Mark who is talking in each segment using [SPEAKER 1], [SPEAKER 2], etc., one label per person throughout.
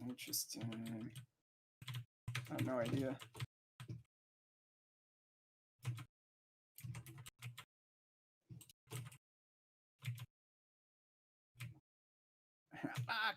[SPEAKER 1] Interesting. I have no idea. Fuck.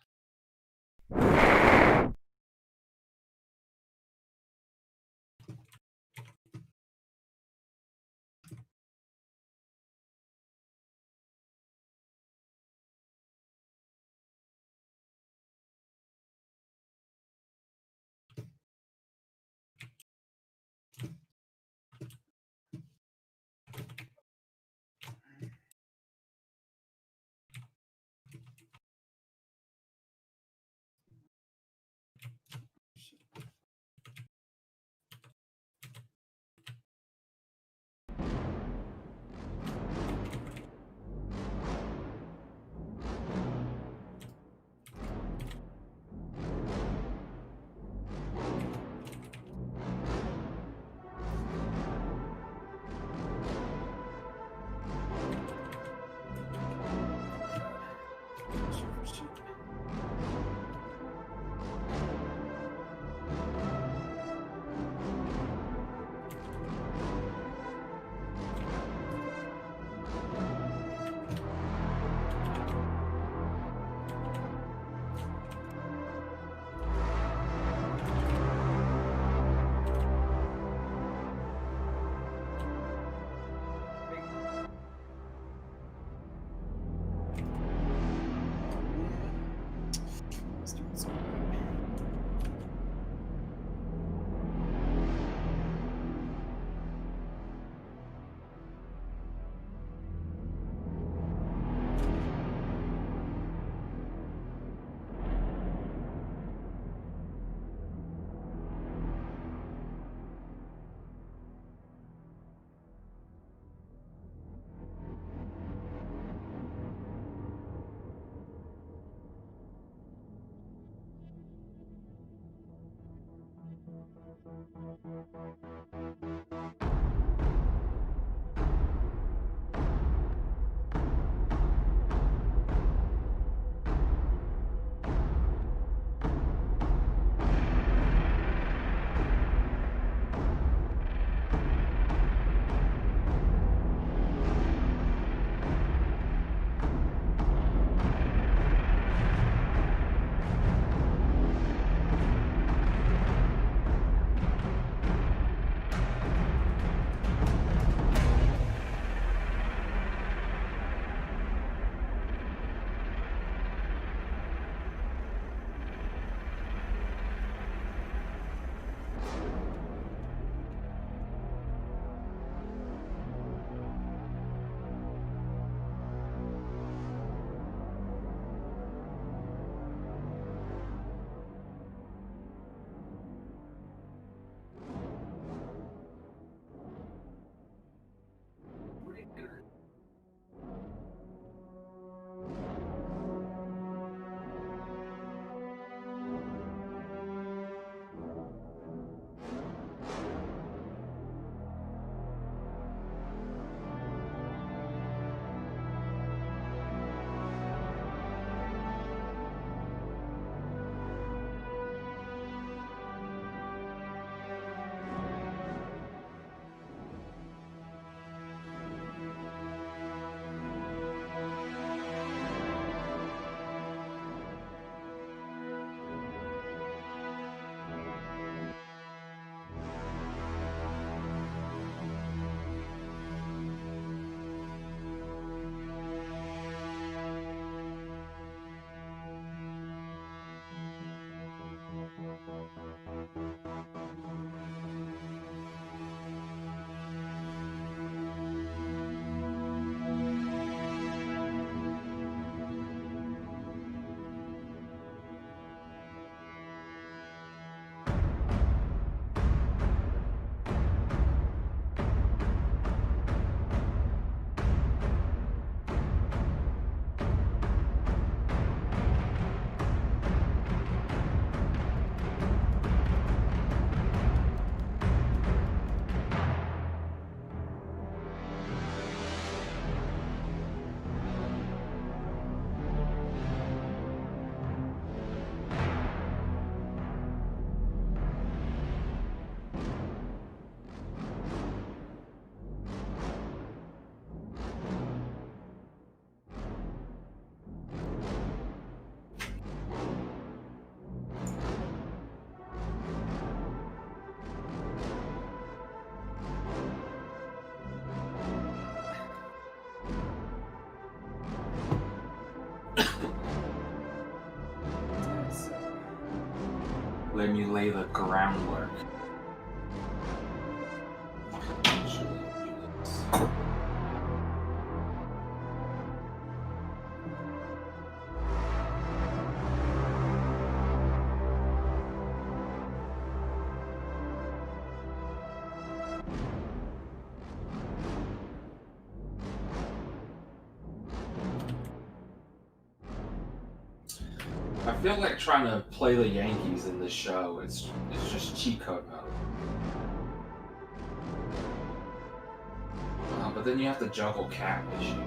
[SPEAKER 2] let me lay the groundwork. I feel like trying to play the Yankees in this show. It's just cheat code mode. But then you have to juggle cap issue.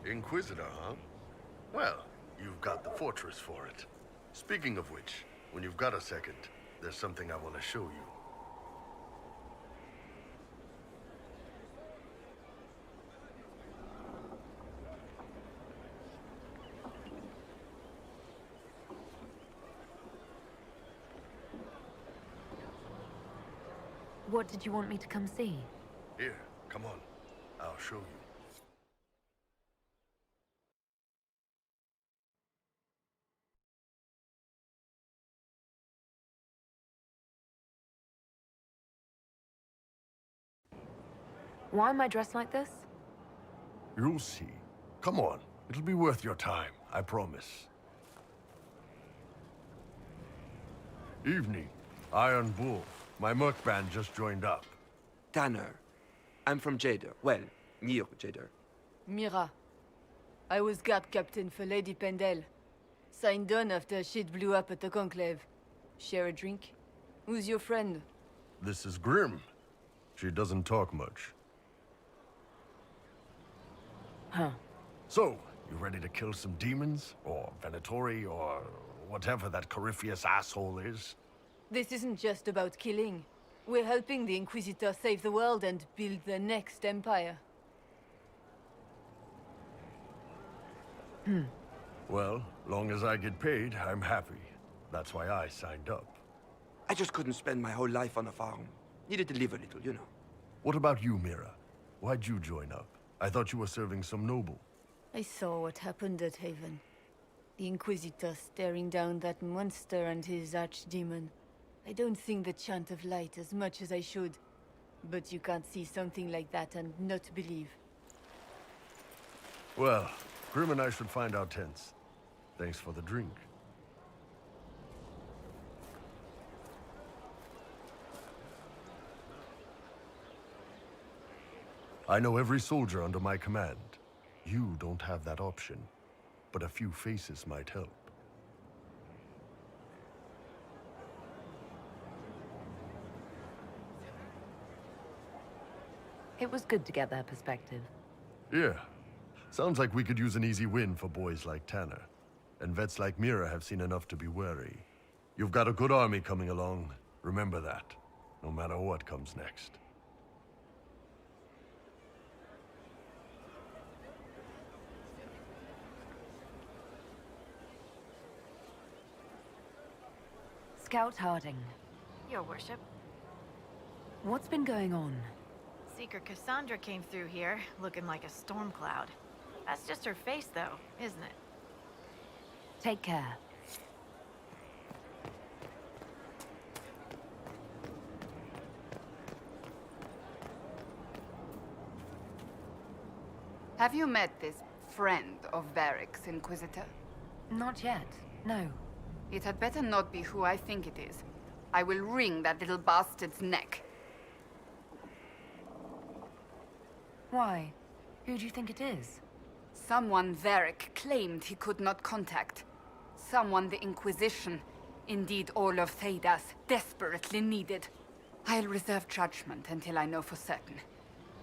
[SPEAKER 3] Inquisitor, huh? Well, you've got the fortress for it. Speaking of which, when you've got a second, there's something I want to show you.
[SPEAKER 4] What did you want me to come see?
[SPEAKER 3] Here, come on. I'll show you.
[SPEAKER 4] Why am I dressed like this?
[SPEAKER 3] You'll see. Come on. It'll be worth your time, I promise. Evening. Iron Bull. My merc band just joined up.
[SPEAKER 5] Tanner. I'm from Jader. Well, near Jader.
[SPEAKER 6] Mira. I was guard captain for Lady Pendel. Signed on after shit blew up at the Conclave. Share a drink? Who's your friend?
[SPEAKER 3] This is Grim. She doesn't talk much.
[SPEAKER 4] Huh.
[SPEAKER 3] So, you ready to kill some demons? Or Venatori, or whatever that Corypheus asshole is?
[SPEAKER 6] This isn't just about killing. We're helping the Inquisitor save the world and build the next empire.
[SPEAKER 3] Well, long as I get paid, I'm happy. That's why I signed up.
[SPEAKER 5] I just couldn't spend my whole life on a farm. Needed to live a little, you know.
[SPEAKER 3] What about you, Mira? Why'd you join up? I thought you were serving some noble.
[SPEAKER 6] I saw what happened at Haven. The Inquisitor staring down that monster and his archdemon. I don't sing the chant of light as much as I should. But you can't see something like that and not believe.
[SPEAKER 3] Well, Grim and I should find our tents. Thanks for the drink. I know every soldier under my command. You don't have that option, but a few faces might help.
[SPEAKER 4] It was good to get their perspective.
[SPEAKER 3] Yeah. Sounds like we could use an easy win for boys like Tanner. And vets like Mira have seen enough to be wary. You've got a good army coming along. Remember that, no matter what comes next.
[SPEAKER 4] Scout Harding,
[SPEAKER 7] Your worship.
[SPEAKER 4] what's been going on?
[SPEAKER 7] Seeker Cassandra came through here, looking like a storm cloud. That's just her face, though, isn't it?
[SPEAKER 4] Take care.
[SPEAKER 8] Have you met this friend of Varric's, Inquisitor?
[SPEAKER 4] Not yet, no.
[SPEAKER 8] It had better not be who I think it is. I will wring that little bastard's neck.
[SPEAKER 4] Why? Who do you think it is?
[SPEAKER 8] Someone Varric claimed he could not contact. Someone the Inquisition, indeed all of Thedas, desperately needed. I'll reserve judgment until I know for certain.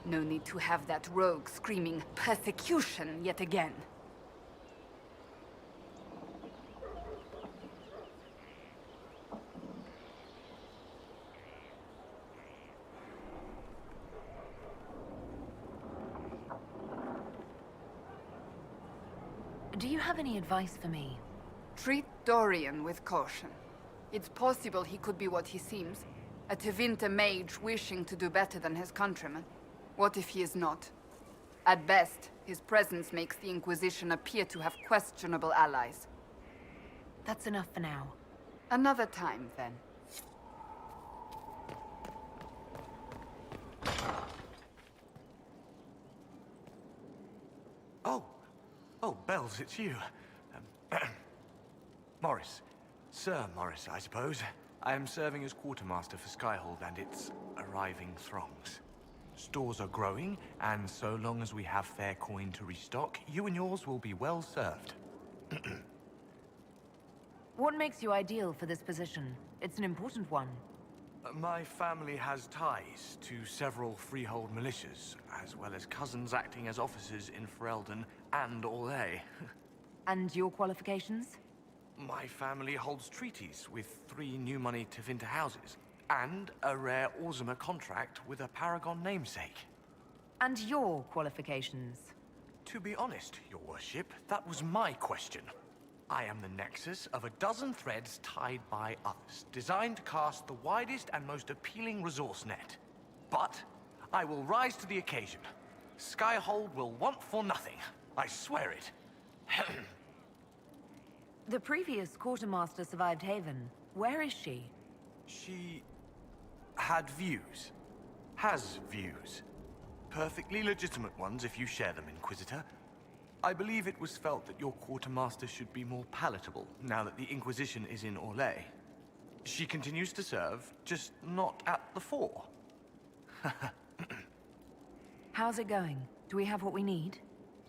[SPEAKER 8] No need to have that rogue screaming persecution yet again.
[SPEAKER 4] Do you have any advice for me?
[SPEAKER 8] Treat Dorian with caution. It's possible he could be what he seems. A Tevinter mage wishing to do better than his countrymen. What if he is not? At best, his presence makes the Inquisition appear to have questionable allies.
[SPEAKER 4] That's enough for now.
[SPEAKER 8] Another time, then.
[SPEAKER 9] Oh, Bells, it's you. Morris. Sir Morris, I suppose. I am serving as quartermaster for Skyhold and its arriving throngs. Stores are growing, and so long as we have fair coin to restock, you and yours will be well served.
[SPEAKER 4] What makes you ideal for this position? It's an important one.
[SPEAKER 9] My family has ties to several freehold militias, as well as cousins acting as officers in Ferelden and Orlais.
[SPEAKER 4] And your qualifications?
[SPEAKER 9] My family holds treaties with 3 new money Tevinter houses, and a rare Orzuma contract with a Paragon namesake.
[SPEAKER 4] And your qualifications?
[SPEAKER 9] To be honest, your worship, that was my question. I am the nexus of a dozen threads tied by others, designed to cast the widest and most appealing resource net. But I will rise to the occasion. Skyhold will want for nothing. I swear it.
[SPEAKER 4] The previous quartermaster survived Haven. Where is she?
[SPEAKER 9] She had views. Has views. Perfectly legitimate ones if you share them, Inquisitor. I believe it was felt that your quartermaster should be more palatable now that the Inquisition is in Orlais. She continues to serve, just not at the fore.
[SPEAKER 4] How's it going? Do we have what we need?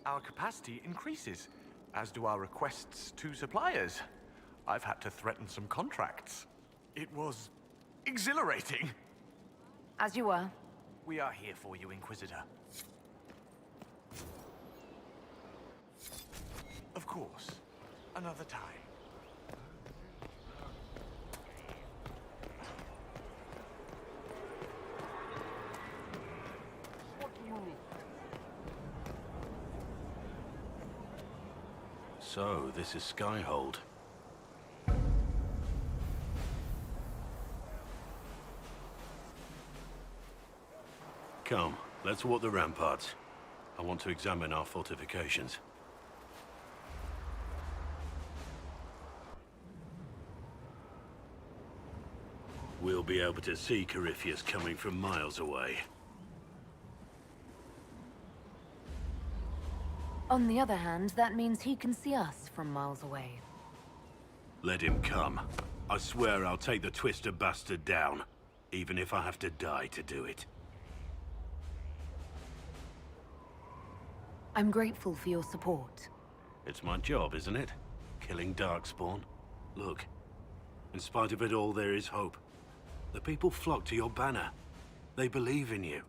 [SPEAKER 9] Our capacity increases, as do our requests to suppliers. I've had to threaten some contracts. It was exhilarating.
[SPEAKER 4] As you were.
[SPEAKER 9] We are here for you, Inquisitor. Of course. Another time.
[SPEAKER 10] So, this is Skyhold. Come, let's walk the ramparts. I want to examine our fortifications. We'll be able to see Corypheus coming from miles away.
[SPEAKER 4] On the other hand, that means he can see us from miles away.
[SPEAKER 10] Let him come. I swear I'll take the Twister bastard down, even if I have to die to do it.
[SPEAKER 4] I'm grateful for your support.
[SPEAKER 10] It's my job, isn't it? Killing Darkspawn. Look, in spite of it all, there is hope. The people flock to your banner. They believe in you.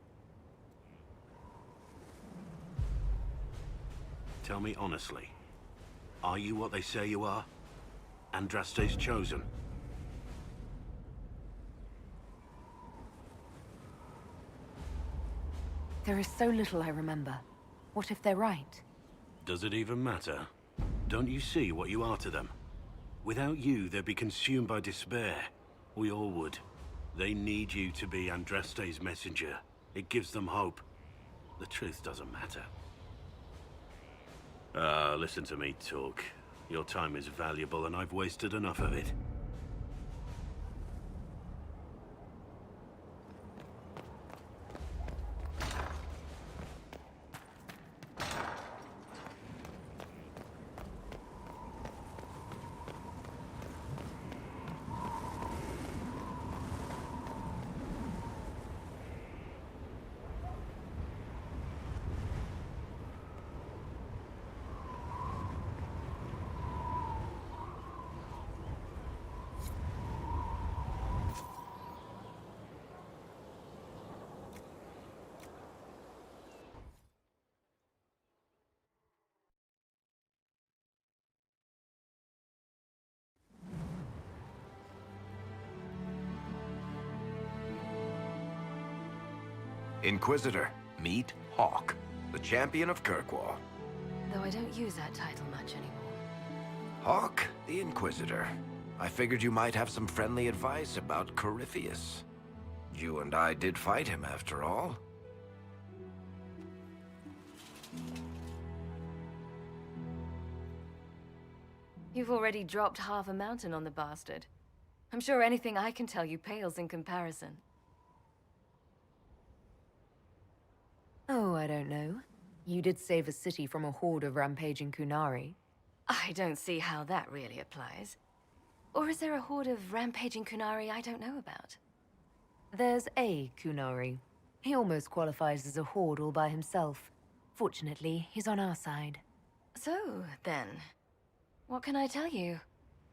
[SPEAKER 10] Tell me honestly, are you what they say you are? Andraste's chosen?
[SPEAKER 4] There is so little I remember. What if they're right?
[SPEAKER 10] Does it even matter? Don't you see what you are to them? Without you, they'd be consumed by despair. We all would. They need you to be Andraste's messenger. It gives them hope. The truth doesn't matter. Listen to me talk. Your time is valuable and I've wasted enough of it.
[SPEAKER 11] Inquisitor, meet Hawke, the champion of Kirkwall.
[SPEAKER 12] Though I don't use that title much anymore.
[SPEAKER 11] Hawke, the Inquisitor. I figured you might have some friendly advice about Corypheus. You and I did fight him, after all.
[SPEAKER 12] You've already dropped half a mountain on the bastard. I'm sure anything I can tell you pales in comparison.
[SPEAKER 4] Oh, I don't know. You did save a city from a horde of rampaging Qunari.
[SPEAKER 12] I don't see how that really applies. Or is there a horde of rampaging Qunari I don't know about?
[SPEAKER 4] There's a Qunari. He almost qualifies as a horde all by himself. Fortunately, he's on our side.
[SPEAKER 12] So, then, what can I tell you?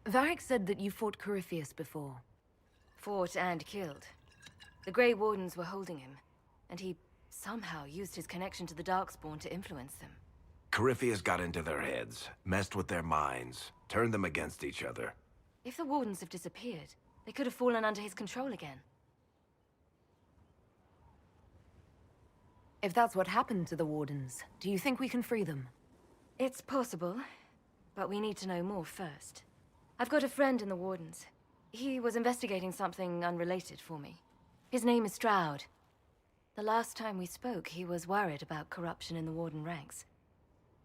[SPEAKER 4] Varric said that you fought Corypheus before.
[SPEAKER 12] Fought and killed. The Grey Wardens were holding him, and he somehow used his connection to the Darkspawn to influence them.
[SPEAKER 11] Corypheus got into their heads, messed with their minds, turned them against each other.
[SPEAKER 12] If the Wardens have disappeared, they could have fallen under his control again.
[SPEAKER 4] If that's what happened to the Wardens, do you think we can free them?
[SPEAKER 12] It's possible, but we need to know more first. I've got a friend in the Wardens. He was investigating something unrelated for me. His name is Stroud. The last time we spoke, he was worried about corruption in the Warden ranks.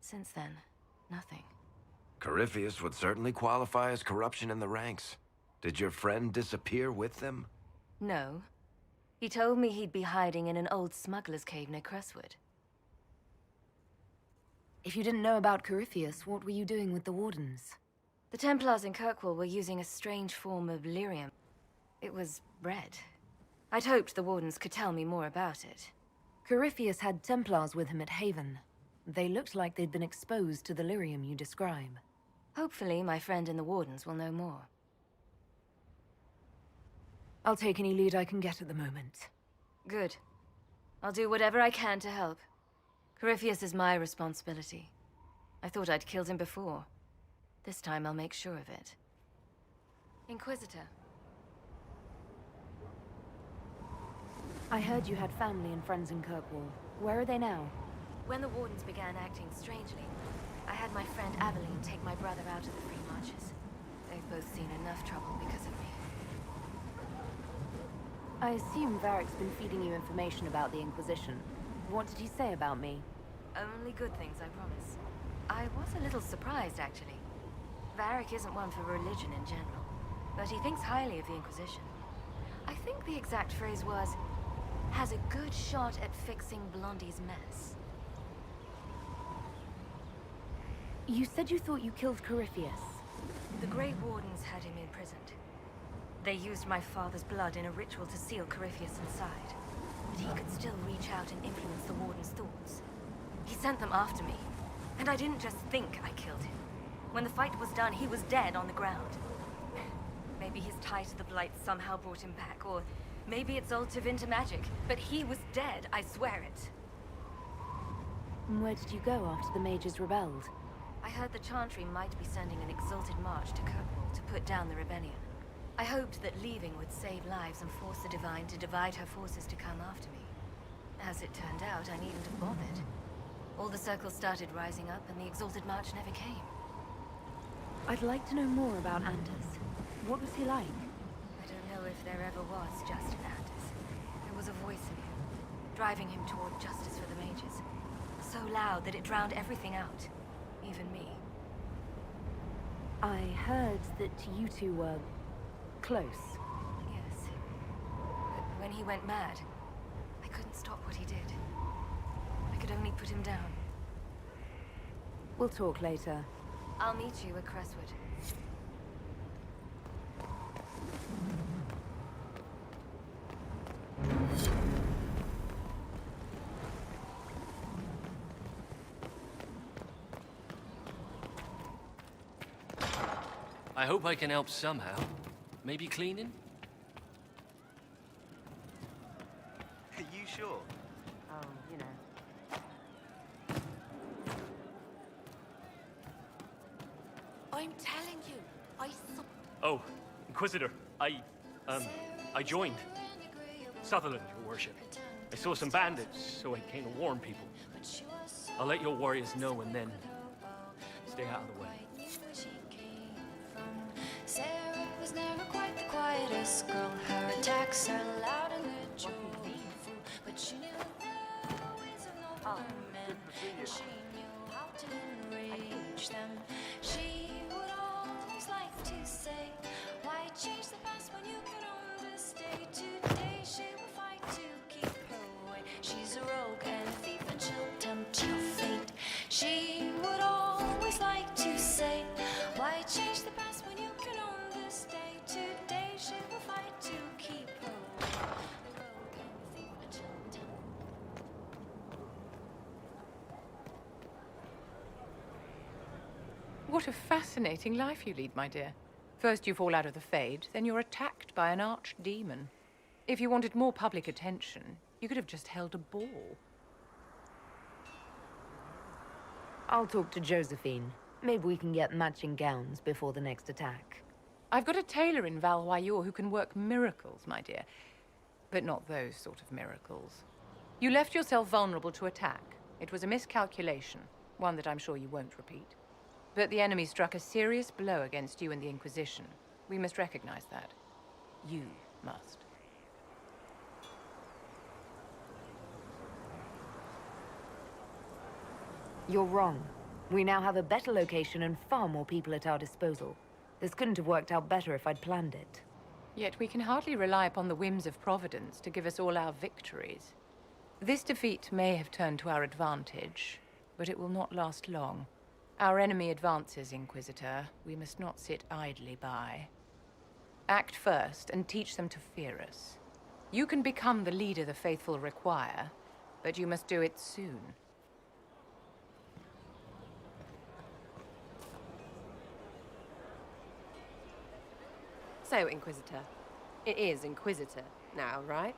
[SPEAKER 12] Since then, nothing.
[SPEAKER 11] Corypheus would certainly qualify as corruption in the ranks. Did your friend disappear with them?
[SPEAKER 12] No. He told me he'd be hiding in an old smuggler's cave near Crestwood.
[SPEAKER 4] If you didn't know about Corypheus, what were you doing with the Wardens?
[SPEAKER 12] The Templars in Kirkwall were using a strange form of lyrium. It was red. I'd hoped the Wardens could tell me more about it.
[SPEAKER 4] Corypheus had Templars with him at Haven. They looked like they'd been exposed to the lyrium you describe.
[SPEAKER 12] Hopefully, my friend in the Wardens will know more.
[SPEAKER 4] I'll take any lead I can get at the moment.
[SPEAKER 12] Good. I'll do whatever I can to help. Corypheus is my responsibility. I thought I'd killed him before. This time I'll make sure of it. Inquisitor.
[SPEAKER 4] I heard you had family and friends in Kirkwall. Where are they now?
[SPEAKER 12] When the Wardens began acting strangely, I had my friend Aveline take my brother out of the Free Marches. They've both seen enough trouble because of me.
[SPEAKER 4] I assume Varric's been feeding you information about the Inquisition. What did he say about me?
[SPEAKER 12] Only good things, I promise. I was a little surprised, actually. Varric isn't one for religion in general, but he thinks highly of the Inquisition. I think the exact phrase was, has a good shot at fixing Blondie's mess.
[SPEAKER 4] You said you thought you killed Corypheus.
[SPEAKER 12] The Grey Wardens had him imprisoned. They used my father's blood in a ritual to seal Corypheus inside. But he could still reach out and influence the Warden's thoughts. He sent them after me, and I didn't just think I killed him. When the fight was done, he was dead on the ground. Maybe his tie to the Blight somehow brought him back, or maybe it's all Tevinter magic, but he was dead, I swear it.
[SPEAKER 4] And where did you go after the mages rebelled?
[SPEAKER 12] I heard the Chantry might be sending an exalted march to Kirkwall to put down the rebellion. I hoped that leaving would save lives and force the Divine to divide her forces to come after me. As it turned out, I needn't have bothered. All the circles started rising up, and the exalted march never came.
[SPEAKER 4] I'd like to know more about Anders. What was he like?
[SPEAKER 12] I don't know if there ever was just an Anders. There was a voice in him, driving him toward justice for the mages. So loud that it drowned everything out, even me.
[SPEAKER 4] I heard that you two were close.
[SPEAKER 12] Yes. But when he went mad, I couldn't stop what he did. I could only put him down.
[SPEAKER 4] We'll talk later.
[SPEAKER 12] I'll meet you at Crestwood.
[SPEAKER 13] I hope I can help somehow. Maybe cleaning?
[SPEAKER 14] Are you sure?
[SPEAKER 4] Oh, you know.
[SPEAKER 6] I'm telling you, I saw...
[SPEAKER 13] Oh, Inquisitor, I joined. Sutherland, your worship. I saw some bandits, so I came to warn people. I'll let your warriors know and then stay out of the way.
[SPEAKER 15] Sarah was never quite the quietest girl. Her attacks are loud and they're joyful, but she knew the ways of no other men, and she knew how to enrage them. She would always like to say, why change the past when you can understay? Today she will fight to keep her way. She's a rogue and a thief and she'll tempt your fate. She would always like to say, why change the past when you can understay? Today she will fight to keep her way. A rogue and a thief and she'll tempt.
[SPEAKER 16] What a fascinating life you lead, my dear. First you fall out of the Fade, then you're attacked by an archdemon. If you wanted more public attention, you could have just held a ball.
[SPEAKER 4] I'll talk to Josephine. Maybe we can get matching gowns before the next attack.
[SPEAKER 16] I've got a tailor in Val Royeaux who can work miracles, my dear. But not those sort of miracles. You left yourself vulnerable to attack. It was a miscalculation, one that I'm sure you won't repeat. But the enemy struck a serious blow against you and the Inquisition. We must recognize that. You must.
[SPEAKER 4] You're wrong. We now have a better location and far more people at our disposal. This couldn't have worked out better if I'd planned it.
[SPEAKER 16] Yet we can hardly rely upon the whims of Providence to give us all our victories. This defeat may have turned to our advantage, but it will not last long. Our enemy advances, Inquisitor. We must not sit idly by. Act first and teach them to fear us. You can become the leader the faithful require, but you must do it soon.
[SPEAKER 17] So, Inquisitor. It is Inquisitor now, right?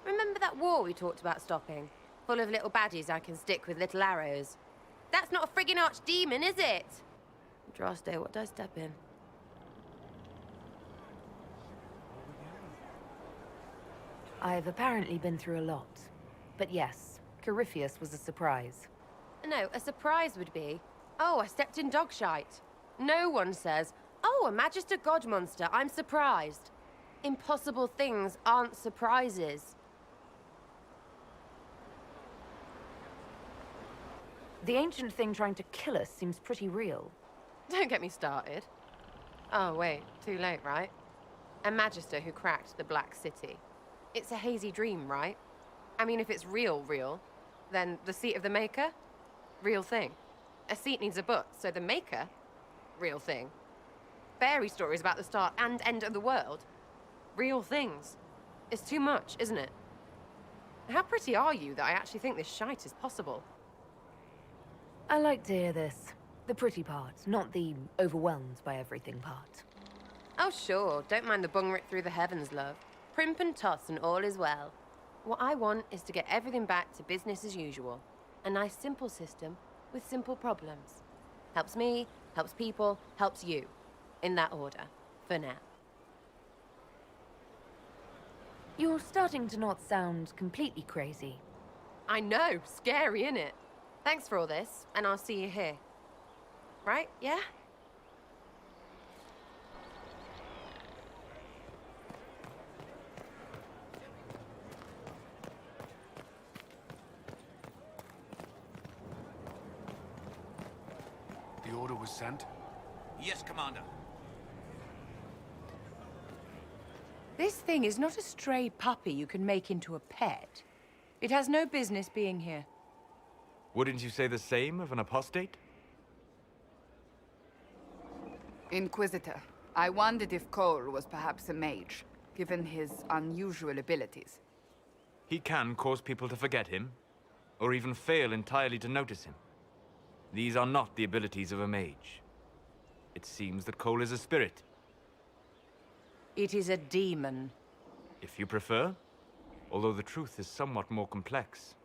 [SPEAKER 17] Remember that war we talked about stopping? Full of little baddies I can stick with little arrows. That's not a friggin' archdemon, is it? Droste, what did I step in?
[SPEAKER 4] I've apparently been through a lot. But yes, Corypheus was a surprise.
[SPEAKER 17] No, a surprise would be, oh, I stepped in dog shite. No one says, oh, a Magister God monster, I'm surprised. Impossible things aren't surprises.
[SPEAKER 4] The ancient thing trying to kill us seems pretty real.
[SPEAKER 17] Don't get me started. Oh, wait, too late, right? A Magister who cracked the Black City. It's a hazy dream, right? I mean, if it's real, then the seat of the Maker? Real thing. A seat needs a butt, so the Maker? Real thing. Fairy stories about the start and end of the world? Real things. It's too much, isn't it? How pretty are you that I actually think this shite is possible?
[SPEAKER 4] I like to hear this. The pretty part, not the overwhelmed by everything part.
[SPEAKER 17] Oh, sure. Don't mind the bung ripped through the heavens, love. Primp and toss and all is well. What I want is to get everything back to business as usual. A nice simple system with simple problems. Helps me, helps people, helps you. In that order. For now.
[SPEAKER 4] You're starting to not sound completely crazy.
[SPEAKER 17] I know. Scary, innit? Thanks for all this, and I'll see you here. Right? Yeah?
[SPEAKER 18] The order was sent?
[SPEAKER 19] Yes, Commander.
[SPEAKER 16] This thing is not a stray puppy you can make into a pet. It has no business being here.
[SPEAKER 9] Wouldn't you say the same of an apostate?
[SPEAKER 8] Inquisitor, I wondered if Cole was perhaps a mage, given his unusual abilities.
[SPEAKER 9] He can cause people to forget him, or even fail entirely to notice him. These are not the abilities of a mage. It seems that Cole is a spirit.
[SPEAKER 16] It is a demon.
[SPEAKER 9] If you prefer, although the truth is somewhat more complex.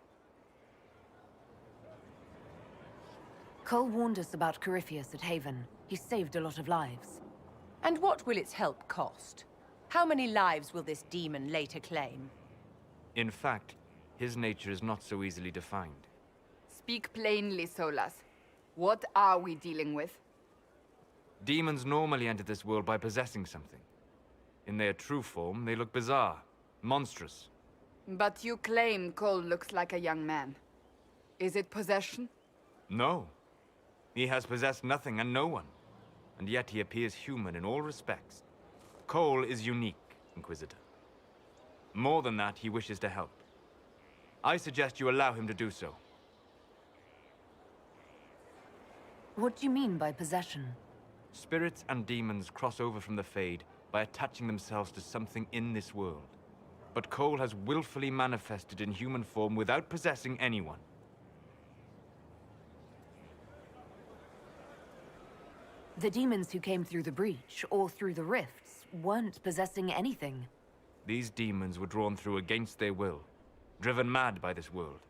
[SPEAKER 4] Cole warned us about Corypheus at Haven. He saved a lot of lives.
[SPEAKER 16] And what will its help cost? How many lives will this demon later claim?
[SPEAKER 9] In fact, his nature is not so easily defined.
[SPEAKER 8] Speak plainly, Solas. What are we dealing with?
[SPEAKER 9] Demons normally enter this world by possessing something. In their true form, they look bizarre, monstrous.
[SPEAKER 8] But you claim Cole looks like a young man. Is it possession?
[SPEAKER 9] No. He has possessed nothing and no one. And yet he appears human in all respects. Cole is unique, Inquisitor. More than that, he wishes to help. I suggest you allow him to do so.
[SPEAKER 4] What do you mean by possession?
[SPEAKER 9] Spirits and demons cross over from the Fade by attaching themselves to something in this world. But Cole has willfully manifested in human form without possessing anyone.
[SPEAKER 4] The demons who came through the breach, or through the rifts, weren't possessing anything.
[SPEAKER 9] These demons were drawn through against their will, driven mad by this world.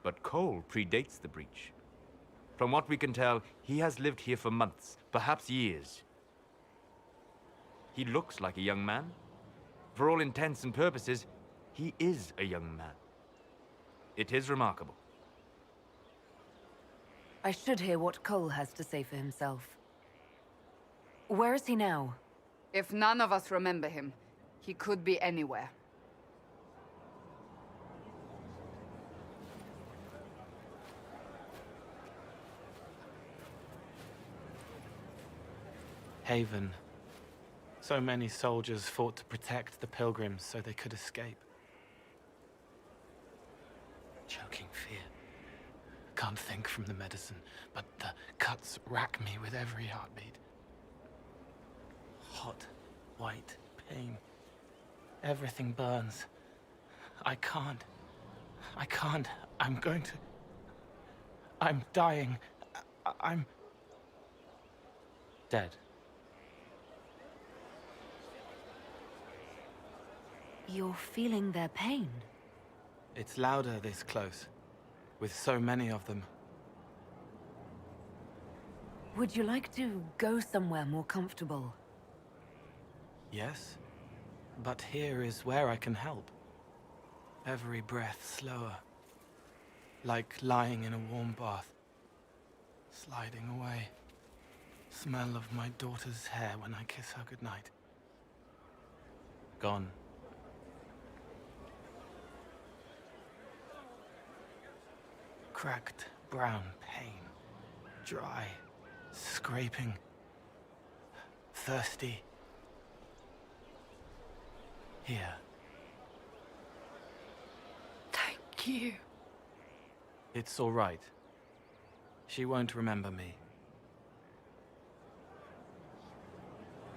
[SPEAKER 9] But Cole predates the breach. From what we can tell, he has lived here for months, perhaps years. He looks like a young man. For all intents and purposes, he is a young man. It is remarkable.
[SPEAKER 4] I should hear what Cole has to say for himself. Where is he now?
[SPEAKER 8] If none of us remember him, he could be anywhere.
[SPEAKER 18] Haven. So many soldiers fought to protect the pilgrims so they could escape. Choking fear. Can't think from the medicine, but the cuts rack me with every heartbeat. Hot, white pain. Everything burns. I can't. I'm going to... I'm dying. I'm... dead.
[SPEAKER 4] You're feeling their pain?
[SPEAKER 18] It's louder this close, with so many of them.
[SPEAKER 4] Would you like to go somewhere more comfortable?
[SPEAKER 18] Yes, but here is where I can help. Every breath slower, like lying in a warm bath, sliding away. Smell of my daughter's hair when I kiss her goodnight. Gone. Cracked brown pain, dry, scraping, thirsty. Here.
[SPEAKER 4] Thank you.
[SPEAKER 18] It's all right. She won't remember me.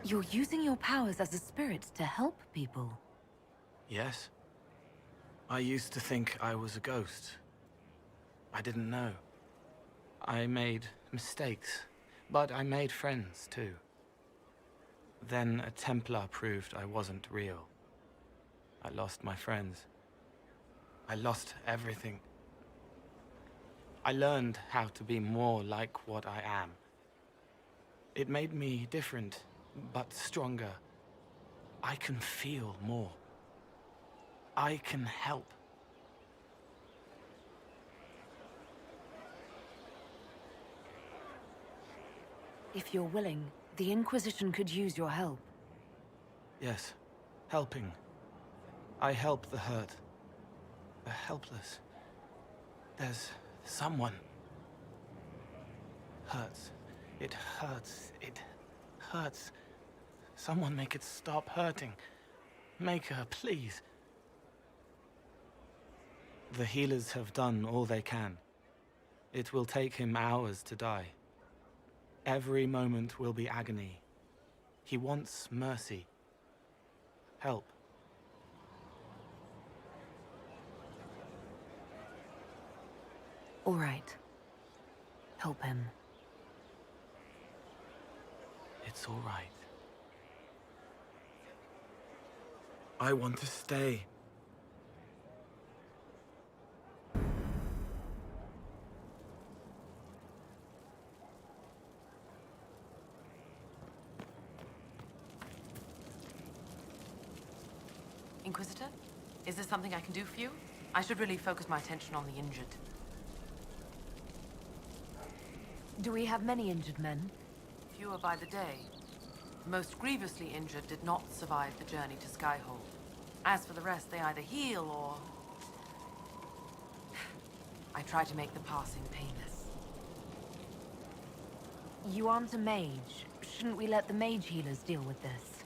[SPEAKER 4] You're using your powers as a spirit to help people.
[SPEAKER 18] Yes? I used to think I was a ghost. I didn't know. I made mistakes, but I made friends too. Then a Templar proved I wasn't real. I lost my friends. I lost everything. I learned how to be more like what I am. It made me different, but stronger. I can feel more. I can help.
[SPEAKER 4] If you're willing, the Inquisition could use your help.
[SPEAKER 18] Yes, helping. I help the hurt, the helpless. There's someone. Hurts. It hurts. It hurts. Someone make it stop hurting. Make her, please. The healers have done all they can. It will take him hours to die. Every moment will be agony. He wants mercy. Help.
[SPEAKER 4] All right. Help him.
[SPEAKER 18] It's all right. I want to stay.
[SPEAKER 19] Inquisitor? Is there something I can do for you? I should really focus my attention on the injured.
[SPEAKER 4] Do we have many injured men?
[SPEAKER 19] Fewer by the day. The most grievously injured did not survive the journey to Skyhold. As for the rest, they either heal or... I try to make the passing painless.
[SPEAKER 4] You aren't a mage. Shouldn't we let the mage healers deal with this?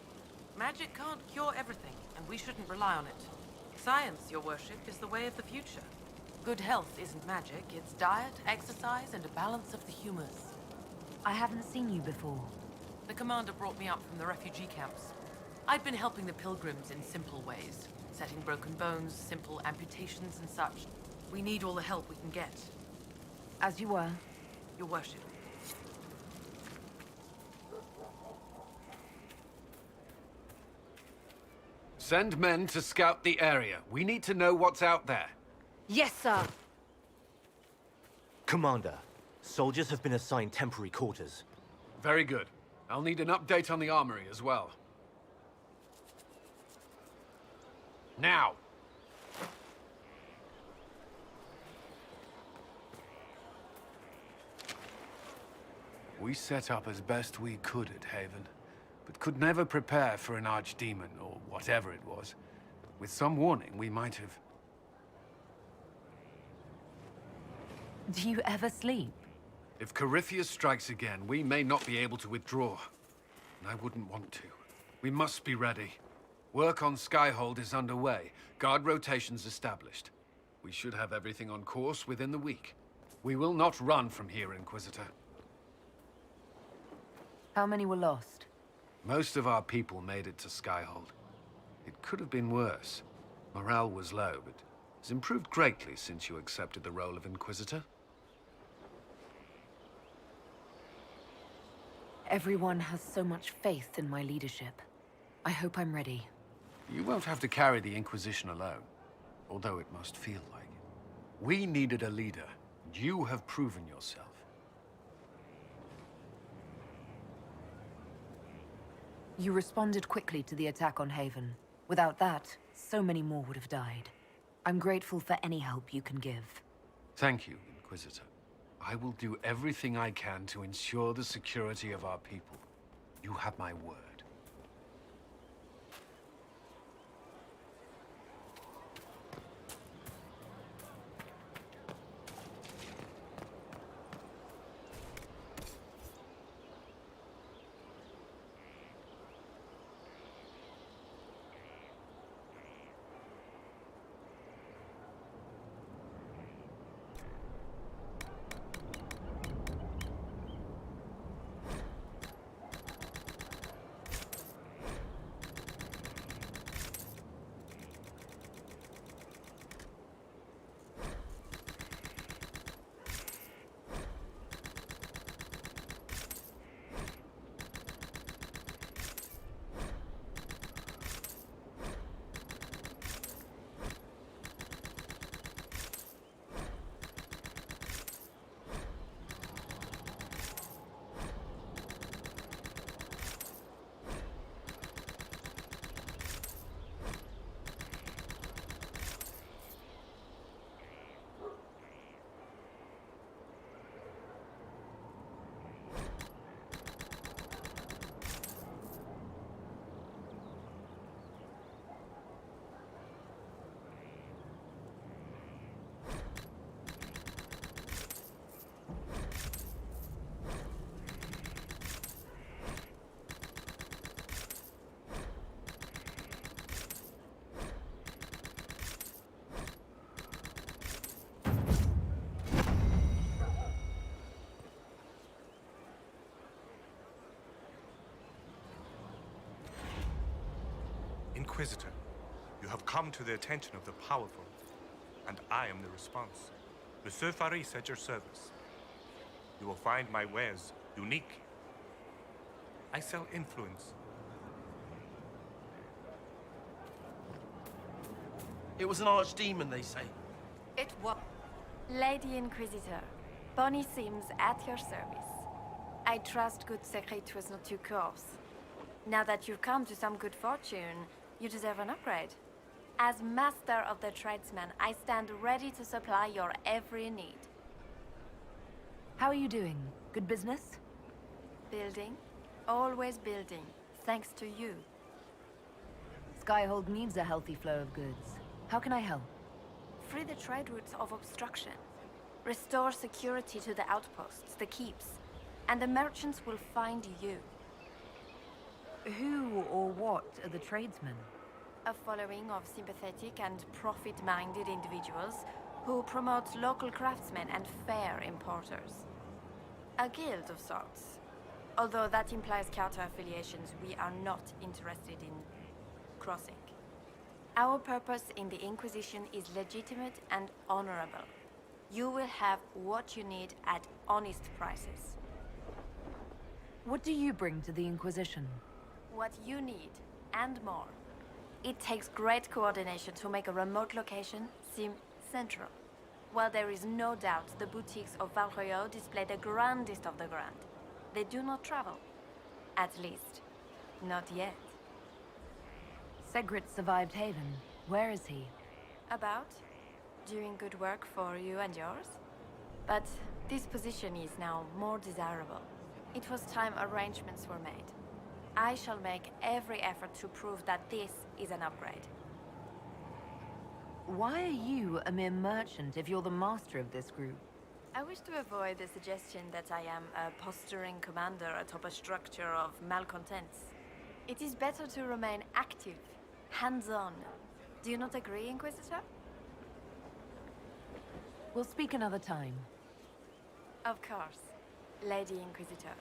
[SPEAKER 19] Magic can't cure everything, and we shouldn't rely on it. Science, your worship, is the way of the future. Good health isn't magic, it's diet, exercise, and a balance of the humors.
[SPEAKER 4] I haven't seen you before.
[SPEAKER 19] The commander brought me up from the refugee camps. I'd been helping the pilgrims in simple ways, setting broken bones, simple amputations and such. We need all the help we can get.
[SPEAKER 4] As you were.
[SPEAKER 19] Your worship.
[SPEAKER 11] Send men to scout the area. We need to know what's out there.
[SPEAKER 17] Yes, sir.
[SPEAKER 9] Commander,
[SPEAKER 20] Soldiers have been assigned temporary quarters.
[SPEAKER 21] Very good. I'll need an update on the armory as well. Now! We set up as best we could at Haven, but could never prepare for an archdemon, or whatever it was. With some warning, we might have...
[SPEAKER 4] Do you ever sleep?
[SPEAKER 21] If Corypheus strikes again, we may not be able to withdraw. And I wouldn't want to. We must be ready. Work on Skyhold is underway. Guard rotations established. We should have everything on course within the week. We will not run from here, Inquisitor.
[SPEAKER 4] How many were lost?
[SPEAKER 21] Most of our people made it to Skyhold. It could have been worse. Morale was low, but has improved greatly since you accepted the role of Inquisitor.
[SPEAKER 4] Everyone has so much faith in my leadership. I hope I'm ready.
[SPEAKER 21] You won't have to carry the Inquisition alone, although it must feel like it. We needed a leader, and you have proven yourself.
[SPEAKER 4] You responded quickly to the attack on Haven. Without that, so many more would have died. I'm grateful for any help you can give.
[SPEAKER 21] Thank you, Inquisitor. I will do everything I can to ensure the security of our people. You have my word.
[SPEAKER 22] Inquisitor, you have come to the attention of the powerful, and I am the response. Monsieur Faris at your service. You will find my wares unique. I sell influence.
[SPEAKER 23] It was an archdemon, they say.
[SPEAKER 8] It was.
[SPEAKER 24] Lady Inquisitor, Bonnie Sims at your service. I trust good secret was not too coarse. Now that you've come to some good fortune, you deserve an upgrade. As master of the tradesman, I stand ready to supply your every need.
[SPEAKER 4] How are you doing? Good business?
[SPEAKER 24] Building. Always building. Thanks to you.
[SPEAKER 4] Skyhold needs a healthy flow of goods. How can I help?
[SPEAKER 24] Free the trade routes of obstruction. Restore security to the outposts, the keeps. And the merchants will find you.
[SPEAKER 4] Who or what are the tradesmen?
[SPEAKER 24] A following of sympathetic and profit-minded individuals who promote local craftsmen and fair importers. A guild of sorts. Although that implies counter-affiliations we are not interested in crossing. Our purpose in the Inquisition is legitimate and honorable. You will have what you need at honest prices.
[SPEAKER 4] What do you bring to the Inquisition?
[SPEAKER 24] What you need, and more. It takes great coordination to make a remote location seem central. While there is no doubt the boutiques of Val Royeaux display the grandest of the grand, they do not travel. At least, not yet.
[SPEAKER 4] Segrit survived Haven. Where is he?
[SPEAKER 24] About? Doing good work for you and yours? But this position is now more desirable. It was time arrangements were made. I shall make every effort to prove that this is an upgrade.
[SPEAKER 4] Why are you a mere merchant if you're the master of this group?
[SPEAKER 24] I wish to avoid the suggestion that I am a posturing commander atop a structure of malcontents. It is better to remain active, hands-on. Do you not agree, Inquisitor?
[SPEAKER 4] We'll speak another time.
[SPEAKER 24] Of course, Lady Inquisitor.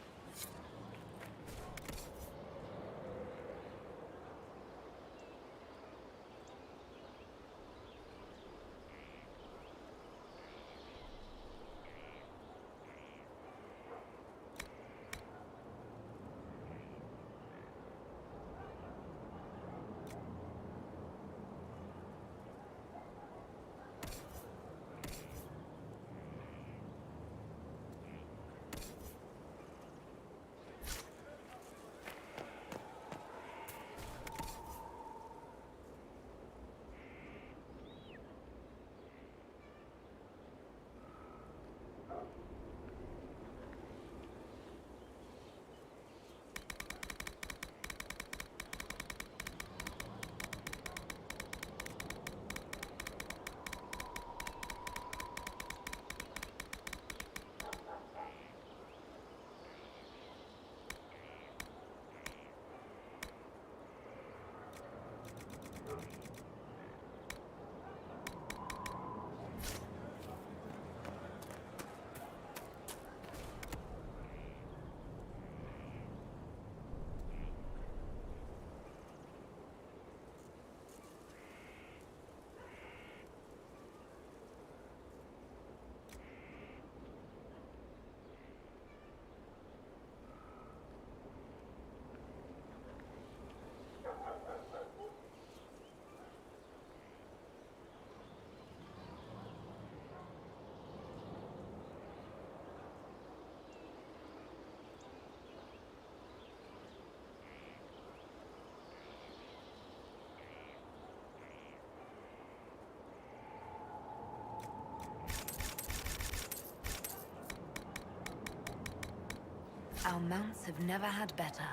[SPEAKER 4] Our mounts have never had better.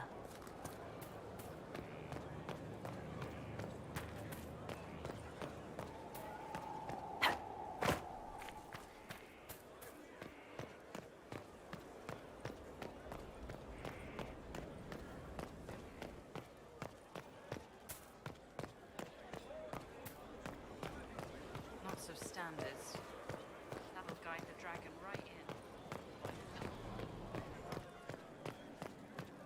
[SPEAKER 1] Lots of standards. That'll guide the dragon right in.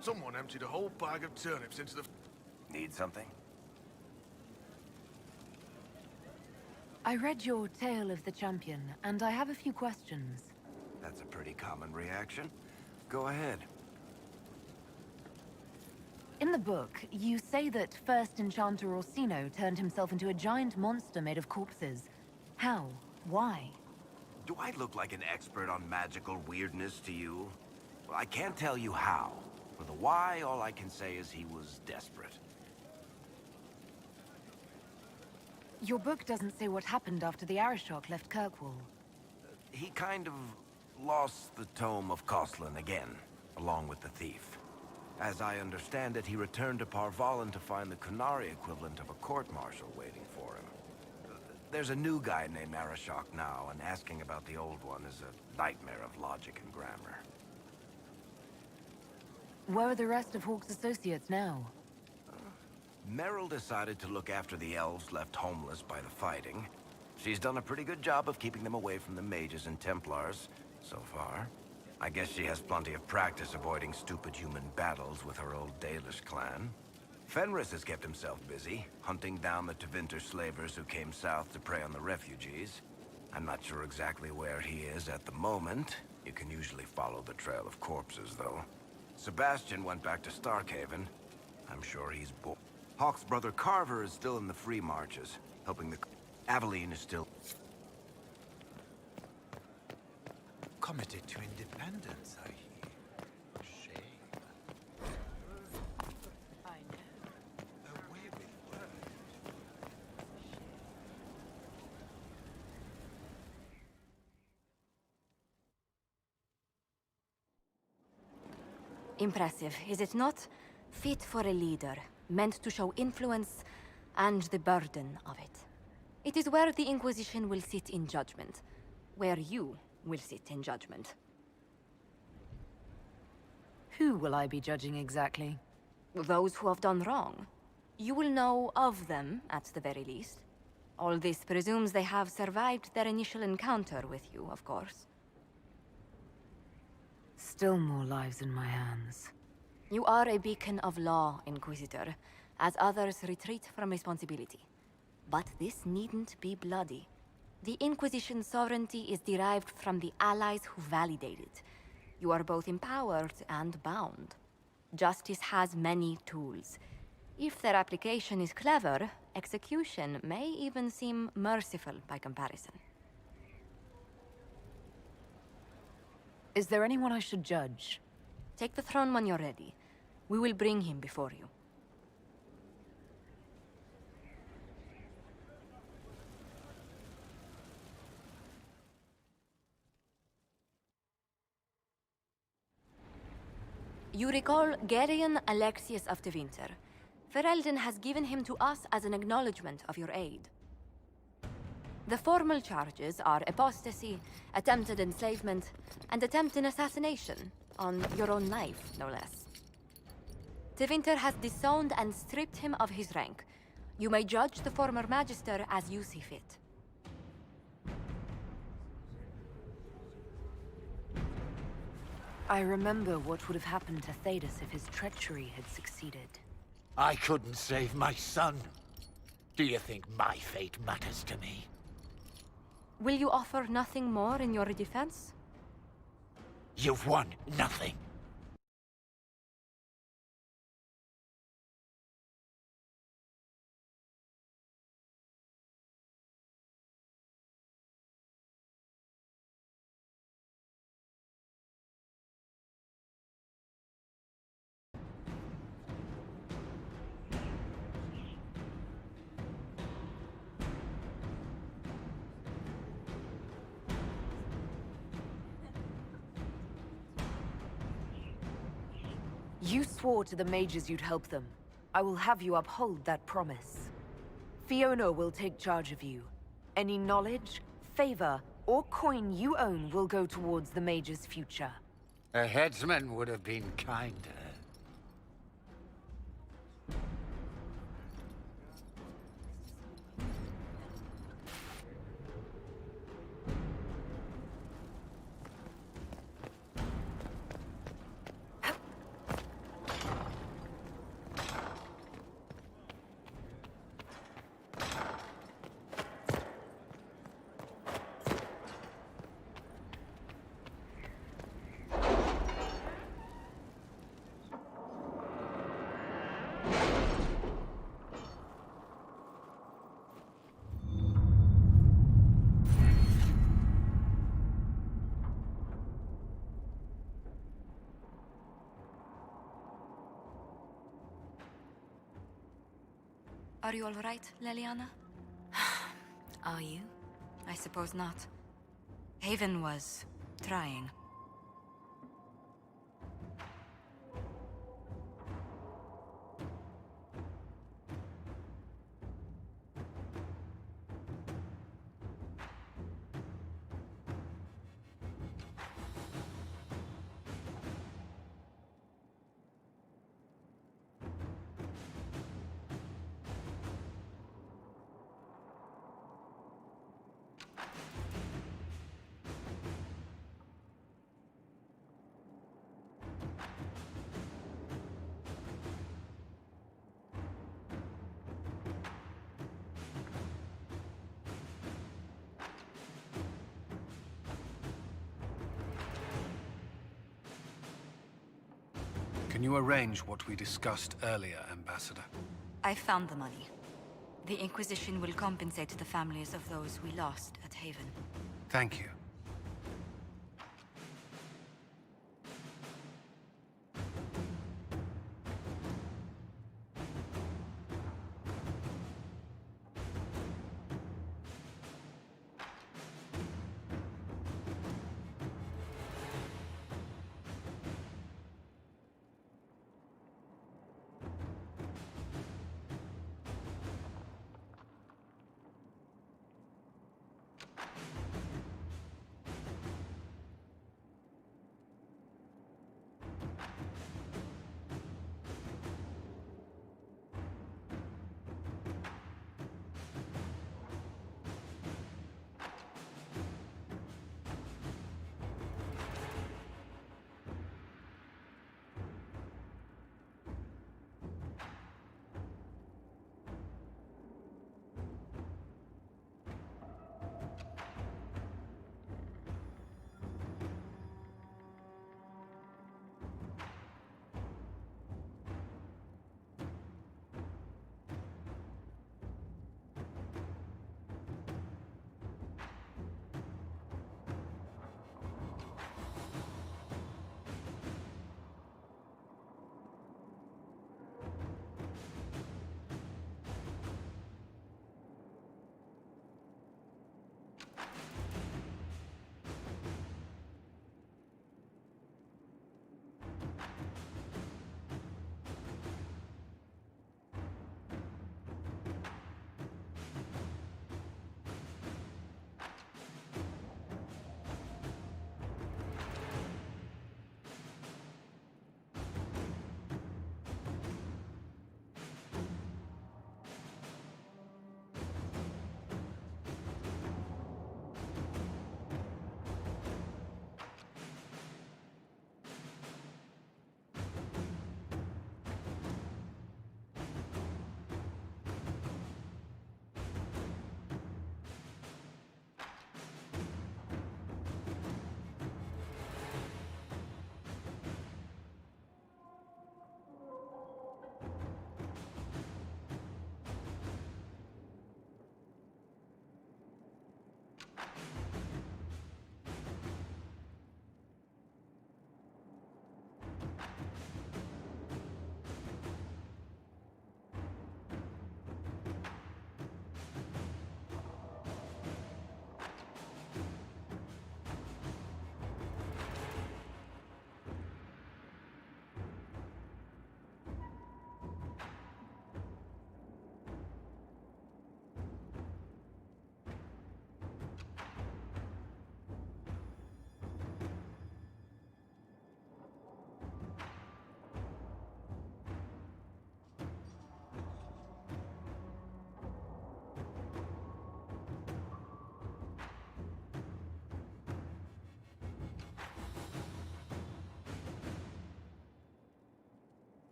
[SPEAKER 2] Someone emptied a whole bag of turnips into the...
[SPEAKER 11] Need something?
[SPEAKER 4] I read your Tale of the Champion, and I have a few questions.
[SPEAKER 11] That's a pretty common reaction. Go ahead.
[SPEAKER 4] In the book, you say that first Enchanter Orsino turned himself into a giant monster made of corpses. How? Why?
[SPEAKER 11] Do I look like an expert on magical weirdness to you? Well, I can't tell you how. For the why, all I can say is he was desperate.
[SPEAKER 4] Your book doesn't say what happened after the Arishok left Kirkwall.
[SPEAKER 11] He kind of lost the Tome of Koslan again, along with the thief. As I understand it, he returned to Parvalan to find the Kunari equivalent of a court-martial waiting for him. There's a new guy named Arishok now, and asking about the old one is a nightmare of logic and grammar.
[SPEAKER 4] Where are the rest of Hawke's associates now?
[SPEAKER 11] Meryl decided to look after the elves left homeless by the fighting. She's done a pretty good job of keeping them away from the mages and Templars, so far. I guess she has plenty of practice avoiding stupid human battles with her old Dalish clan. Fenris has kept himself busy, hunting down the Tevinter slavers who came south to prey on the refugees. I'm not sure exactly where he is at the moment. You can usually follow the trail of corpses, though. Sebastian went back to Starkhaven. I'm sure he's bored. Hawke's brother Carver is still in the Free Marches, helping the... Aveline is still...
[SPEAKER 3] committed to independence, I hear. Shame.
[SPEAKER 19] I know.
[SPEAKER 3] Away with word.
[SPEAKER 12] Impressive, is it not? Fit for a leader, meant to show influence and the burden of it. It is where the Inquisition will sit in judgment, where you will sit in judgment.
[SPEAKER 4] Who will I be judging exactly?
[SPEAKER 12] Those who have done wrong. You will know of them, at the very least. All this presumes they have survived their initial encounter with you, of course.
[SPEAKER 4] Still more lives in my hands.
[SPEAKER 12] You are a beacon of law, Inquisitor, as others retreat from responsibility. But this needn't be bloody. The Inquisition's sovereignty is derived from the allies who validate it. You are both empowered and bound. Justice has many tools. If their application is clever, execution may even seem merciful by comparison.
[SPEAKER 4] Is there anyone I should judge?
[SPEAKER 12] Take the throne when you're ready. We will bring him before you. You recall Gerion Alexius of Tevinter. Ferelden has given him to us as an acknowledgement of your aid. The formal charges are apostasy, attempted enslavement, and attempted assassination, on your own life, no less. Tevinter has disowned and stripped him of his rank. You may judge the former Magister as you see fit.
[SPEAKER 4] I remember what would have happened to Thedas if his treachery had succeeded.
[SPEAKER 3] I couldn't save my son. Do you think my fate matters to me?
[SPEAKER 12] Will you offer nothing more in your defense?
[SPEAKER 3] You've won nothing.
[SPEAKER 4] You swore to the mages you'd help them. I will have you uphold that promise. Fiona will take charge of you. Any knowledge, favor, or coin you own will go towards the mage's future.
[SPEAKER 3] A headsman would have been kinder.
[SPEAKER 12] Are you all right, Leliana?
[SPEAKER 1] Are you?
[SPEAKER 12] I suppose not. Haven was trying.
[SPEAKER 21] Can you arrange what we discussed earlier, Ambassador?
[SPEAKER 12] I found the money. The Inquisition will compensate the families of those we lost at Haven.
[SPEAKER 21] Thank you.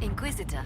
[SPEAKER 12] Inquisitor.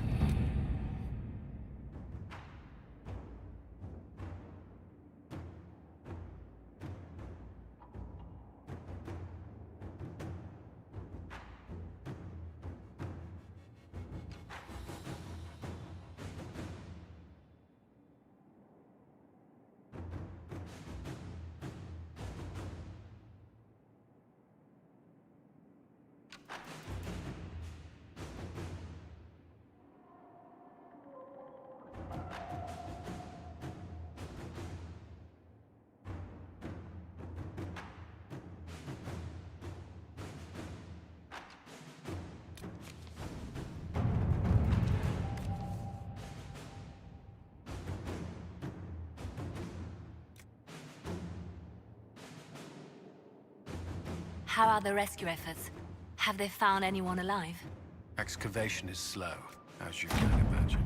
[SPEAKER 12] How are the rescue efforts? Have they found anyone alive?
[SPEAKER 21] Excavation is slow, as you can imagine.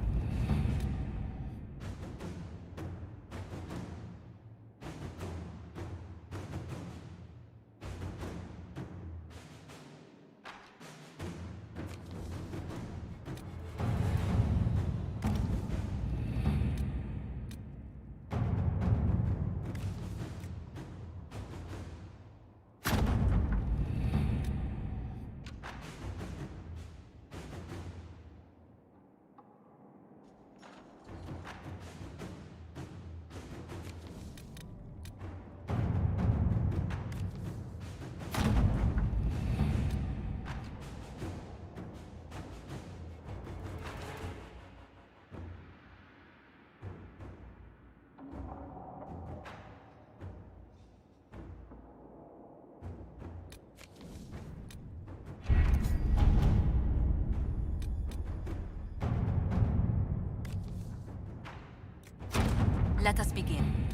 [SPEAKER 12] Let us begin.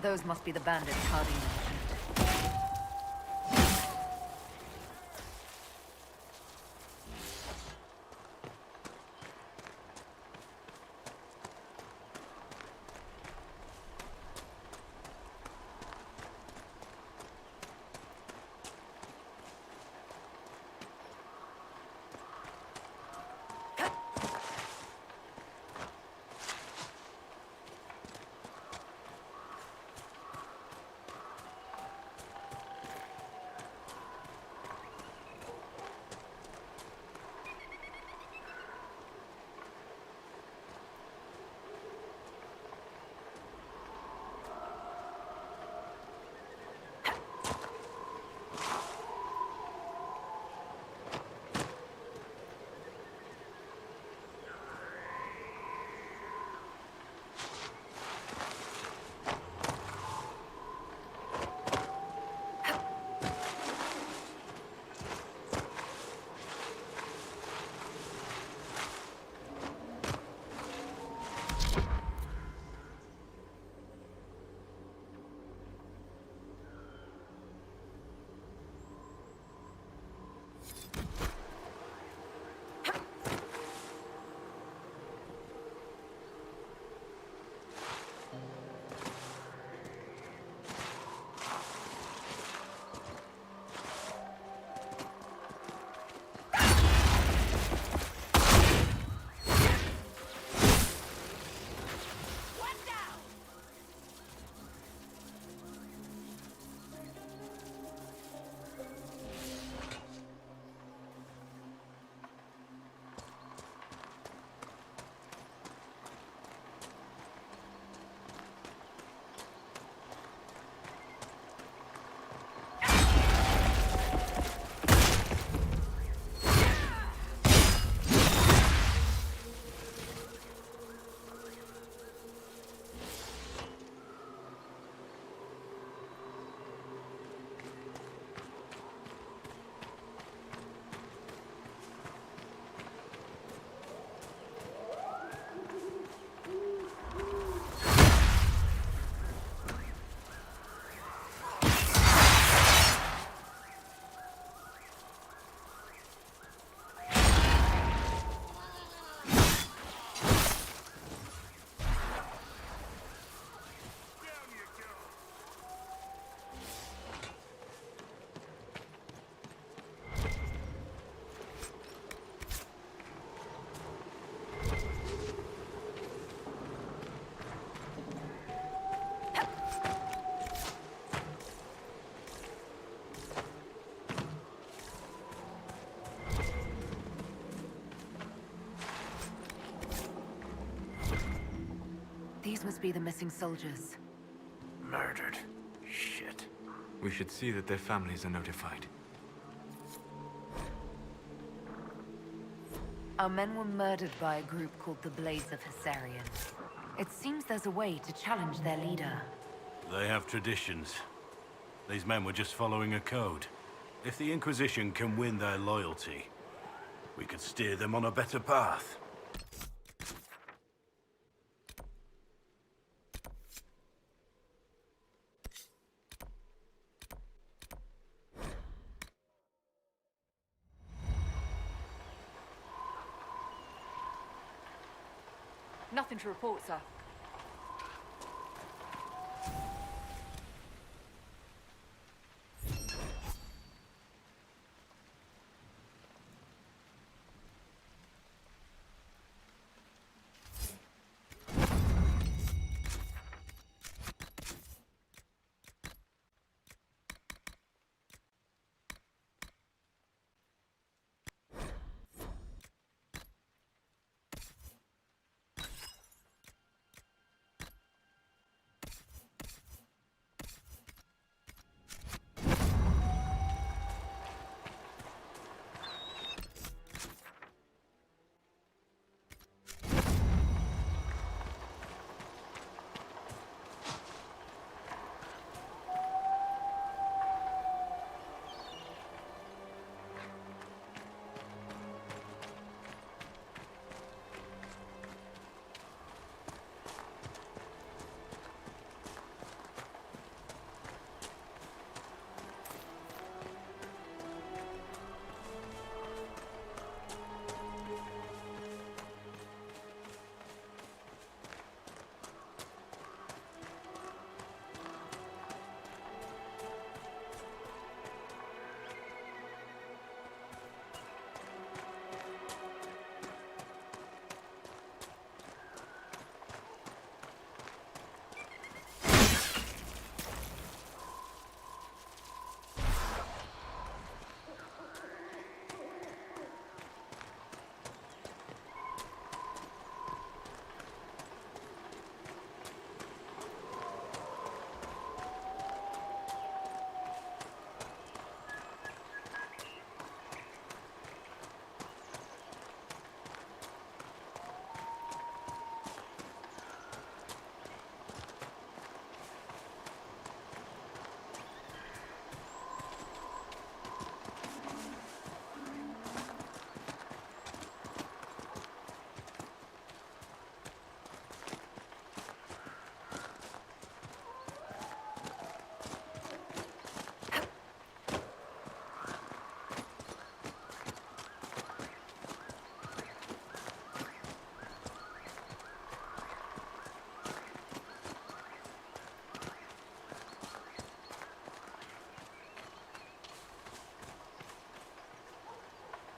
[SPEAKER 4] Those must be the bandits Cardi mentioned. These must be the missing soldiers.
[SPEAKER 9] Murdered. Shit. We should see that their families are notified.
[SPEAKER 4] Our men were murdered by a group called the Blades of Hessarian. It seems there's a way to challenge their leader.
[SPEAKER 5] They have traditions. These men were just following a code. If the Inquisition can win their loyalty, we could steer them on a better path.
[SPEAKER 8] Nothing to report, sir.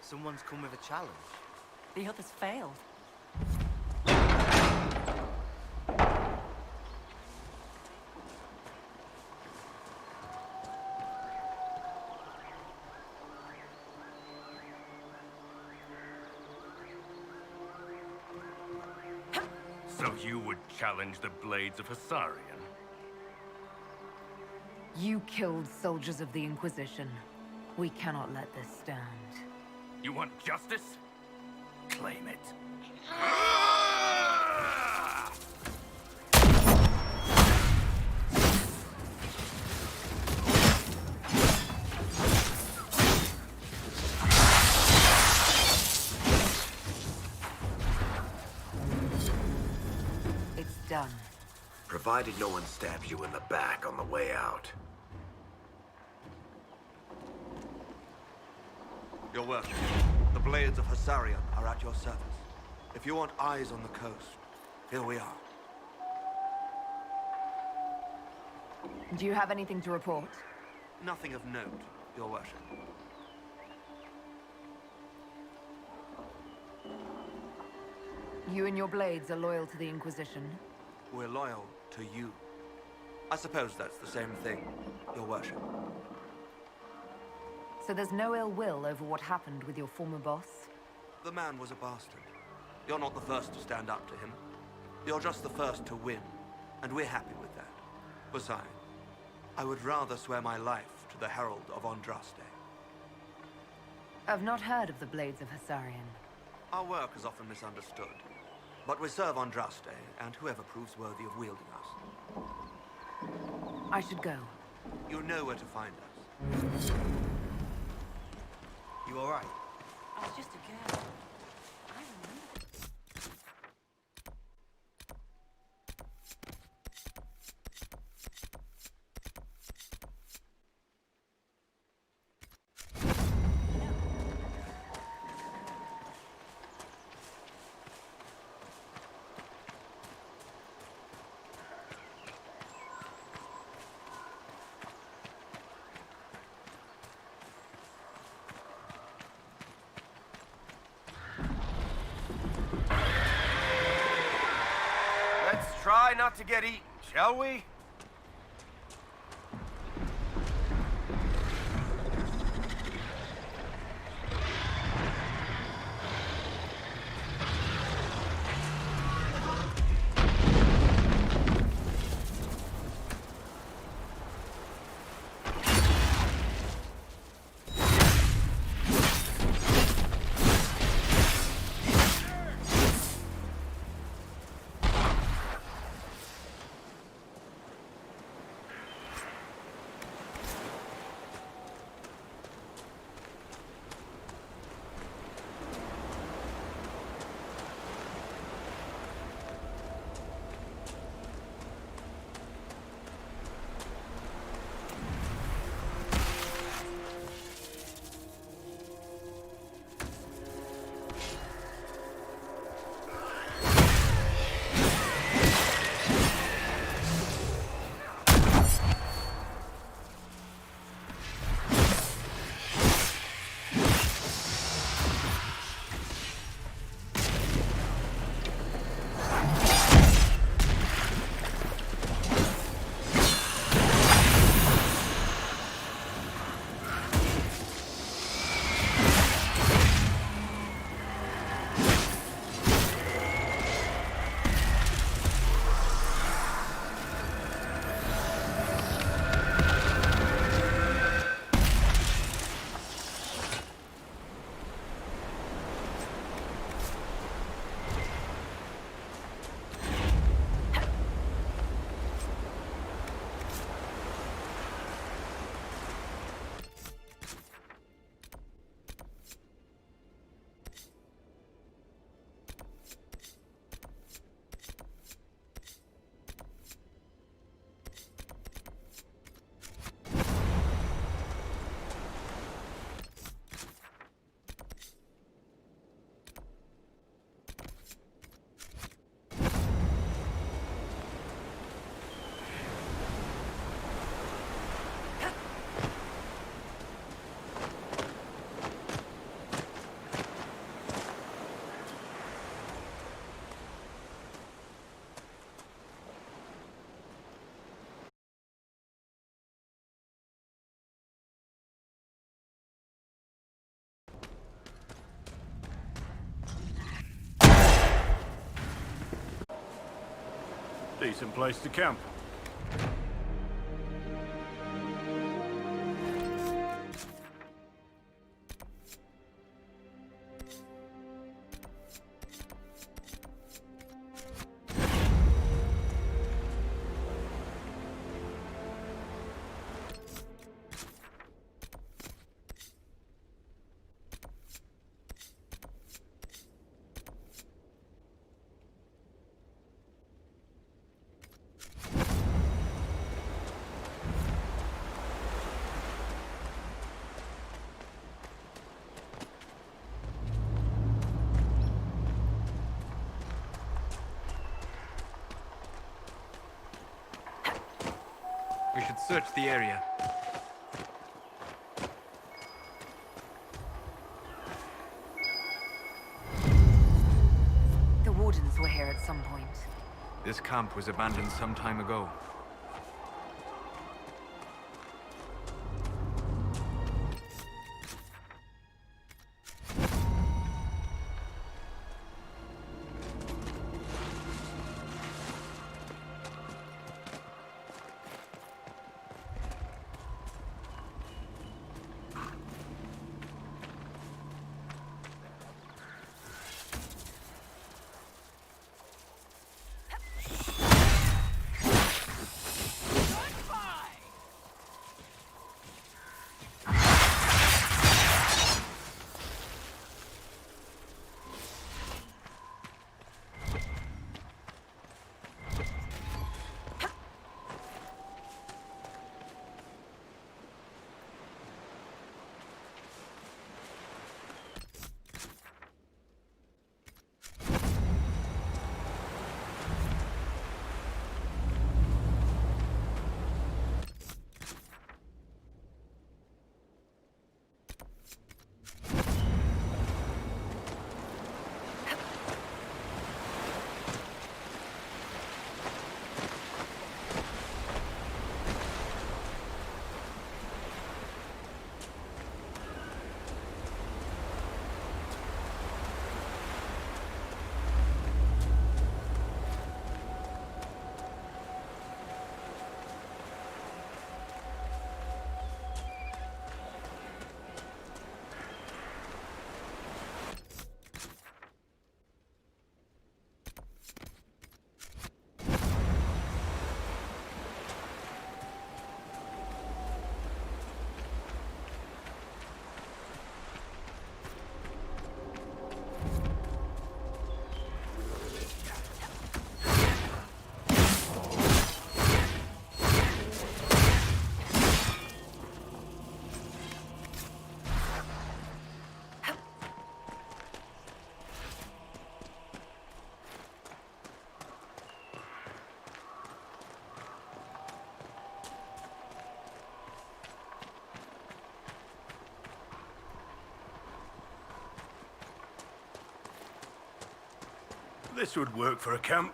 [SPEAKER 20] Someone's come with a challenge.
[SPEAKER 1] The others failed.
[SPEAKER 5] So you would challenge the Blades of Hassarian?
[SPEAKER 4] You killed soldiers of the Inquisition. We cannot let this stand.
[SPEAKER 5] You want justice? Claim it.
[SPEAKER 4] It's done.
[SPEAKER 11] Provided no one stabs you in the back on the way out.
[SPEAKER 6] Your worship, the Blades of Hassarian are at your service. If you want eyes on the coast, here we are.
[SPEAKER 4] Do you have anything to report?
[SPEAKER 6] Nothing of note, your worship.
[SPEAKER 4] You and your blades are loyal to the Inquisition?
[SPEAKER 6] We're loyal to you. I suppose that's the same thing, your worship.
[SPEAKER 4] So there's no ill will over what happened with your former boss?
[SPEAKER 6] The man was a bastard. You're not the first to stand up to him. You're just the first to win, and we're happy with that. Besides, I would rather swear my life to the Herald of Andraste.
[SPEAKER 4] I've not heard of the Blades of Hassarian.
[SPEAKER 6] Our work is often misunderstood, but we serve Andraste and whoever proves worthy of wielding us.
[SPEAKER 4] I should go.
[SPEAKER 6] You know where to find us.
[SPEAKER 20] You all right?
[SPEAKER 1] I was just a girl. I remember.
[SPEAKER 11] Let's try not to get eaten, shall we?
[SPEAKER 5] Decent place to camp.
[SPEAKER 9] We should search the area.
[SPEAKER 4] The Wardens were here at some point.
[SPEAKER 9] This camp was abandoned some time ago.
[SPEAKER 5] This would work for a camp.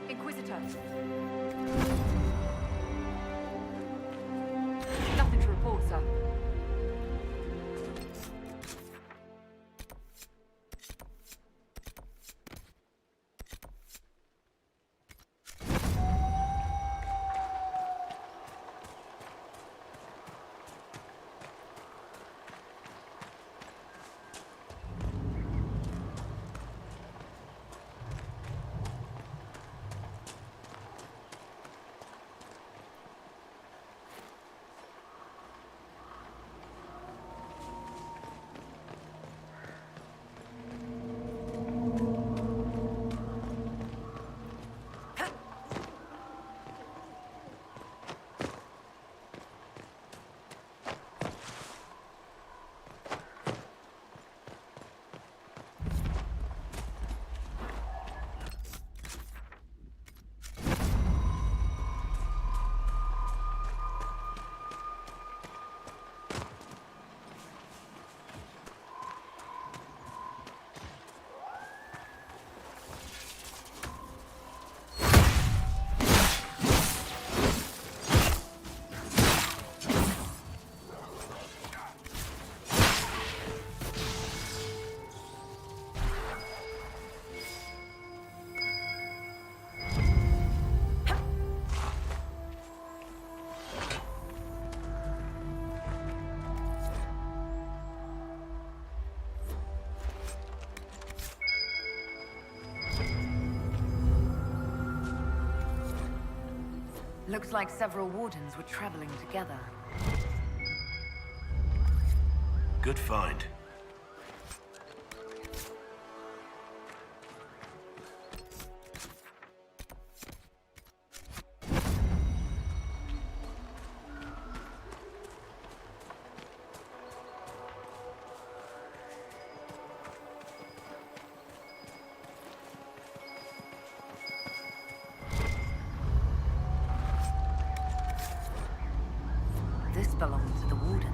[SPEAKER 8] Inquisitor. Nothing to report, sir.
[SPEAKER 4] Looks like several wardens were traveling together.
[SPEAKER 5] Good find.
[SPEAKER 4] This belonged to the wardens.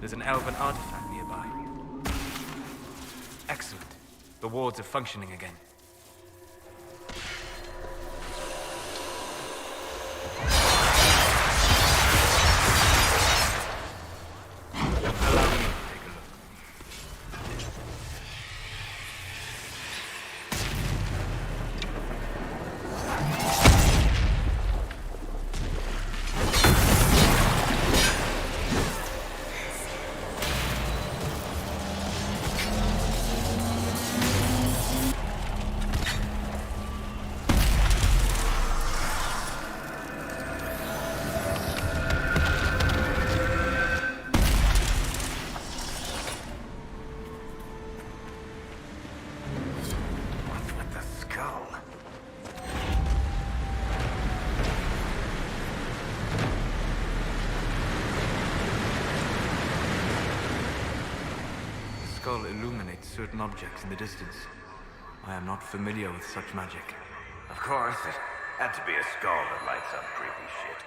[SPEAKER 7] There's an elven artifact nearby. Excellent. The wards are functioning again. Allow me to take a look. skull illuminates certain objects in the distance. I am not familiar with such magic.
[SPEAKER 11] Of course, it had to be a skull that lights up creepy shit.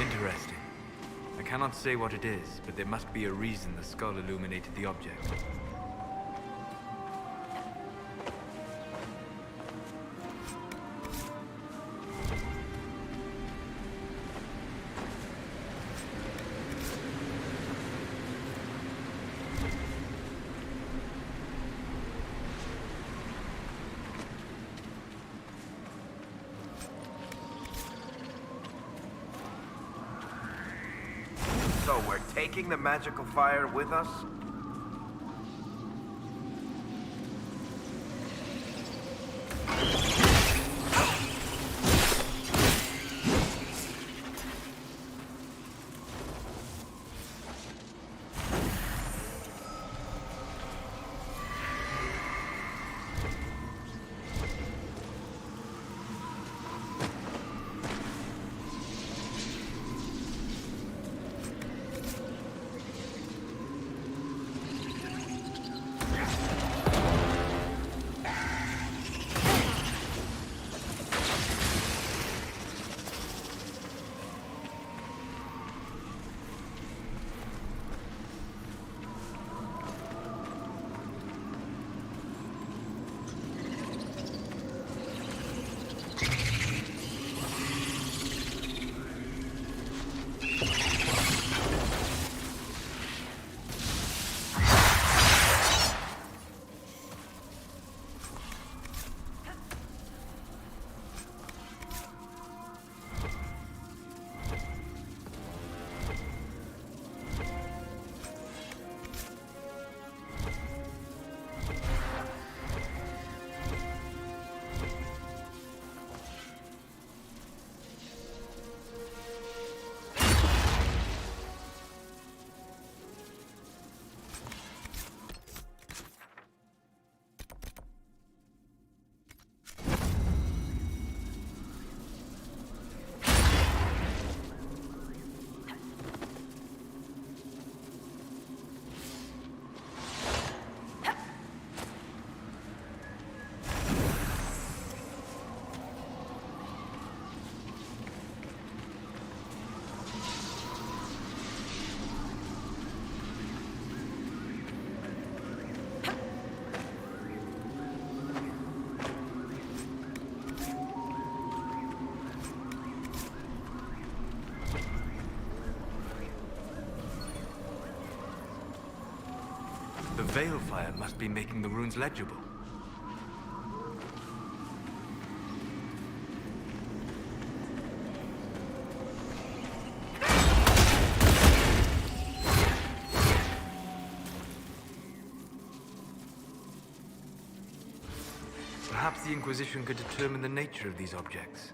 [SPEAKER 7] Interesting. I cannot say what it is, but there must be a reason the skull illuminated the object.
[SPEAKER 11] So we're taking the magical fire with us?
[SPEAKER 7] The Veil Fire must be making the runes legible. Perhaps the Inquisition could determine the nature of these objects.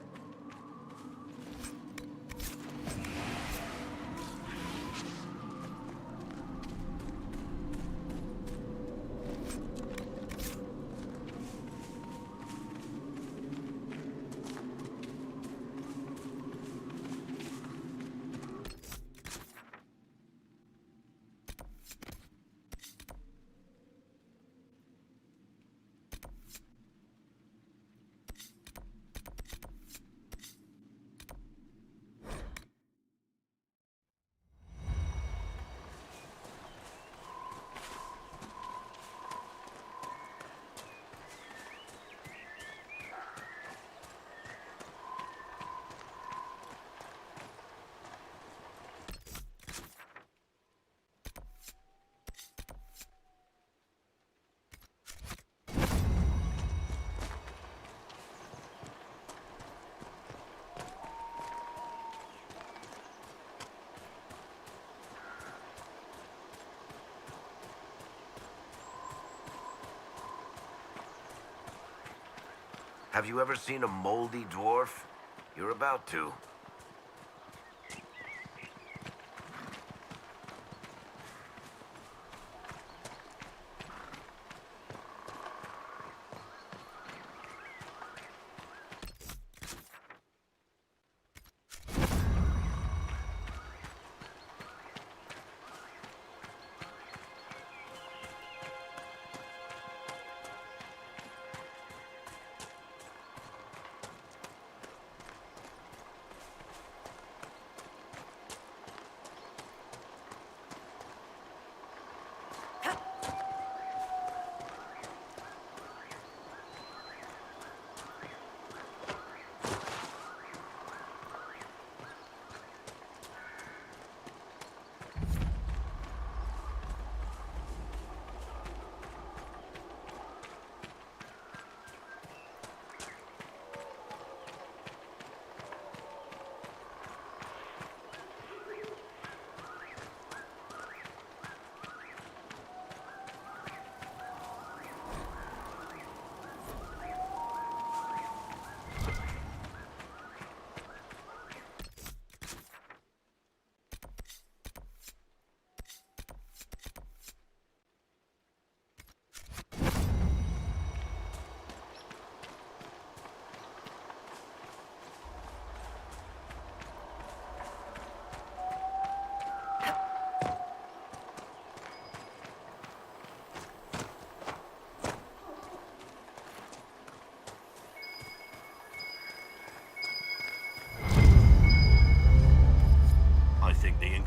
[SPEAKER 11] Have you ever seen a moldy dwarf? You're about to.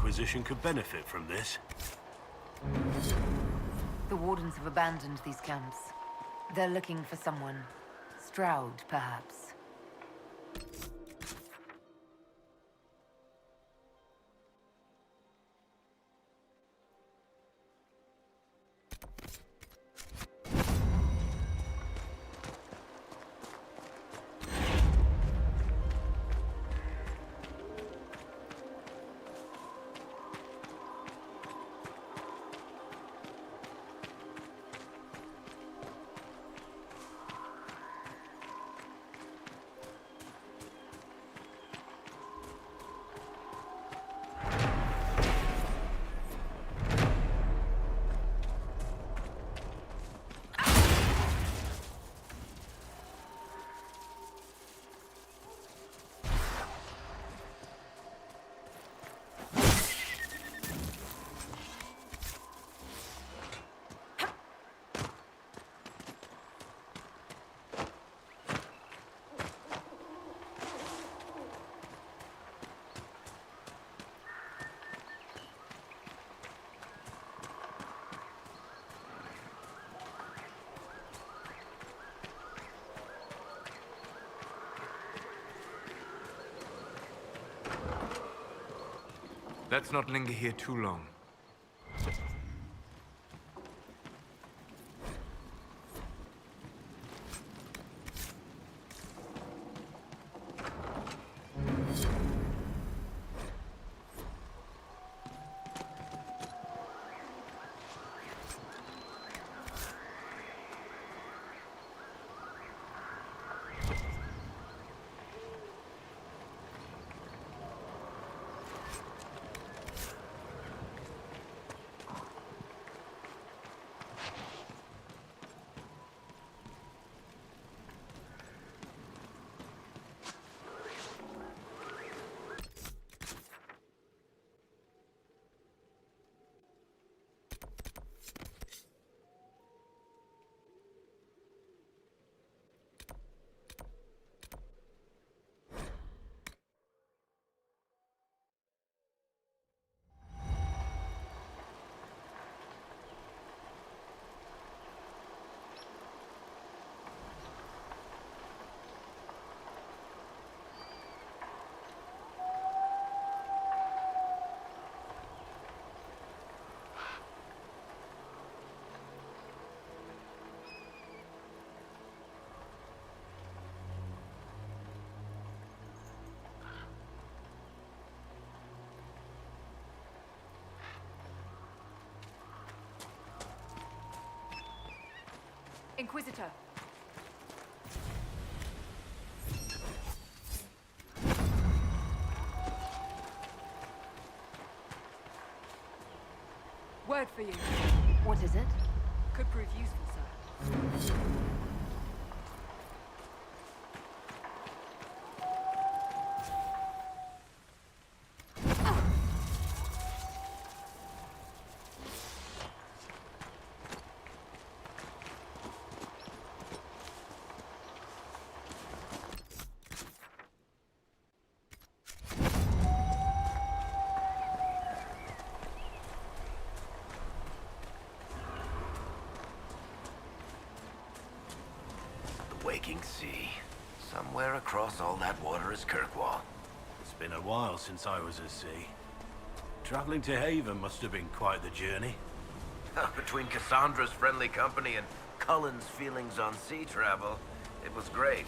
[SPEAKER 5] Inquisition could benefit from this.
[SPEAKER 4] The Wardens have abandoned these camps. They're looking for someone. Stroud, perhaps.
[SPEAKER 7] Let's not linger here too long.
[SPEAKER 4] Inquisitor.
[SPEAKER 8] Word for you.
[SPEAKER 4] What is it?
[SPEAKER 8] Could prove useful, sir.
[SPEAKER 11] Waking sea. Somewhere across all that water is Kirkwall.
[SPEAKER 5] It's been a while since I was at sea. Traveling to Haven must have been quite the journey.
[SPEAKER 11] Between Cassandra's friendly company and Cullen's feelings on sea travel, it was great.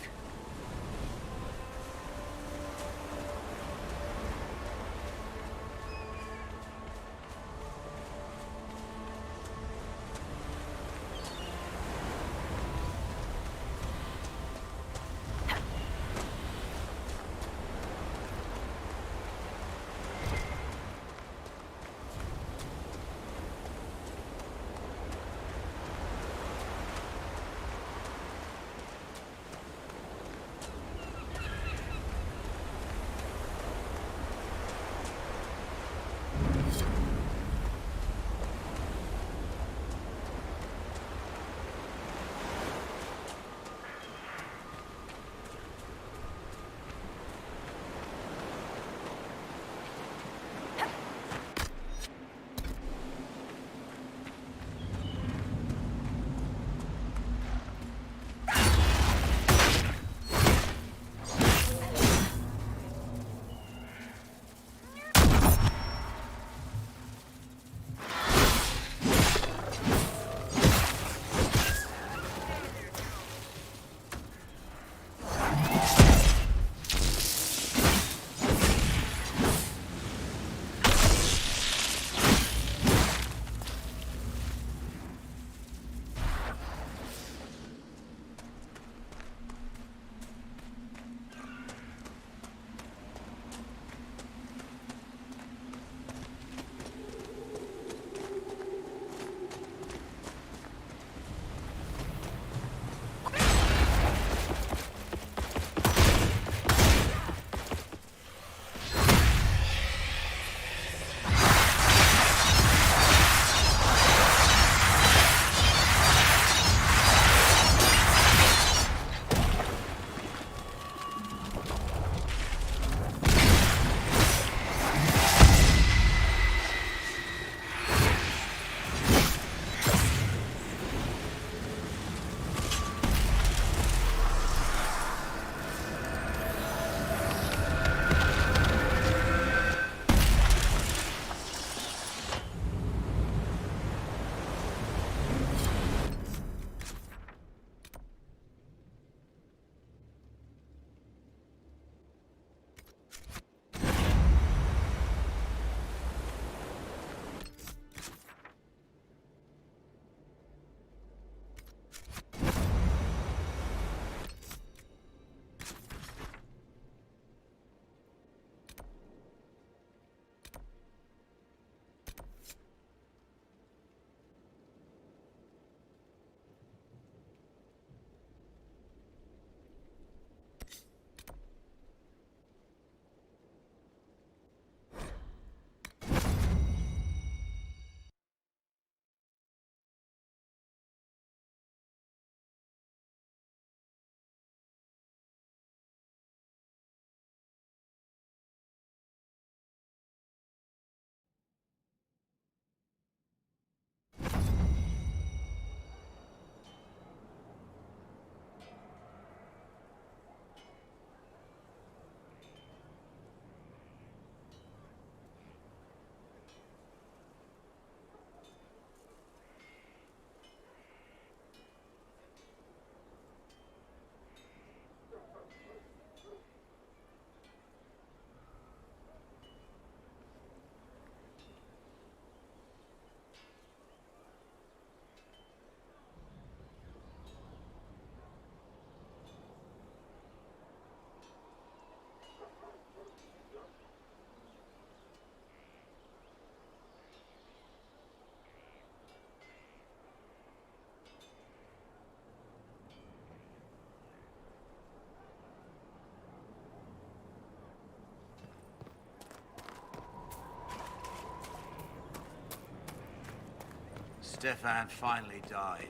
[SPEAKER 3] Stefan finally died.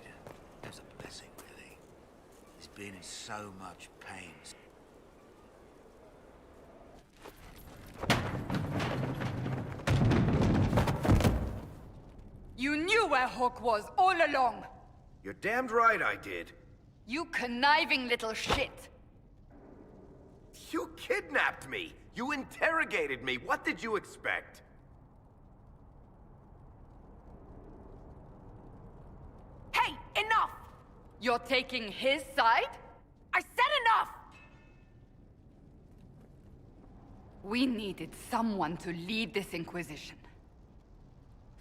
[SPEAKER 3] It was a blessing, really. He's been in so much pain.
[SPEAKER 8] You knew where Hawk was all along!
[SPEAKER 11] You're damned right I did.
[SPEAKER 8] You conniving little shit!
[SPEAKER 11] You kidnapped me! You interrogated me! What did you expect?
[SPEAKER 8] Hey, enough! You're taking his side? I said enough! We needed someone to lead this Inquisition.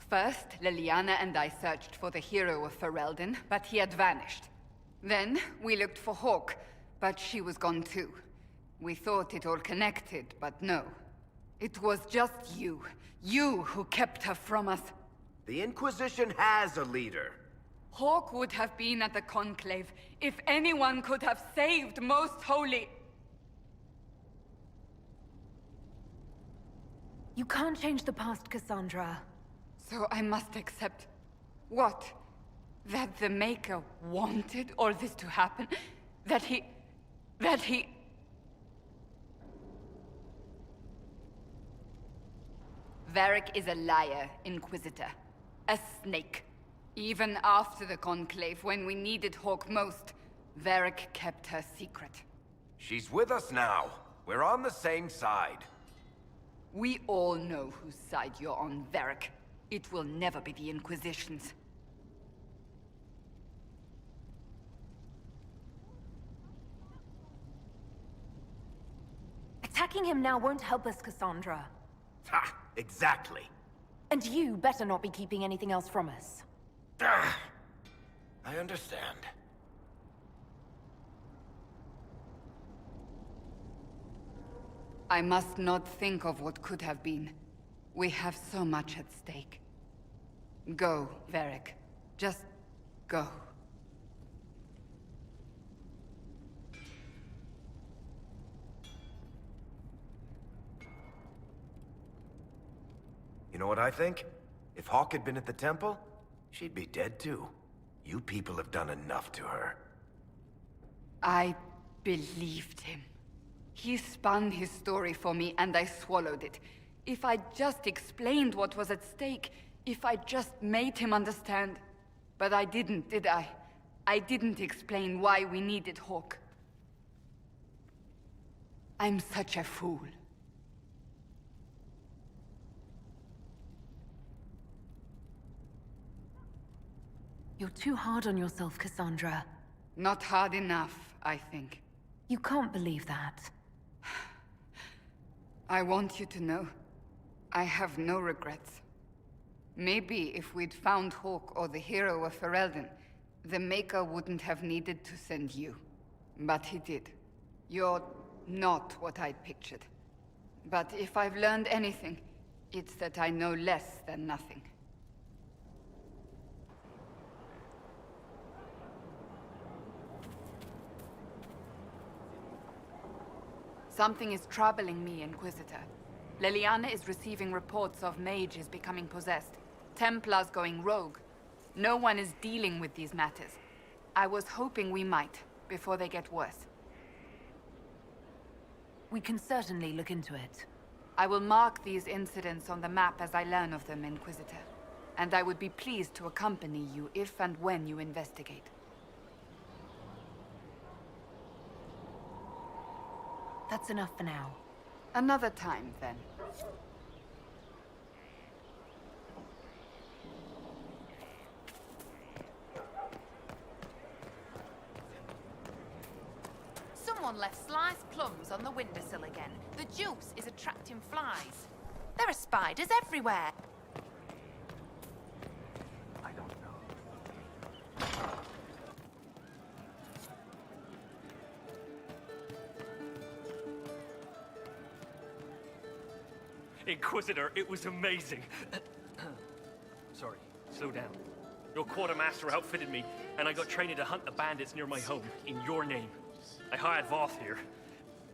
[SPEAKER 8] First, Leliana and I searched for the hero of Ferelden, but he had vanished. Then, we looked for Hawk, but she was gone too. We thought it all connected, but no. It was just you. You who kept her from us.
[SPEAKER 11] The Inquisition has a leader.
[SPEAKER 8] Hawk would have been at the Conclave if anyone could have saved Most Holy.
[SPEAKER 4] You can't change the past, Cassandra.
[SPEAKER 8] So I must accept... what? That the Maker wanted all this to happen? That he... Varric is a liar, Inquisitor. A snake. Even after the Conclave, when we needed Hawk most, Varric kept her secret.
[SPEAKER 11] She's with us now. We're on the same side.
[SPEAKER 8] We all know whose side you're on, Varric. It will never be the Inquisition's.
[SPEAKER 4] Attacking him now won't help us, Cassandra.
[SPEAKER 11] Ha! Exactly.
[SPEAKER 4] And you better not be keeping anything else from us.
[SPEAKER 11] I understand.
[SPEAKER 8] I must not think of what could have been. We have so much at stake. Go, Varric. Just go.
[SPEAKER 11] You know what I think? If Hawk had been at the temple, she'd be dead too. You people have done enough to her.
[SPEAKER 8] I believed him. He spun his story for me, and I swallowed it. If I just explained what was at stake, if I just made him understand. But I didn't, did I? I didn't explain why we needed Hawk. I'm such a fool.
[SPEAKER 4] You're too hard on yourself, Cassandra.
[SPEAKER 8] Not hard enough, I think.
[SPEAKER 4] You can't believe that.
[SPEAKER 8] I want you to know, I have no regrets. Maybe if we'd found Hawk or the hero of Ferelden, the Maker wouldn't have needed to send you. But he did. You're not what I'd pictured. But if I've learned anything, it's that I know less than nothing. Something is troubling me, Inquisitor. Leliana is receiving reports of mages becoming possessed, Templars going rogue. No one is dealing with these matters. I was hoping we might, before they get worse.
[SPEAKER 4] We can certainly look into it.
[SPEAKER 8] I will mark these incidents on the map as I learn of them, Inquisitor. And I would be pleased to accompany you if and when you investigate.
[SPEAKER 4] That's enough for now.
[SPEAKER 8] Another time, then.
[SPEAKER 19] Someone left sliced plums on the windowsill again. The juice is attracting flies. There are spiders everywhere.
[SPEAKER 9] I don't know.
[SPEAKER 10] Inquisitor, it was amazing. Sorry, slow down. Your quartermaster outfitted me, and I got training to hunt the bandits near my home, in your name. I hired Voth here.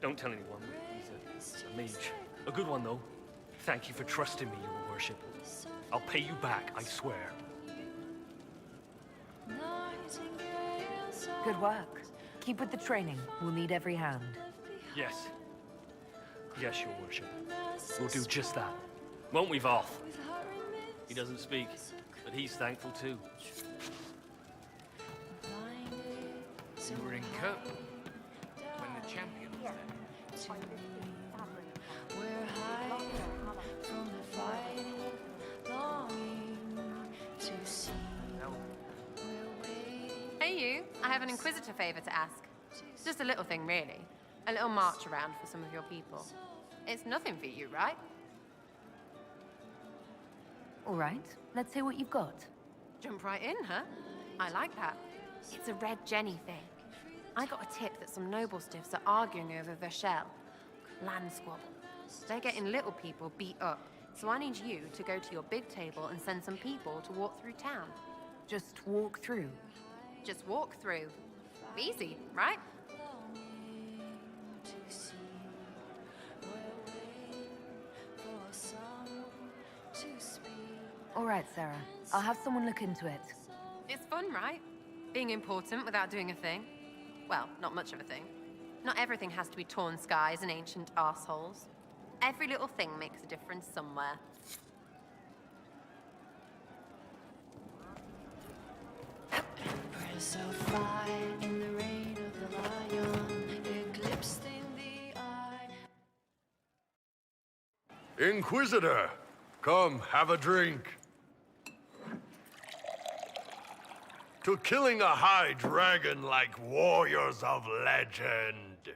[SPEAKER 10] Don't tell anyone. He's a mage. A good one, though. Thank you for trusting me, Your Worship. I'll pay you back, I swear.
[SPEAKER 4] Good work. Keep with the training. We'll need every hand.
[SPEAKER 10] Yes. Yes, Your Worship. We'll do just that. Won't we, Voth? He doesn't speak, but he's thankful too.
[SPEAKER 18] You were in Cope when the champion was there.
[SPEAKER 13] We're hiding from the fighting, longing to see.
[SPEAKER 17] Hey you, I have an Inquisitor favor to ask. Just a little thing, really. A little march around for some of your people. It's nothing for you, right?
[SPEAKER 4] All right, let's hear what you've got.
[SPEAKER 17] Jump right in, huh? I like that. It's a Red Jenny thing. I got a tip that some noble stiffs are arguing over Vershel. Land squabble. They're getting little people beat up, so I need you to go to your big table and send some people to walk through town.
[SPEAKER 4] Just walk through.
[SPEAKER 17] Just walk through. Easy, right?
[SPEAKER 4] All right, Sarah. I'll have someone look into it.
[SPEAKER 17] It's fun, right? Being important without doing a thing. Well, not much of a thing. Not everything has to be torn skies and ancient arseholes. Every little thing makes a difference somewhere.
[SPEAKER 13] Press of fire in the rain of the lion, eclipsed in the eye.
[SPEAKER 2] Inquisitor, come have a drink. To killing a high dragon like warriors of legend.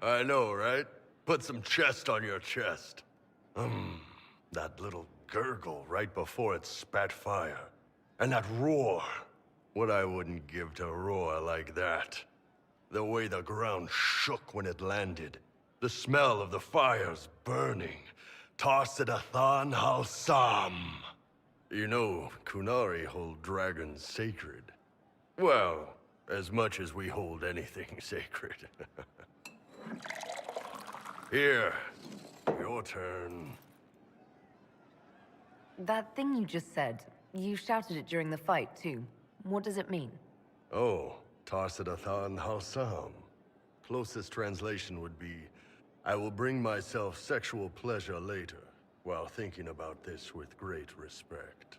[SPEAKER 2] I know, right? Put some chest on your chest. That little gurgle right before it spat fire. And that roar. What I wouldn't give to roar like that. The way the ground shook when it landed. The smell of the fires burning. Tarsidathan Halsam. You know, Kunari hold dragons sacred. Well, as much as we hold anything sacred. Here, your turn.
[SPEAKER 4] That thing you just said, you shouted it during the fight, too. What does it mean?
[SPEAKER 2] Oh, Tarsidathan Halsam. Closest translation would be, I will bring myself sexual pleasure later, while thinking about this with great respect.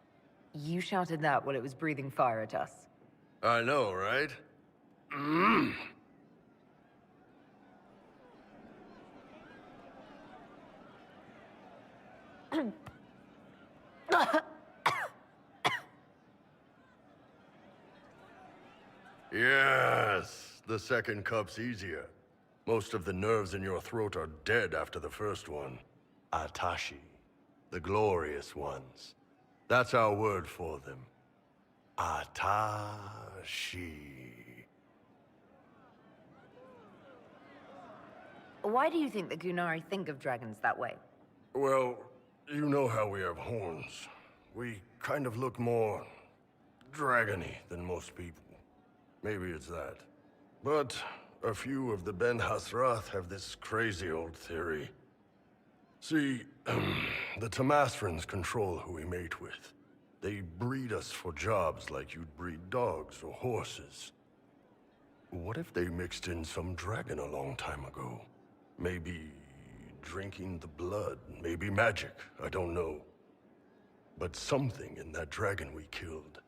[SPEAKER 4] You shouted that while it was breathing fire at us.
[SPEAKER 2] I know, right? Yes, the second cup's easier. Most of the nerves in your throat are dead after the first one. Atashi, the glorious ones. That's our word for them. Atashi.
[SPEAKER 4] Why do you think the Gunari think of dragons that way?
[SPEAKER 2] Well, you know how we have horns. We kind of look more dragony than most people. Maybe it's that. But a few of the Ben Hasrath have this crazy old theory. See, the Tamasrans control who we mate with. They breed us for jobs like you'd breed dogs or horses. What if they mixed in some dragon a long time ago? Maybe drinking the blood, maybe magic, I don't know. But something in that dragon we killed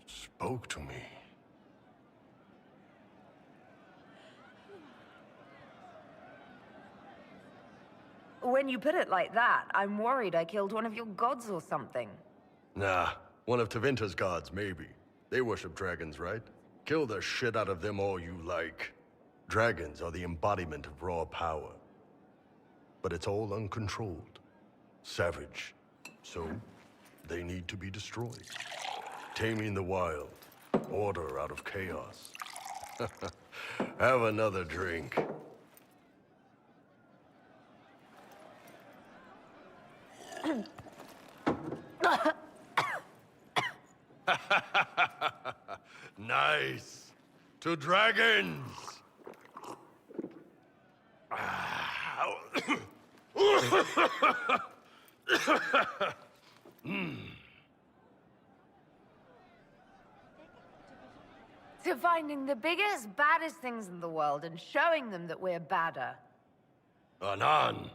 [SPEAKER 2] spoke to me.
[SPEAKER 4] When you put it like that, I'm worried I killed one of your gods or something.
[SPEAKER 2] Nah, one of Tevinter's gods, maybe. They worship dragons, right? Kill the shit out of them all you like. Dragons are the embodiment of raw power. But it's all uncontrolled. Savage. So, they need to be destroyed. Taming the wild. Order out of chaos. Have another drink. Nice. To dragons!
[SPEAKER 4] To finding the biggest, baddest things in the world and showing them that we're badder.
[SPEAKER 2] Anan!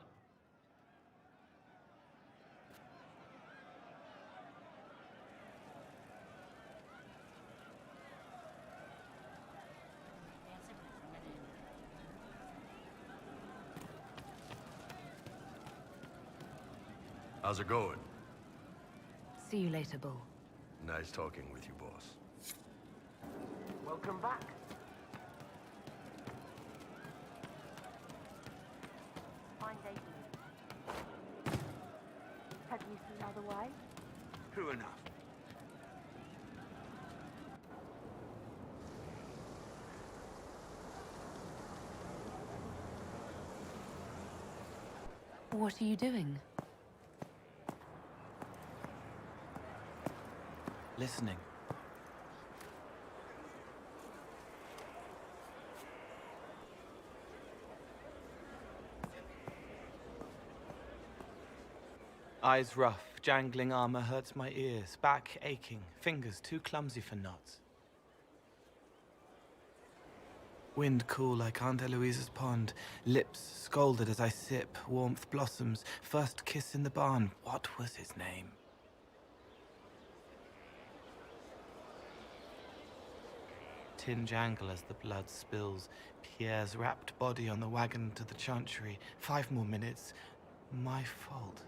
[SPEAKER 2] How's it going?
[SPEAKER 4] See you later, Bull.
[SPEAKER 2] Nice talking with you, boss.
[SPEAKER 20] Welcome back.
[SPEAKER 4] Fine day to you. Have you seen other way?
[SPEAKER 6] True enough.
[SPEAKER 4] What are you doing?
[SPEAKER 18] Listening. Eyes rough, jangling armor hurts my ears, back aching, fingers too clumsy for knots. Wind cool like Aunt Eloise's pond, lips scalded as I sip, warmth blossoms, first kiss in the barn, what was his name? Tin jangle as the blood spills, Pierre's wrapped body on the wagon to the chantry, 5 more minutes, my fault.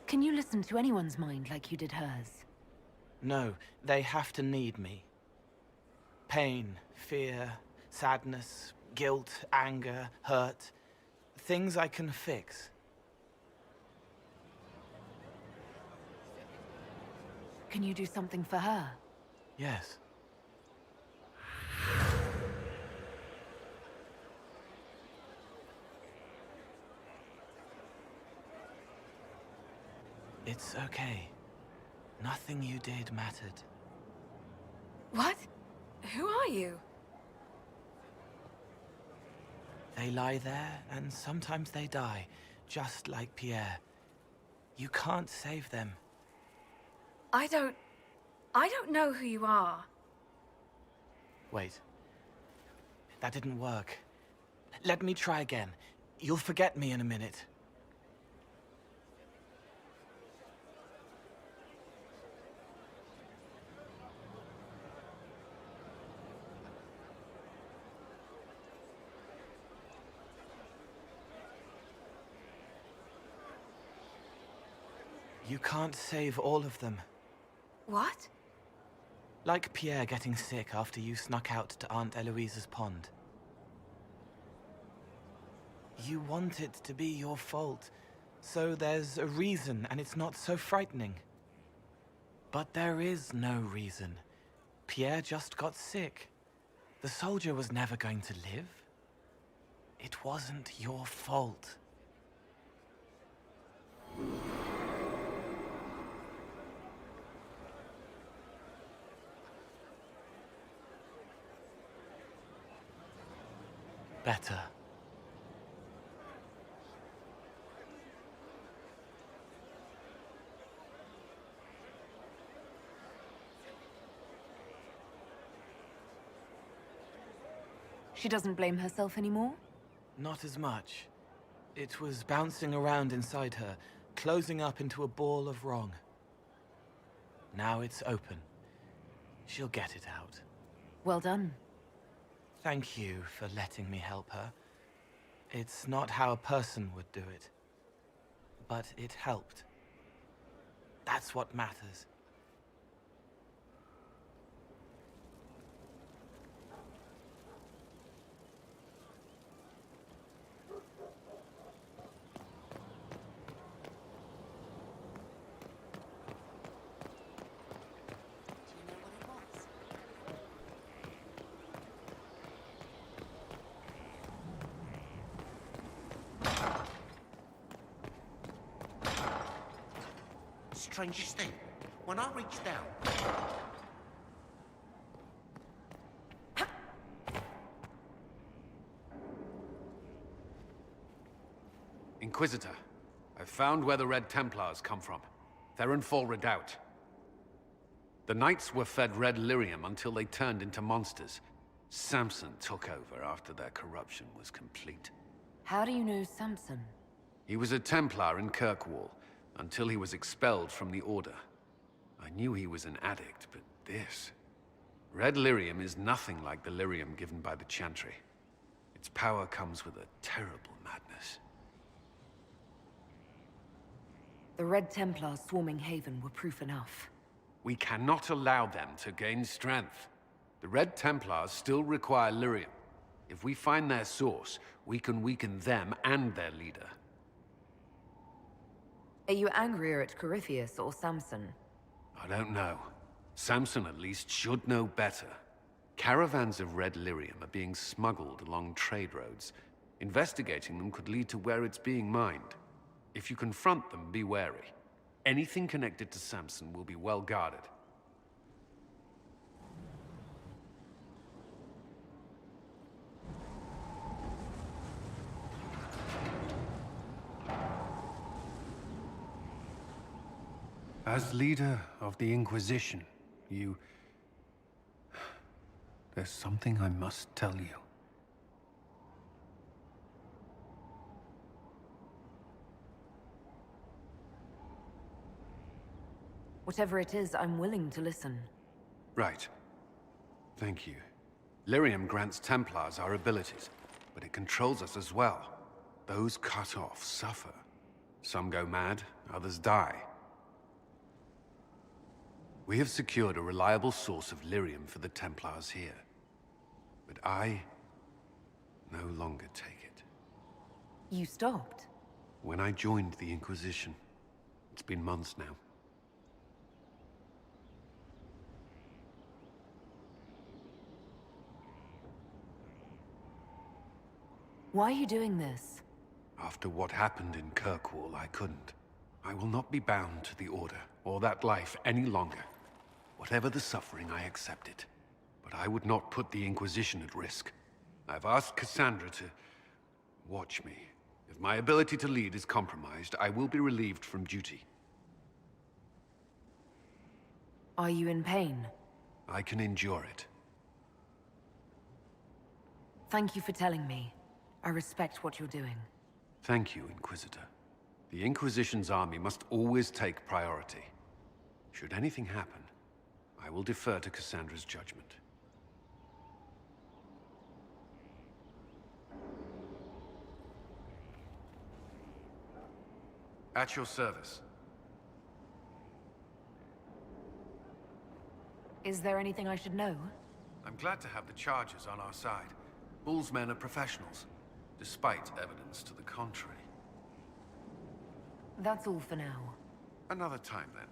[SPEAKER 4] Can you listen to anyone's mind like you did hers?
[SPEAKER 18] No, they have to need me. Pain, fear, sadness, guilt, anger, hurt. Things I can fix.
[SPEAKER 4] Can you do something for her?
[SPEAKER 18] Yes. It's okay. Nothing you did mattered.
[SPEAKER 8] What? Who are you?
[SPEAKER 18] They lie there, and sometimes they die, just like Pierre. You can't save them.
[SPEAKER 8] I don't know who you are.
[SPEAKER 18] Wait. That didn't work. Let me try again. You'll forget me in a minute. You can't save all of them.
[SPEAKER 8] What?
[SPEAKER 18] Like Pierre getting sick after you snuck out to Aunt Eloise's pond. You want it to be your fault, so there's a reason and it's not so frightening. But there is no reason. Pierre just got sick. The soldier was never going to live. It wasn't your fault. Better.
[SPEAKER 4] She doesn't blame herself anymore?
[SPEAKER 18] Not as much. It was bouncing around inside her, closing up into a ball of wrong. Now it's open. She'll get it out.
[SPEAKER 4] Well done.
[SPEAKER 18] Thank you for letting me help her. It's not how a person would do it. But it helped. That's what matters.
[SPEAKER 3] strangest thing. When I reached down...
[SPEAKER 21] Inquisitor, I've found where the Red Templars come from. Therenfall Redoubt. The Knights were fed red lyrium until they turned into monsters. Samson took over after their corruption was complete.
[SPEAKER 4] How do you know Samson?
[SPEAKER 21] He was a Templar in Kirkwall, until he was expelled from the Order. I knew he was an addict, but this... Red lyrium is nothing like the lyrium given by the Chantry. Its power comes with a terrible madness.
[SPEAKER 4] The Red Templars swarming Haven were proof enough.
[SPEAKER 21] We cannot allow them to gain strength. The Red Templars still require lyrium. If we find their source, we can weaken them and their leader.
[SPEAKER 4] Are you angrier at Corypheus or Samson?
[SPEAKER 21] I don't know. Samson at least should know better. Caravans of red lyrium are being smuggled along trade roads. Investigating them could lead to where it's being mined. If you confront them, be wary. Anything connected to Samson will be well guarded. As leader of the Inquisition, there's something I must tell you.
[SPEAKER 4] Whatever it is, I'm willing to listen.
[SPEAKER 21] Right. Thank you. Lyrium grants Templars our abilities, but it controls us as well. Those cut off suffer. Some go mad, others die. We have secured a reliable source of lyrium for the Templars here. But I no longer take it.
[SPEAKER 4] You stopped?
[SPEAKER 21] When I joined the Inquisition. It's been months now.
[SPEAKER 4] Why are you doing this?
[SPEAKER 21] After what happened in Kirkwall, I couldn't. I will not be bound to the Order, or that life any longer. Whatever the suffering, I accept it. But I would not put the Inquisition at risk. I've asked Cassandra to watch me. If my ability to lead is compromised, I will be relieved from duty.
[SPEAKER 4] Are you in pain?
[SPEAKER 21] I can endure it.
[SPEAKER 4] Thank you for telling me. I respect what you're doing.
[SPEAKER 21] Thank you, Inquisitor. The Inquisition's army must always take priority. Should anything happen, I will defer to Cassandra's judgment. At your service.
[SPEAKER 4] Is there anything I should know?
[SPEAKER 21] I'm glad to have the Chargers on our side. Bull's men are professionals, despite evidence to the contrary.
[SPEAKER 4] That's all for now.
[SPEAKER 21] Another time, then.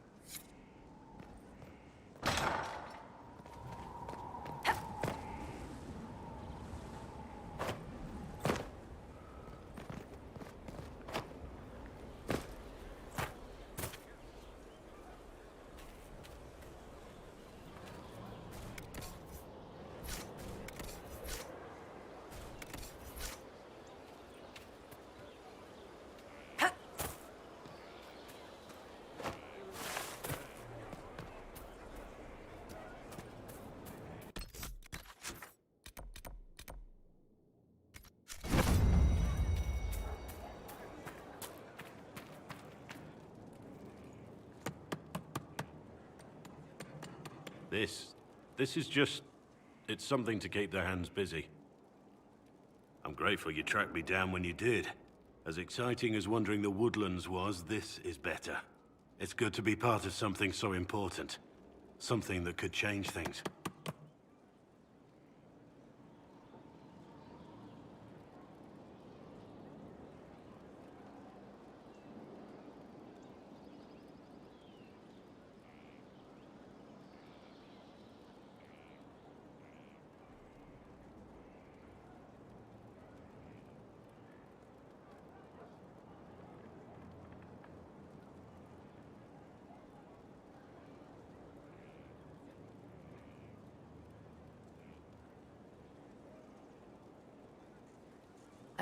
[SPEAKER 5] This is just... it's something to keep their hands busy. I'm grateful you tracked me down when you did. As exciting as wandering the woodlands was, this is better. It's good to be part of something so important. Something that could change things.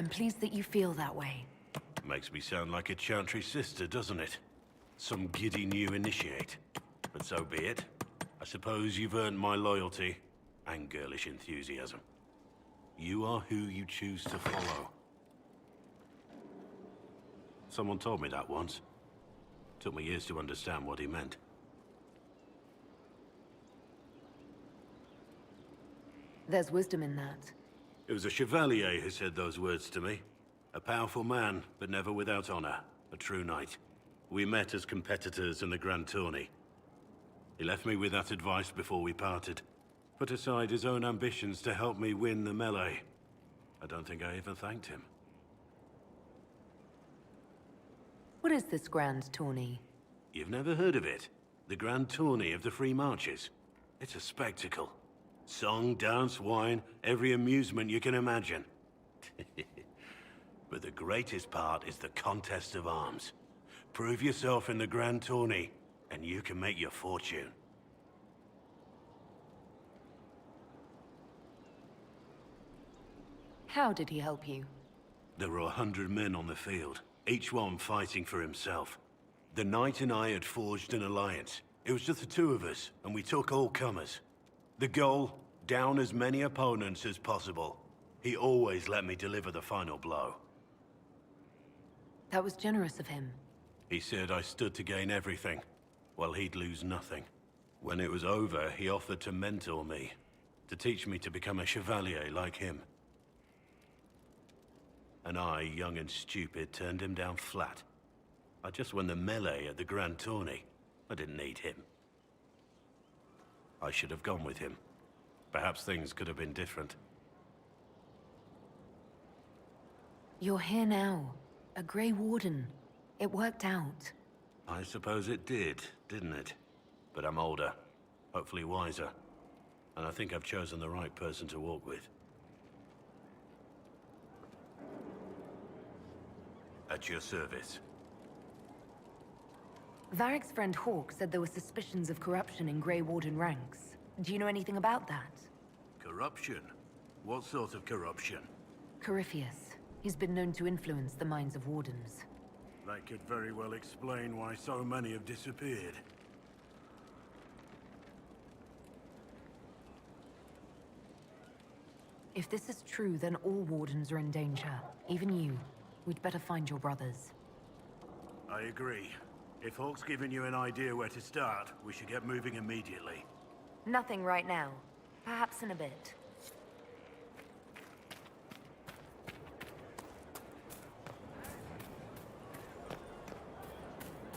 [SPEAKER 4] I'm pleased that you feel that way.
[SPEAKER 5] Makes me sound like a Chantry sister, doesn't it? Some giddy new initiate. But so be it. I suppose you've earned my loyalty and girlish enthusiasm. You are who you choose to follow. Someone told me that once. Took me years to understand what he meant.
[SPEAKER 4] There's wisdom in that.
[SPEAKER 5] It was a chevalier who said those words to me. A powerful man, but never without honor. A true knight. We met as competitors in the Grand Tourney. He left me with that advice before we parted. Put aside his own ambitions to help me win the melee. I don't think I even thanked him.
[SPEAKER 4] What is this Grand Tourney?
[SPEAKER 5] You've never heard of it? The Grand Tourney of the Free Marches. It's a spectacle. Song, dance, wine, every amusement you can imagine. But the greatest part is the contest of arms. Prove yourself in the Grand Tourney, and you can make your fortune.
[SPEAKER 4] How did he help you?
[SPEAKER 5] There were 100 men on the field, each one fighting for himself. The knight and I had forged an alliance. It was just the two of us, and we took all comers. The goal, down as many opponents as possible. He always let me deliver the final blow.
[SPEAKER 4] That was generous of him.
[SPEAKER 5] He said I stood to gain everything, while he'd lose nothing. When it was over, he offered to mentor me, to teach me to become a chevalier like him. And I, young and stupid, turned him down flat. I just won the melee at the Grand Tourney. I didn't need him. I should have gone with him. Perhaps things could have been different.
[SPEAKER 4] You're here now. A Grey Warden. It worked out.
[SPEAKER 5] I suppose it did, didn't it? But I'm older, hopefully wiser. And I think I've chosen the right person to walk with. At your service.
[SPEAKER 4] Varric's friend Hawke said there were suspicions of corruption in Grey Warden ranks. Do you know anything about that?
[SPEAKER 5] Corruption? What sort of corruption?
[SPEAKER 4] Corypheus. He's been known to influence the minds of Wardens.
[SPEAKER 5] That could very well explain why so many have disappeared.
[SPEAKER 4] If this is true, then all Wardens are in danger. Even you. We'd better find your brothers.
[SPEAKER 5] I agree. If Hawke's given you an idea where to start, we should get moving immediately.
[SPEAKER 4] Nothing right now. Perhaps in a bit.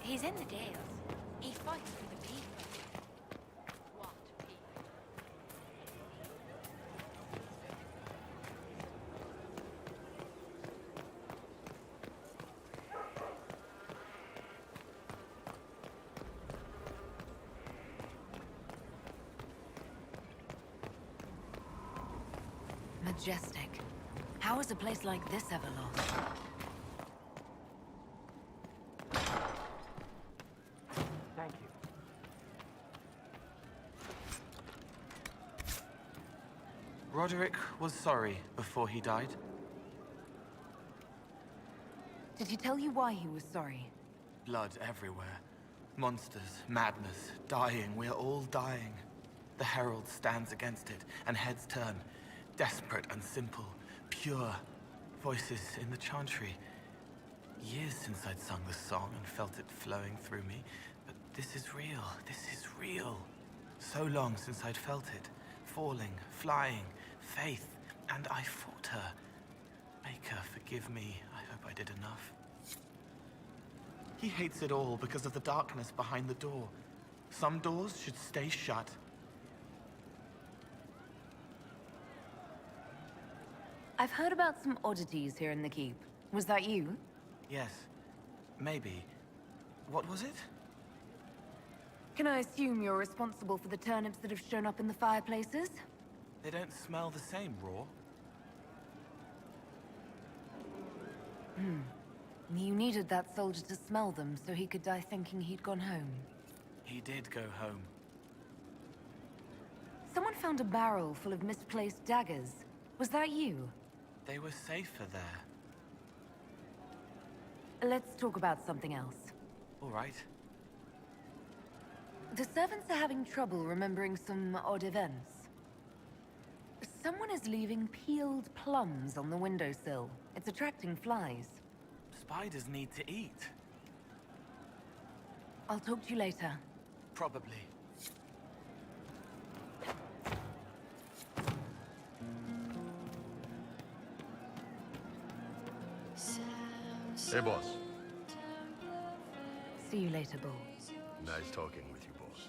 [SPEAKER 12] He's in the Dales. He fights for the people. What people?
[SPEAKER 4] Majestic. How is a place like this ever lost?
[SPEAKER 18] Thank you. Roderick was sorry before he died.
[SPEAKER 4] Did he tell you why he was sorry?
[SPEAKER 18] Blood everywhere. Monsters, madness, dying. We're all dying. The Herald stands against it, and heads turn. Desperate and simple, pure. Voices in the chantry. Years since I'd sung the song and felt it flowing through me. But this is real. This is real. So long since I'd felt it. Falling, flying, faith. And I fought her. Maker, forgive me. I hope I did enough. He hates it all because of the darkness behind the door. Some doors should stay shut.
[SPEAKER 4] I've heard about some oddities here in the keep. Was that you?
[SPEAKER 18] Yes. Maybe. What was it?
[SPEAKER 4] Can I assume you're responsible for the turnips that have shown up in the fireplaces?
[SPEAKER 18] They don't smell the same, raw.
[SPEAKER 4] You needed that soldier to smell them so he could die thinking he'd gone home.
[SPEAKER 18] He did go home.
[SPEAKER 4] Someone found a barrel full of misplaced daggers. Was that you?
[SPEAKER 18] They were safer there.
[SPEAKER 4] Let's talk about something else.
[SPEAKER 18] All right.
[SPEAKER 4] The servants are having trouble remembering some odd events. Someone is leaving peeled plums on the windowsill. It's attracting flies.
[SPEAKER 18] Spiders need to eat.
[SPEAKER 4] I'll talk to you later.
[SPEAKER 18] Probably.
[SPEAKER 2] Hey, boss.
[SPEAKER 4] See you later, Bull.
[SPEAKER 2] Nice talking with you, boss.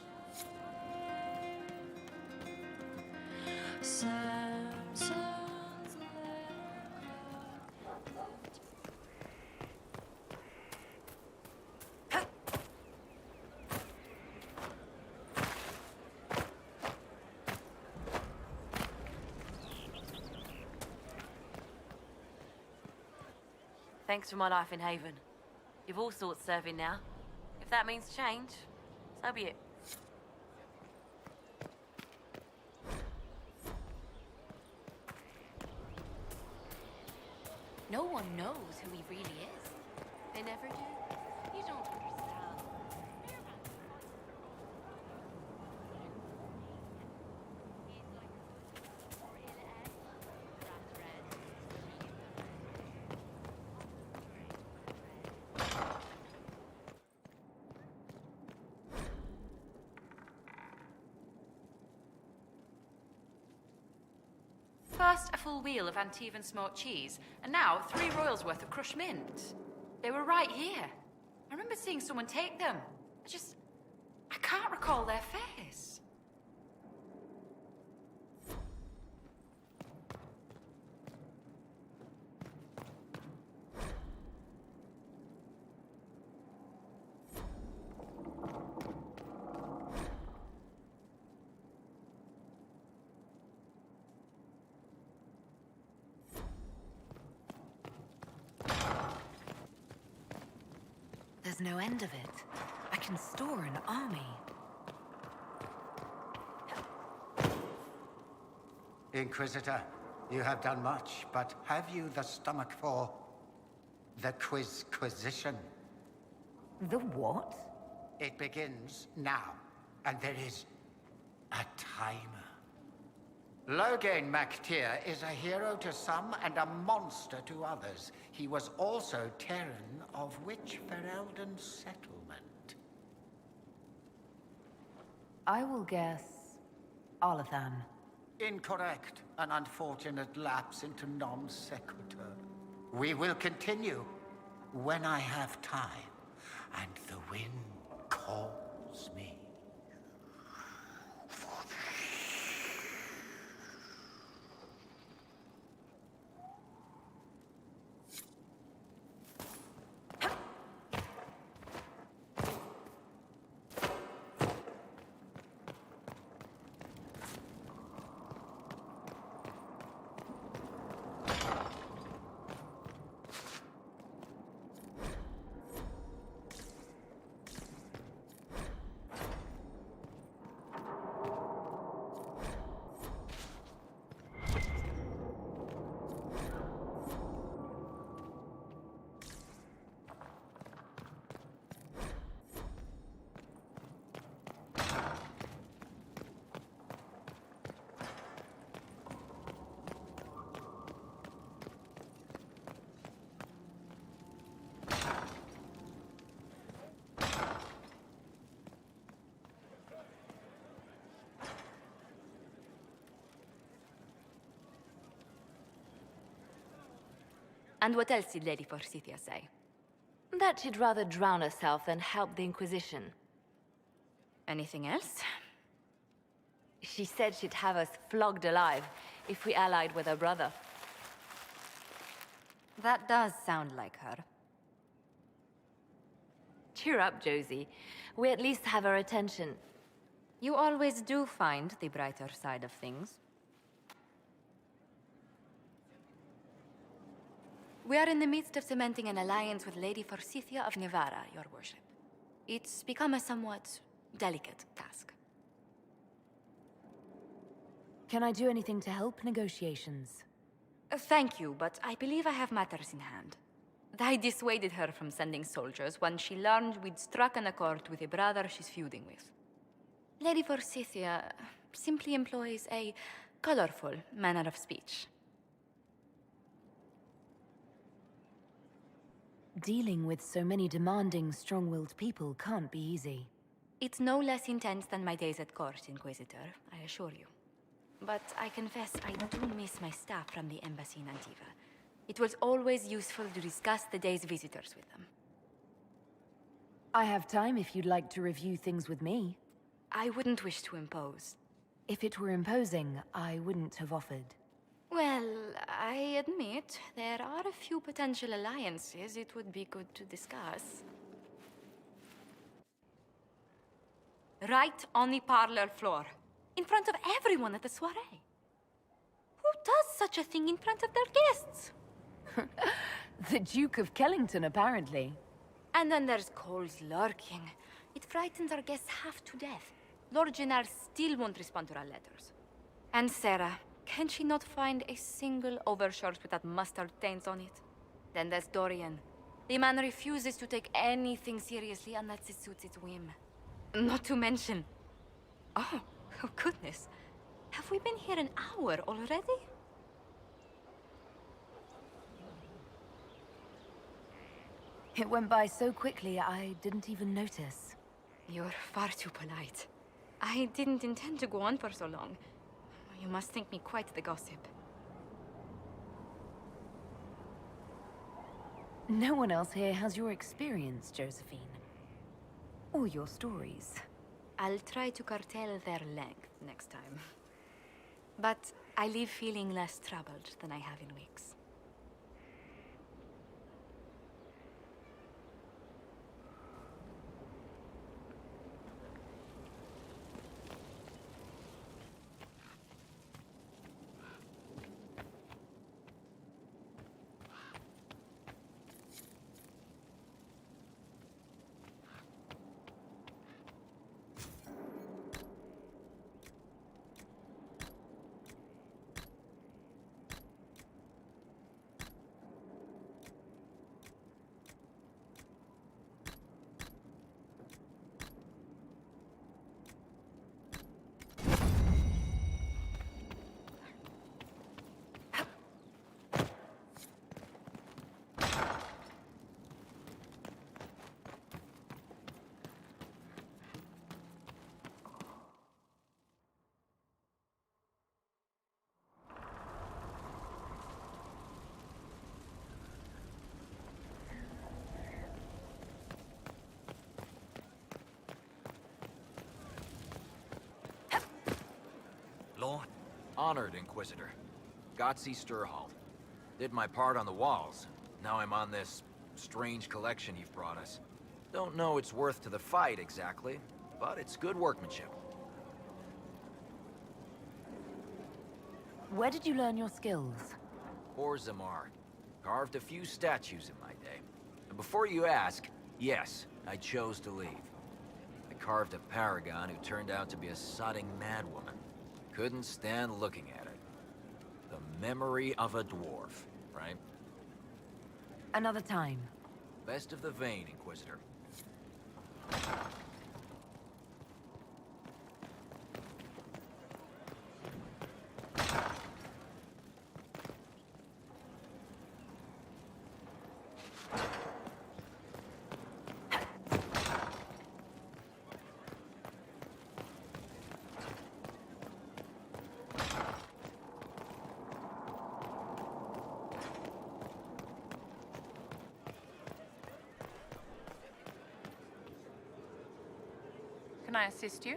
[SPEAKER 14] Thanks for my life in Haven. You've all sorts serving now. If that means change, so be it.
[SPEAKER 12] No one knows who he really is. They never do. You don't understand.
[SPEAKER 1] First, a full wheel of Antivan smoked cheese, and now 3 royals worth of crushed mint. They were right here. I remember seeing someone take them. I can't recall their face.
[SPEAKER 4] There's no end of it. I can store an army.
[SPEAKER 3] Inquisitor, you have done much, but have you the stomach for the Quizquisition?
[SPEAKER 4] The what?
[SPEAKER 3] It begins now, and there is a timer. Loghain MacTier is a hero to some and a monster to others. He was also Terran of which Ferelden settlement?
[SPEAKER 4] I will guess Arlathan.
[SPEAKER 3] Incorrect. An unfortunate lapse into non sequitur. We will continue when I have time, and the wind calls me.
[SPEAKER 14] And what else did Lady Forsythia say?
[SPEAKER 12] That she'd rather drown herself than help the Inquisition.
[SPEAKER 14] Anything else?
[SPEAKER 12] She said she'd have us flogged alive if we allied with her brother.
[SPEAKER 14] That does sound like her.
[SPEAKER 12] Cheer up, Josie. We at least have her attention.
[SPEAKER 14] You always do find the brighter side of things. We are in the midst of cementing an alliance with Lady Forsythia of Nevarra, your worship. It's become a somewhat delicate task.
[SPEAKER 4] Can I do anything to help negotiations?
[SPEAKER 14] Thank you, but I believe I have matters in hand. I dissuaded her from sending soldiers when she learned we'd struck an accord with a brother she's feuding with. Lady Forsythia simply employs a colorful manner of speech.
[SPEAKER 4] Dealing with so many demanding, strong-willed people can't be easy.
[SPEAKER 14] It's no less intense than my days at court, Inquisitor, I assure you. But I confess I do miss my staff from the embassy in Antiva. It was always useful to discuss the day's visitors with them.
[SPEAKER 4] I have time if you'd like to review things with me.
[SPEAKER 14] I wouldn't wish to impose.
[SPEAKER 4] If it were imposing, I wouldn't have offered.
[SPEAKER 14] Well, I admit there are a few potential alliances it would be good to discuss. Right on the parlor floor, in front of everyone at the soiree. Who does such a thing in front of their guests?
[SPEAKER 4] The Duke of Kellington, apparently.
[SPEAKER 14] And then there's Cole's lurking. It frightens our guests half to death. Lord Gennard still won't respond to our letters. And Sarah, can she not find a single overshirt with that mustard taint on it? Then there's Dorian. The man refuses to take anything seriously unless it suits his whim. Not to mention... Oh goodness. Have we been here an hour already?
[SPEAKER 4] It went by so quickly, I didn't even notice.
[SPEAKER 14] You're far too polite. I didn't intend to go on for so long. You must think me quite the gossip.
[SPEAKER 4] No one else here has your experience, Josephine. Or your stories.
[SPEAKER 14] I'll try to curtail their length next time. But I leave feeling less troubled than I have in weeks.
[SPEAKER 15] Lord, honored Inquisitor. Gotzi Sturhald. Did my part on the walls. Now I'm on this strange collection you've brought us. Don't know its worth to the fight exactly, but it's good workmanship.
[SPEAKER 4] Where did you learn your skills?
[SPEAKER 15] Orzammar. Carved a few statues in my day. And before you ask, yes, I chose to leave. I carved a paragon who turned out to be a sodding madwoman. Couldn't stand looking at it. The memory of a dwarf, right?
[SPEAKER 4] Another time.
[SPEAKER 15] Best of the vein, Inquisitor.
[SPEAKER 19] Can I assist you?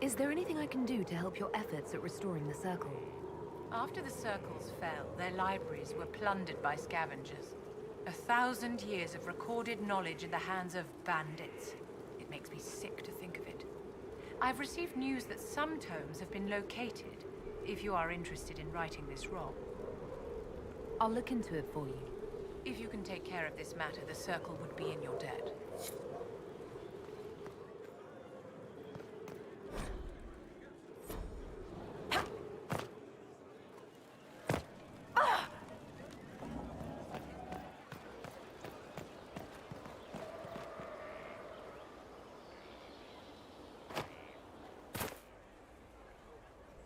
[SPEAKER 4] Is there anything I can do to help your efforts at restoring the Circle?
[SPEAKER 19] After the Circles fell, their libraries were plundered by scavengers. 1,000 years of recorded knowledge in the hands of bandits. It makes me sick to think of it. I've received news that some tomes have been located, if you are interested in righting this wrong.
[SPEAKER 4] I'll look into it for you.
[SPEAKER 19] If you can take care of this matter, the Circle would be in your debt.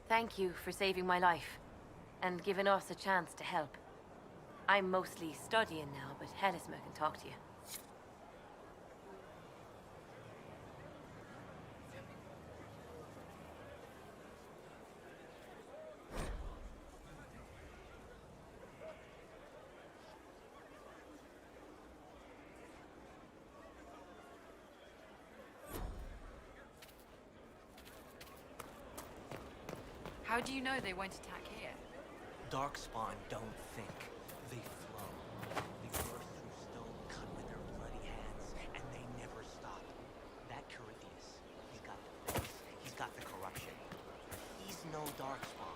[SPEAKER 12] Thank you for saving my life, and giving us a chance to help. I'm mostly studying now, but Helisma can talk to you.
[SPEAKER 1] How do you know they won't attack here?
[SPEAKER 16] Darkspawn don't think. They flow. They burst through stone cut with their bloody hands, and they never stop. That Corypheus, he's got the face. He's got the corruption. He's no Darkspawn.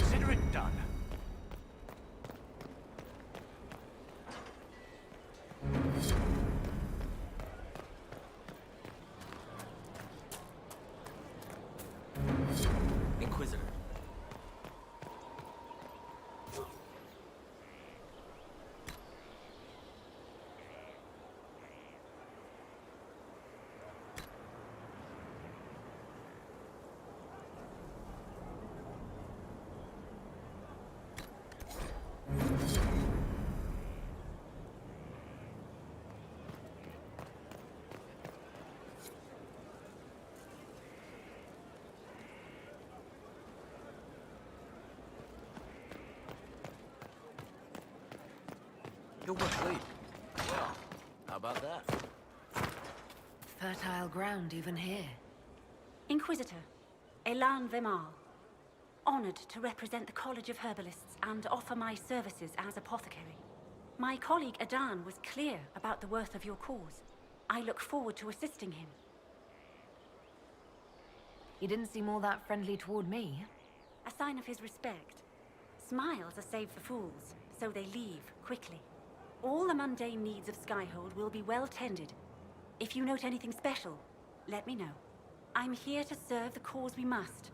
[SPEAKER 16] Consider it done.
[SPEAKER 20] Inquisitor.
[SPEAKER 15] Your work late. Well, how about that?
[SPEAKER 4] Fertile ground even here.
[SPEAKER 22] Inquisitor, Elan Vemar. Honored to represent the College of Herbalists and offer my services as apothecary. My colleague Adan was clear about the worth of your cause. I look forward to assisting him.
[SPEAKER 4] He didn't seem all that friendly toward me.
[SPEAKER 22] A sign of his respect. Smiles are saved for fools, so they leave quickly. All the mundane needs of Skyhold will be well tended. If you note anything special, let me know. I'm here to serve the cause we must.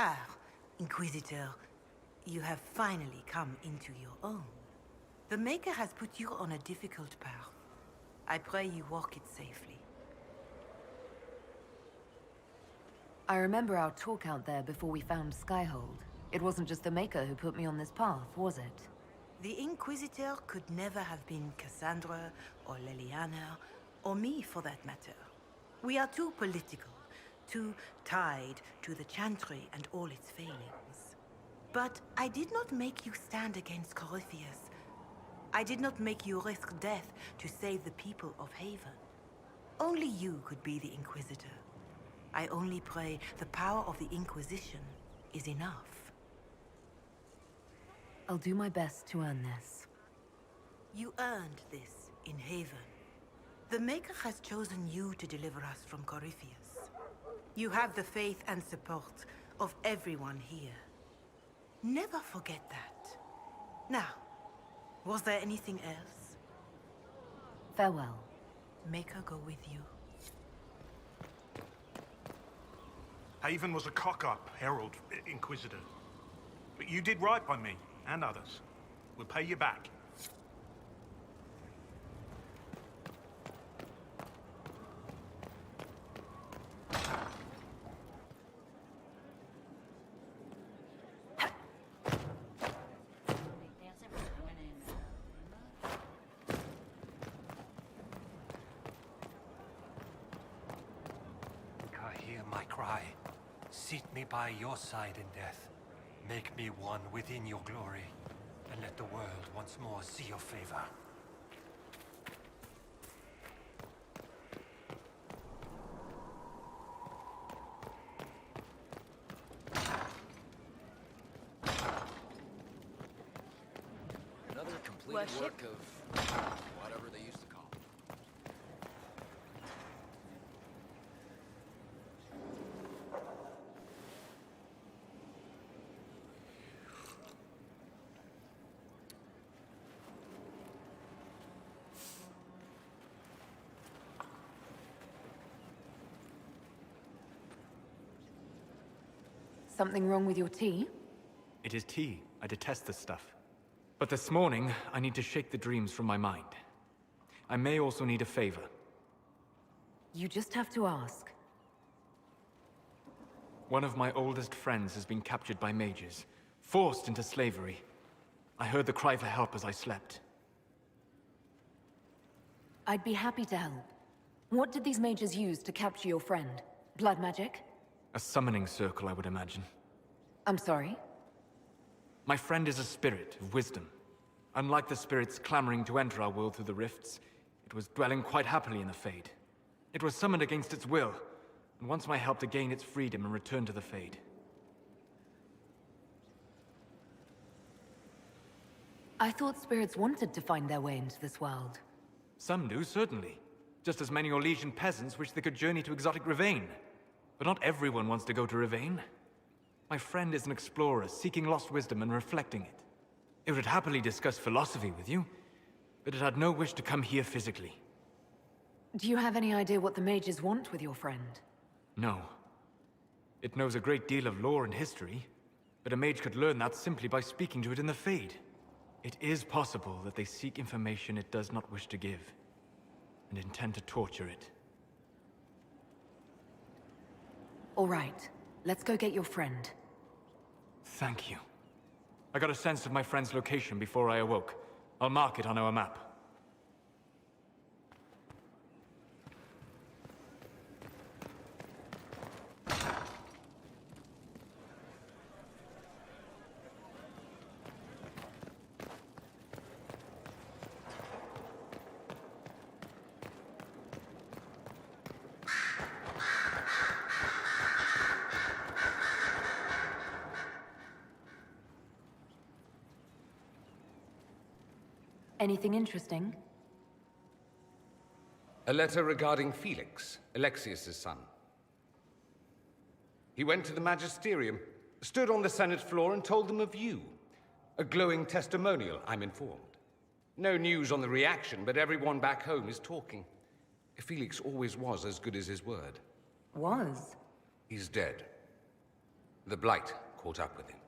[SPEAKER 23] Ah, Inquisitor, you have finally come into your own. The Maker has put you on a difficult path. I pray you walk it safely.
[SPEAKER 4] I remember our talk out there before we found Skyhold. It wasn't just the Maker who put me on this path, was it?
[SPEAKER 23] The Inquisitor could never have been Cassandra, or Leliana, or me for that matter. We are too political, too tied to the Chantry and all its failings. But I did not make you stand against Corypheus. I did not make you risk death to save the people of Haven. Only you could be the Inquisitor. I only pray the power of the Inquisition is enough.
[SPEAKER 4] I'll do my best to earn this.
[SPEAKER 23] You earned this in Haven. The Maker has chosen you to deliver us from Corypheus. You have the faith and support of everyone here. Never forget that. Now, was there anything else?
[SPEAKER 4] Farewell.
[SPEAKER 23] Maker go with you.
[SPEAKER 24] Haven was a cock-up, Herald, Inquisitor. But you did right by me, and others. We'll pay you back.
[SPEAKER 7] cry. Seat me by your side in death. Make me one within your glory. And let the world once more see your favor.
[SPEAKER 15] Another completed work of whatever they used to call it.
[SPEAKER 4] Something wrong with your tea?
[SPEAKER 9] It is tea. I detest this stuff. But this morning, I need to shake the dreams from my mind. I may also need a favor.
[SPEAKER 4] You just have to ask.
[SPEAKER 9] One of my oldest friends has been captured by mages, forced into slavery. I heard the cry for help as I slept.
[SPEAKER 4] I'd be happy to help. What did these mages use to capture your friend? Blood magic?
[SPEAKER 9] A summoning circle, I would imagine.
[SPEAKER 4] I'm sorry?
[SPEAKER 9] My friend is a spirit of wisdom. Unlike the spirits clamoring to enter our world through the rifts, it was dwelling quite happily in the Fade. It was summoned against its will, and wants my help to gain its freedom and return to the Fade.
[SPEAKER 4] I thought spirits wanted to find their way into this world.
[SPEAKER 9] Some do, certainly. Just as many Orlesian peasants wish they could journey to exotic Rivain. But not everyone wants to go to Rivain. My friend is an explorer, seeking lost wisdom and reflecting it. It would happily discuss philosophy with you, but it had no wish to come here physically.
[SPEAKER 4] Do you have any idea what the mages want with your friend?
[SPEAKER 9] No. It knows a great deal of lore and history, but a mage could learn that simply by speaking to it in the Fade. It is possible that they seek information it does not wish to give, and intend to torture it.
[SPEAKER 4] All right, let's go get your friend.
[SPEAKER 9] Thank you. I got a sense of my friend's location before I awoke. I'll mark it on our map.
[SPEAKER 4] Anything interesting?
[SPEAKER 10] A letter regarding Felix, Alexius' son. He went to the Magisterium, stood on the Senate floor and told them of you. A glowing testimonial, I'm informed. No news on the reaction, but everyone back home is talking. Felix always was as good as his word.
[SPEAKER 4] Was?
[SPEAKER 10] He's dead. The Blight caught up with him.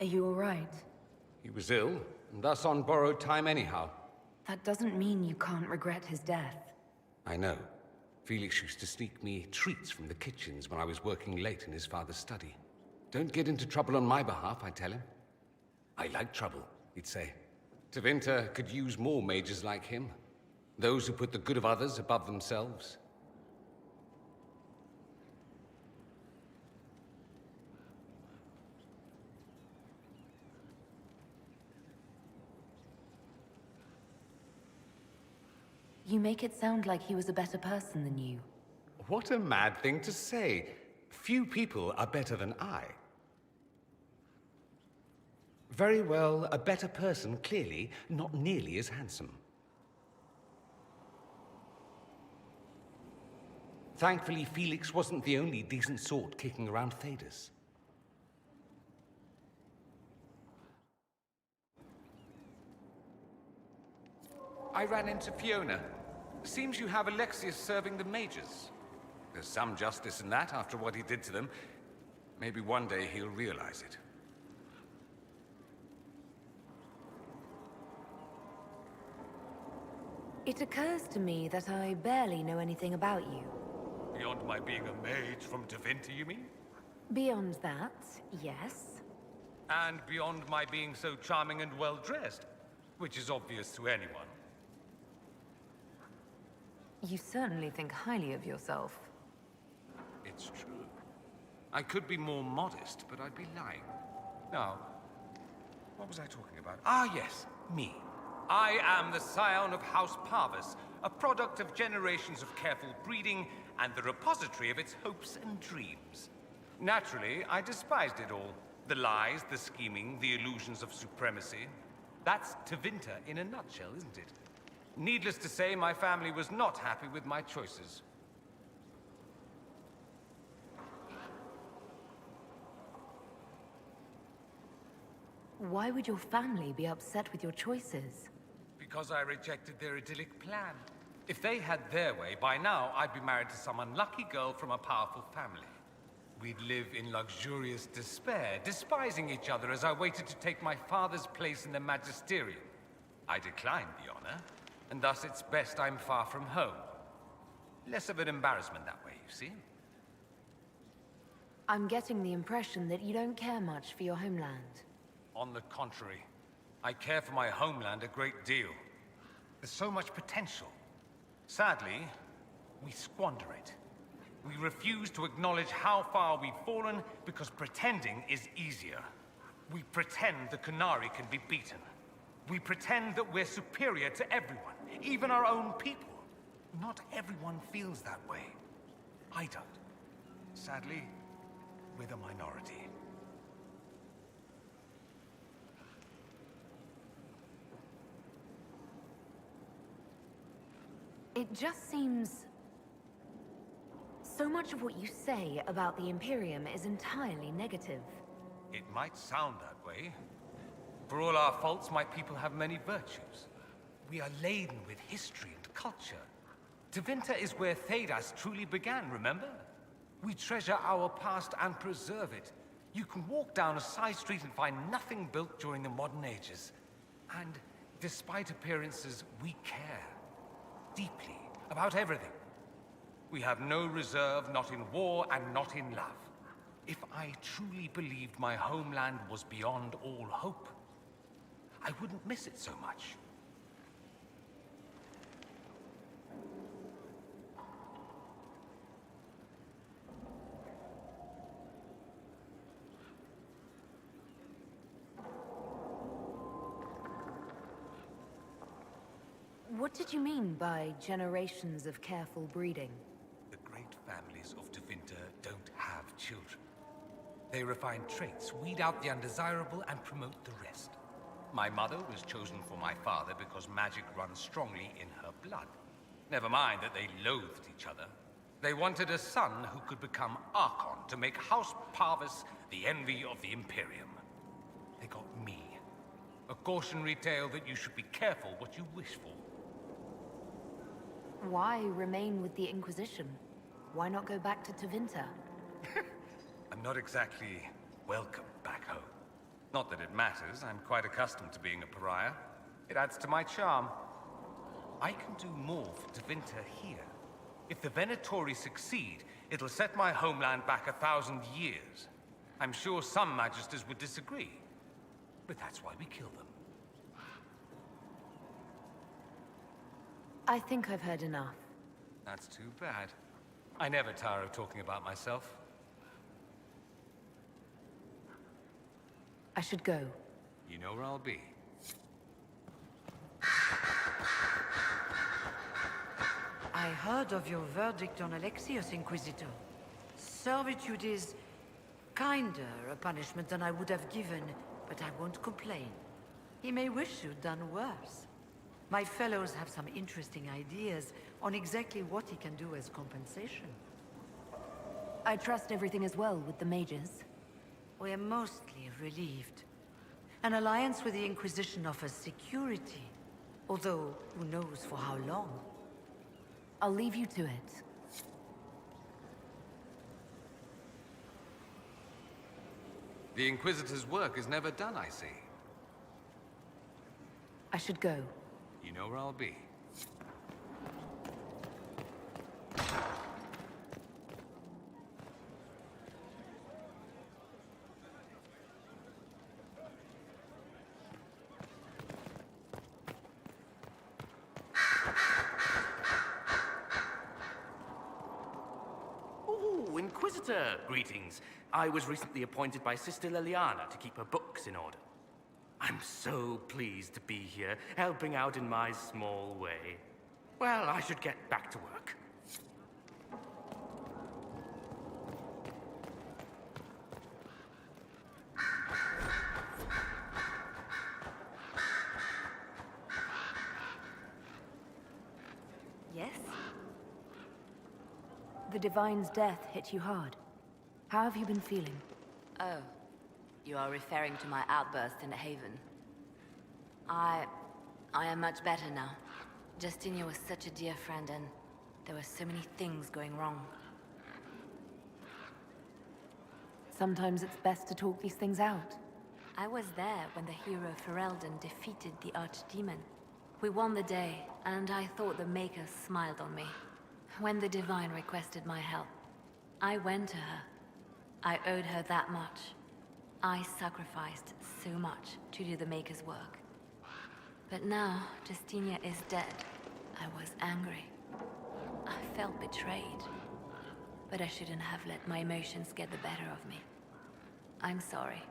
[SPEAKER 4] Are you all right?
[SPEAKER 10] He was ill, and thus on borrowed time anyhow.
[SPEAKER 4] That doesn't mean you can't regret his death.
[SPEAKER 10] I know. Felix used to sneak me treats from the kitchens when I was working late in his father's study. Don't get into trouble on my behalf, I tell him. I like trouble, he'd say. Tevinter could use more mages like him. Those who put the good of others above themselves.
[SPEAKER 4] You make it sound like he was a better person than you.
[SPEAKER 10] What a mad thing to say. Few people are better than I. Very well, a better person, clearly, not nearly as handsome. Thankfully, Felix wasn't the only decent sort kicking around Thedas. I ran into Fiona. Seems you have Alexius serving the mages. There's some justice in that after what he did to them. Maybe one day he'll realize it.
[SPEAKER 4] It occurs to me that I barely know anything about you.
[SPEAKER 21] Beyond my being a mage from Tevinter, you mean?
[SPEAKER 4] Beyond that, yes.
[SPEAKER 21] And beyond my being so charming and well-dressed, which is obvious to anyone.
[SPEAKER 4] You certainly think highly of yourself.
[SPEAKER 10] It's true. I could be more modest, but I'd be lying. Now, what was I talking about? Ah, yes, me. I am the scion of House Parvis, a product of generations of careful breeding and the repository of its hopes and dreams. Naturally, I despised it all. The lies, the scheming, the illusions of supremacy. That's Tevinter in a nutshell, isn't it? Needless to say, my family was not happy with my choices.
[SPEAKER 4] Why would your family be upset with your choices?
[SPEAKER 10] Because I rejected their idyllic plan. If they had their way, by now I'd be married to some unlucky girl from a powerful family. We'd live in luxurious despair, despising each other as I waited to take my father's place in the magisterium. I declined the honor, and thus it's best I'm far from home. Less of an embarrassment that way, you see?
[SPEAKER 4] I'm getting the impression that you don't care much for your homeland.
[SPEAKER 10] On the contrary, I care for my homeland a great deal. There's so much potential. Sadly, we squander it. We refuse to acknowledge how far we've fallen because pretending is easier. We pretend the Qunari can be beaten. We pretend that we're superior to everyone, even our own people. Not everyone feels that way. I don't. Sadly, we're the minority.
[SPEAKER 4] It just seems... So much of what you say about the Imperium is entirely negative.
[SPEAKER 10] It might sound that way. For all our faults, my people have many virtues. We are laden with history and culture. Tevinter is where Thedas truly began, remember? We treasure our past and preserve it. You can walk down a side street and find nothing built during the modern ages. And despite appearances, we care. Deeply, about everything. We have no reserve, not in war and not in love. If I truly believed my homeland was beyond all hope, I wouldn't miss it so much.
[SPEAKER 4] What did you mean by generations of careful breeding?
[SPEAKER 10] The great families of Tevinter don't have children. They refine traits, weed out the undesirable, and promote the rest. My mother was chosen for my father because magic runs strongly in her blood. Never mind that they loathed each other. They wanted a son who could become Archon to make House Parvis the envy of the Imperium. They got me. A cautionary tale that you should be careful what you wish for.
[SPEAKER 4] Why remain with the Inquisition? Why not go back to Tevinter?
[SPEAKER 10] I'm not exactly welcome back home. Not that it matters, I'm quite accustomed to being a pariah. It adds to my charm. I can do more for Tevinter here. If the Venatori succeed, it'll set my homeland back 1,000 years. I'm sure some Magisters would disagree, but that's why we kill them.
[SPEAKER 4] I think I've heard enough.
[SPEAKER 10] That's too bad. I never tire of talking about myself.
[SPEAKER 4] I should go.
[SPEAKER 10] You know where I'll be.
[SPEAKER 6] I heard of your verdict on Alexios, Inquisitor. Servitude is kinder a punishment than I would have given, but I won't complain. He may wish you'd done worse. My fellows have some interesting ideas on exactly what he can do as compensation.
[SPEAKER 4] I trust everything is well with the mages.
[SPEAKER 6] We're mostly relieved. An alliance with the Inquisition offers security, although who knows for how long.
[SPEAKER 4] I'll leave you to it.
[SPEAKER 10] The Inquisitor's work is never done, I see.
[SPEAKER 4] I should go.
[SPEAKER 10] You know where I'll be.
[SPEAKER 8] greetings. I was recently appointed by Sister Liliana to keep her books in order. I'm so pleased to be here, helping out in my small way. Well, I should get back to work.
[SPEAKER 4] Yes? The Divine's death hit you hard. How have you been feeling?
[SPEAKER 11] Oh, you are referring to my outburst in Haven. I am much better now. Justinia was such a dear friend, and there were so many things going wrong.
[SPEAKER 4] Sometimes it's best to talk these things out.
[SPEAKER 11] I was there when the hero Ferelden defeated the Archdemon. We won the day, and I thought the Maker smiled on me. When the Divine requested my help, I went to her. I owed her that much. I sacrificed so much to do the Maker's work. But now, Justinia is dead. I was angry. I felt betrayed. But I shouldn't have let my emotions get the better of me. I'm sorry.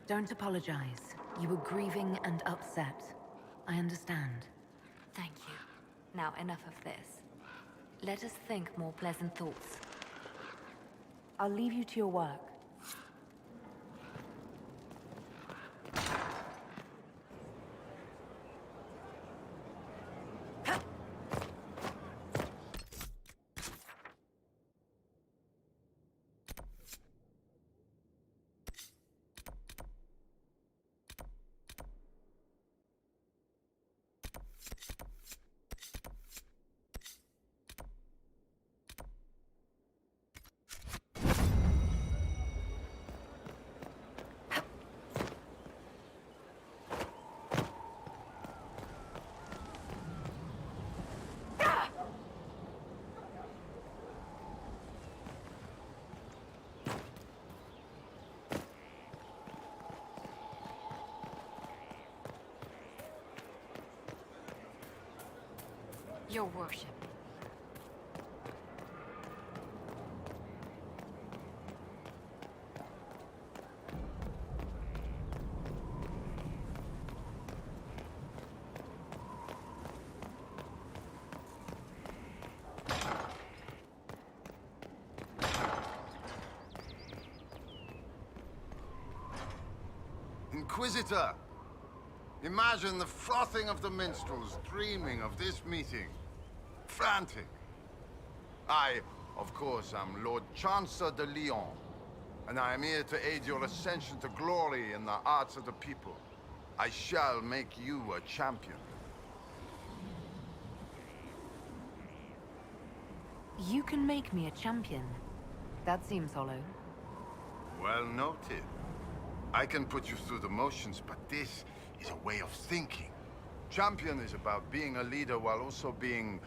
[SPEAKER 4] Don't apologize. You were grieving and upset. I understand.
[SPEAKER 11] Thank you. Now, enough of this. Let us think more pleasant thoughts.
[SPEAKER 4] I'll leave you to your work.
[SPEAKER 12] Your worship.
[SPEAKER 13] Inquisitor! Imagine the frothing of the minstrels dreaming of this meeting. Frantic. I, of course, am Lord Chancellor de Lyon, and I am here to aid your ascension to glory in the hearts of the people. I shall make you a champion.
[SPEAKER 4] You can make me a champion. That seems hollow.
[SPEAKER 13] Well noted. I can put you through the motions, but this is a way of thinking. Champion is about being a leader while also being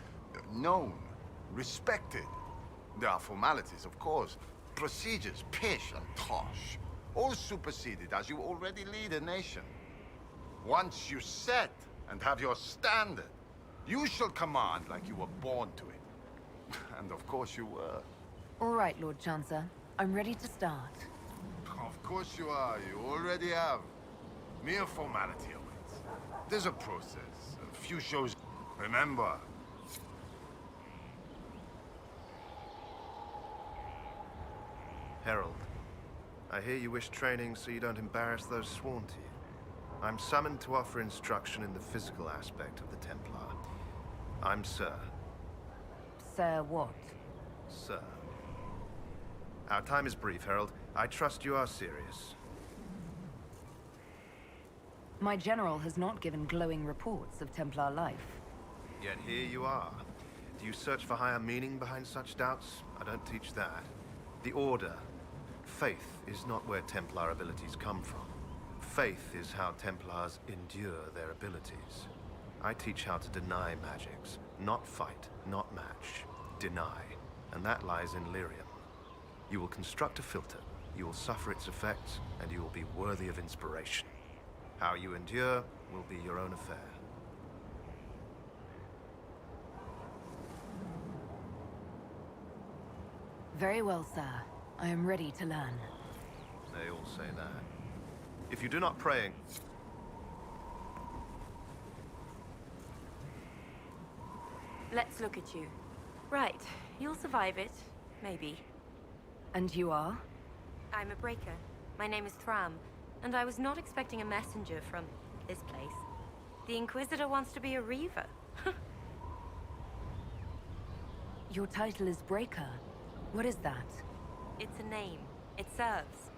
[SPEAKER 13] known, respected. There are formalities, of course. Procedures, pish and tosh. All superseded as you already lead a nation. Once you set and have your standard, you shall command like you were born to it. And of course you were.
[SPEAKER 4] All right, Lord Chancellor. I'm ready to start.
[SPEAKER 13] Of course you are. You already have. Mere formality awaits. There's a process, a few shows. Remember.
[SPEAKER 17] Herald, I hear you wish training so you don't embarrass those sworn to you. I'm summoned to offer instruction in the physical aspect of the Templar. I'm Sir.
[SPEAKER 4] Sir what?
[SPEAKER 17] Sir. Our time is brief, Herald. I trust you are serious.
[SPEAKER 4] My general has not given glowing reports of Templar life.
[SPEAKER 17] Yet here you are. Do you search for higher meaning behind such doubts? I don't teach that. The Order. Faith is not where Templar abilities come from. Faith is how Templars endure their abilities. I teach how to deny magics. Not fight, not match. Deny. And that lies in Lyrium. You will construct a filter, you will suffer its effects, and you will be worthy of inspiration. How you endure will be your own affair.
[SPEAKER 4] Very well, sir. I am ready to learn.
[SPEAKER 17] They all say that. If you do not pray...
[SPEAKER 12] Let's look at you. Right, you'll survive it. Maybe.
[SPEAKER 4] And you are?
[SPEAKER 12] I'm a breaker. My name is Thram, and I was not expecting a messenger from this place. The Inquisitor wants to be a Reaver.
[SPEAKER 4] Your title is Breaker. What is that?
[SPEAKER 12] It's a name. It serves.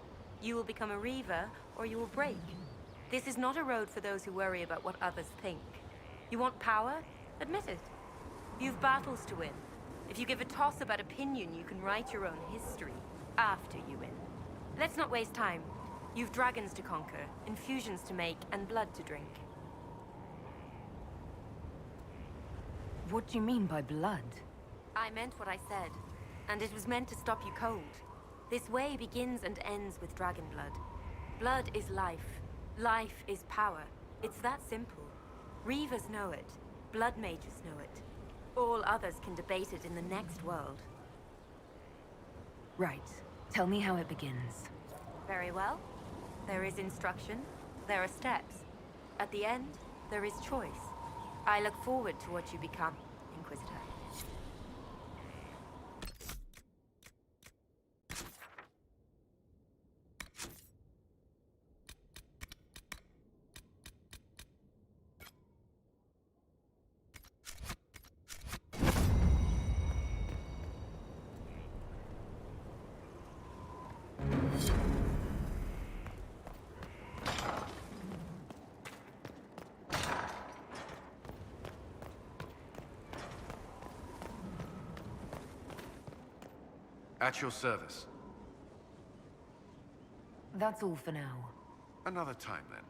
[SPEAKER 12] You will become a Reaver, or you will break. This is not a road for those who worry about what others think. You want power? Admit it. You've battles to win. If you give a toss about opinion, you can write your own history after you win. Let's not waste time. You've dragons to conquer, infusions to make, and blood to drink.
[SPEAKER 4] What do you mean by blood?
[SPEAKER 12] I meant what I said, and it was meant to stop you cold. This way begins and ends with dragon blood. Blood is life. Life is power. It's that simple. Reavers know it. Blood mages know it. All others can debate it in the next world.
[SPEAKER 4] Right. Tell me how it begins.
[SPEAKER 12] Very well. There is instruction. There are steps. At the end, there is choice. I look forward to what you become, Inquisitor.
[SPEAKER 17] At your service.
[SPEAKER 4] That's all for now.
[SPEAKER 17] Another time, then.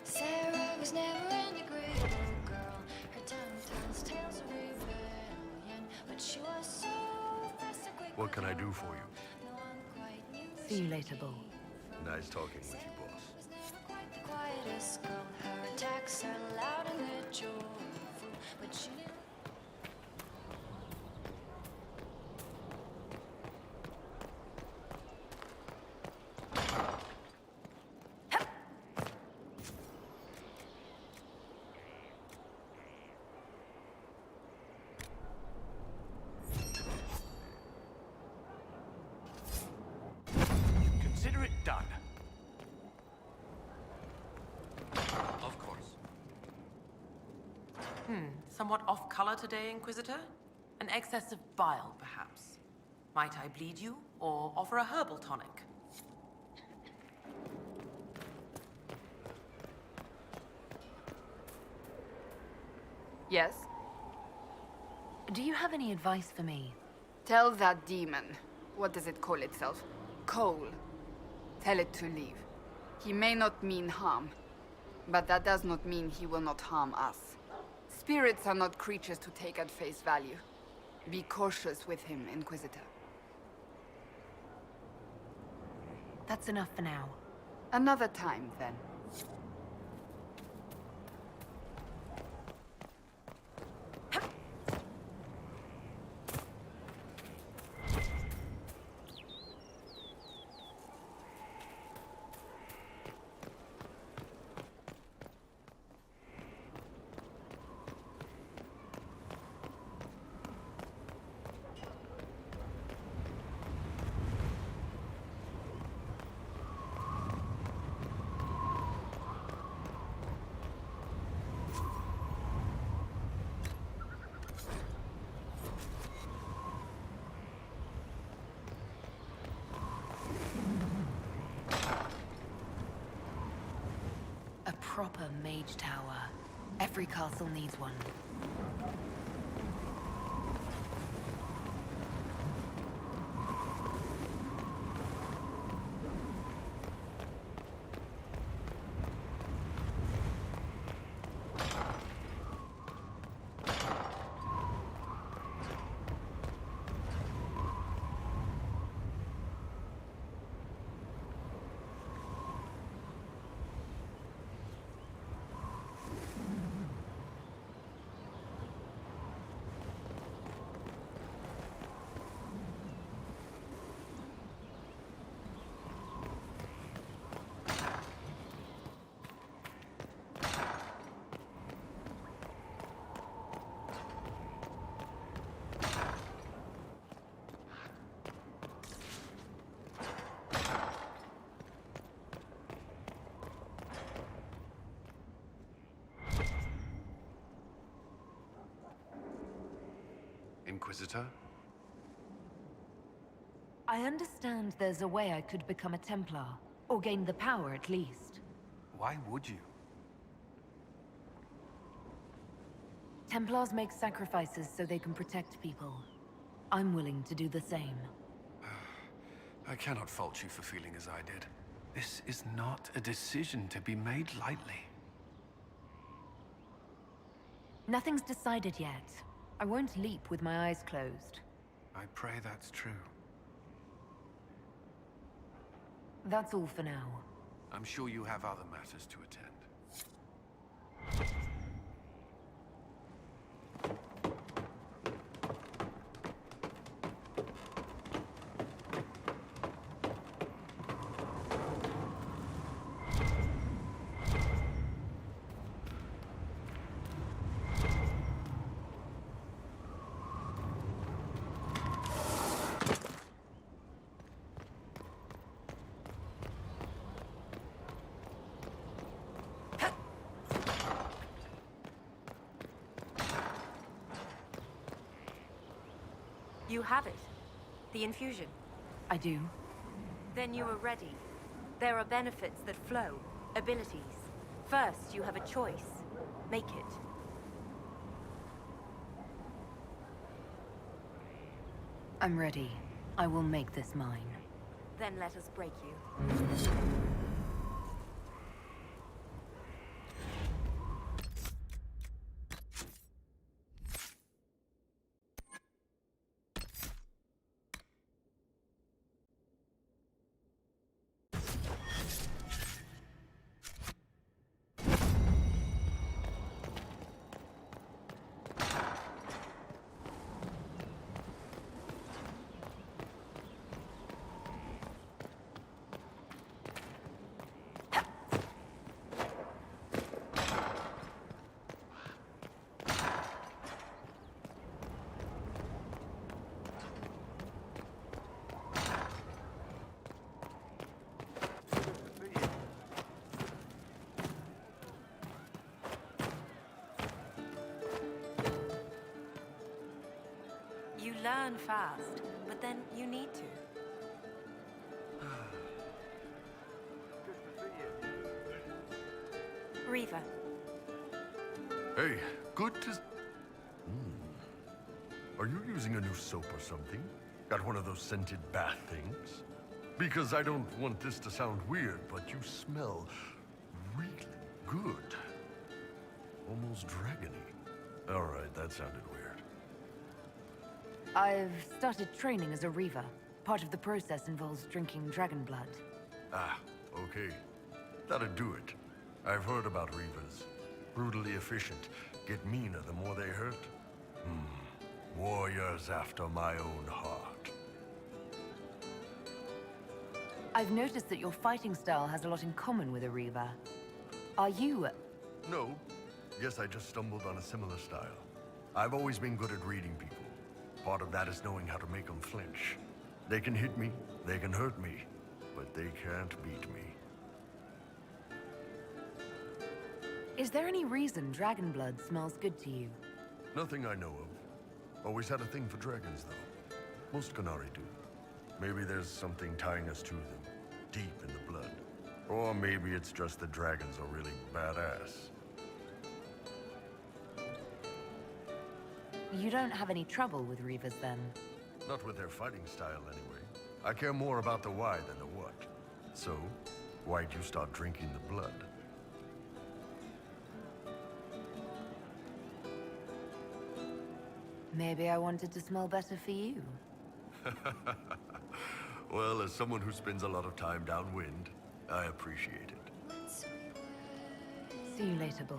[SPEAKER 2] Sarah was never an agreeable girl. Her tongue tells tales of rebellion, but she was so fast and quick.
[SPEAKER 3] What can I do for you?
[SPEAKER 4] See you later, Bull.
[SPEAKER 3] Nice talking with you, boss.
[SPEAKER 2] Quite the quietest girl. Her attacks are loud and they're joyful, but she knew.
[SPEAKER 8] Consider it done. Of course.
[SPEAKER 19] Somewhat off color today, Inquisitor? An excess of bile, perhaps. Might I bleed you, or offer a herbal tonic?
[SPEAKER 5] Yes?
[SPEAKER 4] Do you have any advice for me?
[SPEAKER 5] Tell that demon. What does it call itself? Cole. Tell it to leave. He may not mean harm, but that does not mean he will not harm us. Spirits are not creatures to take at face value. Be cautious with him, Inquisitor.
[SPEAKER 4] That's enough for now.
[SPEAKER 5] Another time, then.
[SPEAKER 4] A proper mage tower. Every castle needs one.
[SPEAKER 21] Inquisitor.
[SPEAKER 4] I understand there's a way I could become a Templar, or gain the power at least.
[SPEAKER 21] Why would you?
[SPEAKER 4] Templars make sacrifices so they can protect people. I'm willing to do the same.
[SPEAKER 21] I cannot fault you for feeling as I did. This is not a decision to be made lightly.
[SPEAKER 4] Nothing's decided yet. I won't leap with my eyes closed.
[SPEAKER 21] I pray that's true.
[SPEAKER 4] That's all for now.
[SPEAKER 21] I'm sure you have other matters to attend.
[SPEAKER 12] You have it. The infusion.
[SPEAKER 4] I do.
[SPEAKER 12] Then you are ready. There are benefits that flow, abilities. First, you have a choice. Make it.
[SPEAKER 4] I'm ready. I will make this mine.
[SPEAKER 12] Then let us break you. You learn fast, but then you need to. Riva.
[SPEAKER 3] Hey, good to... Are you using a new soap or something? Got one of those scented bath things? Because I don't want this to sound weird, but you smell really good. Almost dragony. All right, that sounded weird.
[SPEAKER 4] I've started training as a Reaver. Part of the process involves drinking dragon blood.
[SPEAKER 3] Ah, okay. That'd do it. I've heard about Reavers. Brutally efficient. Get meaner the more they hurt. Warriors after my own heart.
[SPEAKER 4] I've noticed that your fighting style has a lot in common with a Reaver. Are you...
[SPEAKER 3] No. Guess I just stumbled on a similar style. I've always been good at reading people. Part of that is knowing how to make them flinch. They can hit me, they can hurt me, but they can't beat me.
[SPEAKER 4] Is there any reason dragon blood smells good to you?
[SPEAKER 3] Nothing I know of. Always had a thing for dragons, though. Most Qunari do. Maybe there's something tying us to them, deep in the blood. Or maybe it's just that dragons are really badass.
[SPEAKER 4] You don't have any trouble with Reavers, then?
[SPEAKER 3] Not with their fighting style, anyway. I care more about the why than the what. So, why'd you start drinking the blood?
[SPEAKER 4] Maybe I wanted to smell better for you.
[SPEAKER 3] Well, as someone who spends a lot of time downwind, I appreciate it.
[SPEAKER 4] See you later, Bull.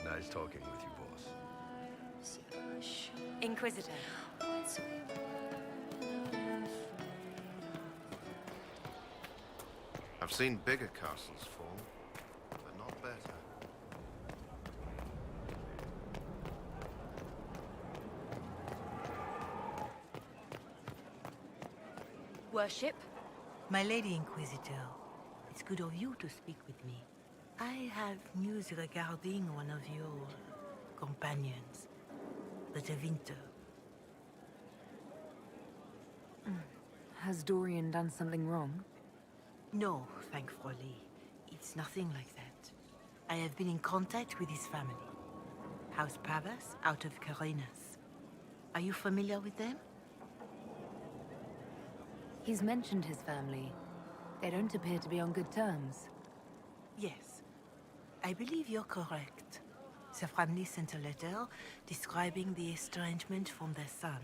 [SPEAKER 3] Nice talking with you, boss.
[SPEAKER 12] Inquisitor.
[SPEAKER 17] I've seen bigger castles fall, but not better.
[SPEAKER 12] Worship?
[SPEAKER 23] My Lady Inquisitor, it's good of you to speak with me. I have news regarding one of your companions, the De Winter.
[SPEAKER 4] Has Dorian done something wrong?
[SPEAKER 23] No, thankfully. It's nothing like that. I have been in contact with his family. House Pavas, out of Carenas. Are you familiar with them?
[SPEAKER 4] He's mentioned his family. They don't appear to be on good terms.
[SPEAKER 23] Yes. I believe you're correct. The family sent a letter describing the estrangement from their son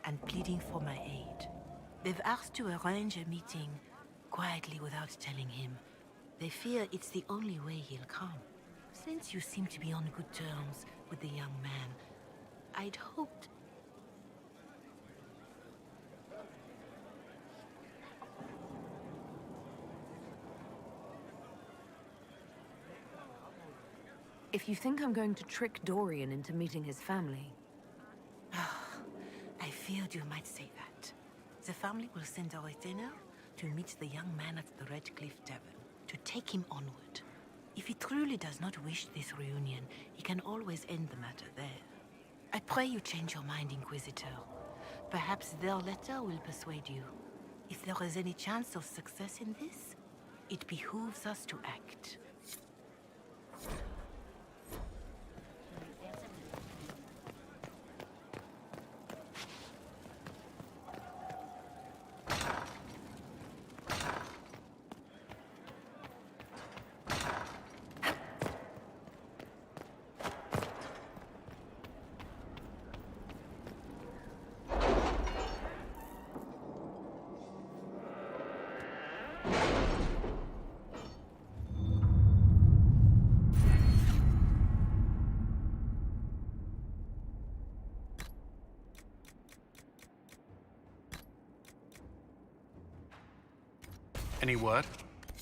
[SPEAKER 23] and pleading for my aid. They've asked to arrange a meeting quietly without telling him. They fear it's the only way he'll come. Since you seem to be on good terms with the young man, I'd hoped...
[SPEAKER 4] If you think I'm going to trick Dorian into meeting his family...
[SPEAKER 23] I feared you might say that. The family will send a retainer to meet the young man at the Red Cliff Tavern, to take him onward. If he truly does not wish this reunion, he can always end the matter there. I pray you change your mind, Inquisitor. Perhaps their letter will persuade you. If there is any chance of success in this, it behooves us to act.
[SPEAKER 21] Any word?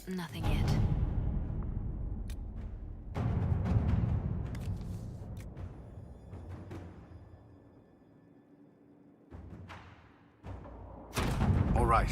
[SPEAKER 11] Nothing yet.
[SPEAKER 21] All right.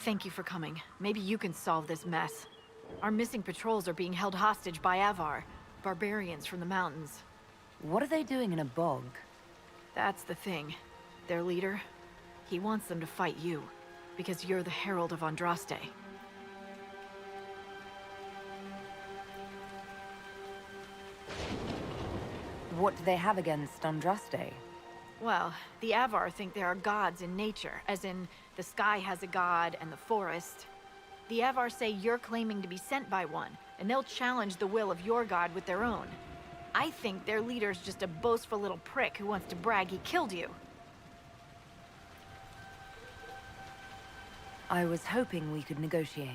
[SPEAKER 1] Thank you for coming. Maybe you can solve this mess. Our missing patrols are being held hostage by Avar, barbarians from the mountains.
[SPEAKER 4] What are they doing in a bog?
[SPEAKER 1] That's the thing. Their leader, he wants them to fight you, because you're the Herald of Andraste.
[SPEAKER 4] What do they have against Andraste?
[SPEAKER 1] Well, the Avar think there are gods in nature, as in the sky has a god and the forest. The Avar say you're claiming to be sent by one, and they'll challenge the will of your god with their own. I think their leader's just a boastful little prick who wants to brag he killed you.
[SPEAKER 4] I was hoping we could negotiate.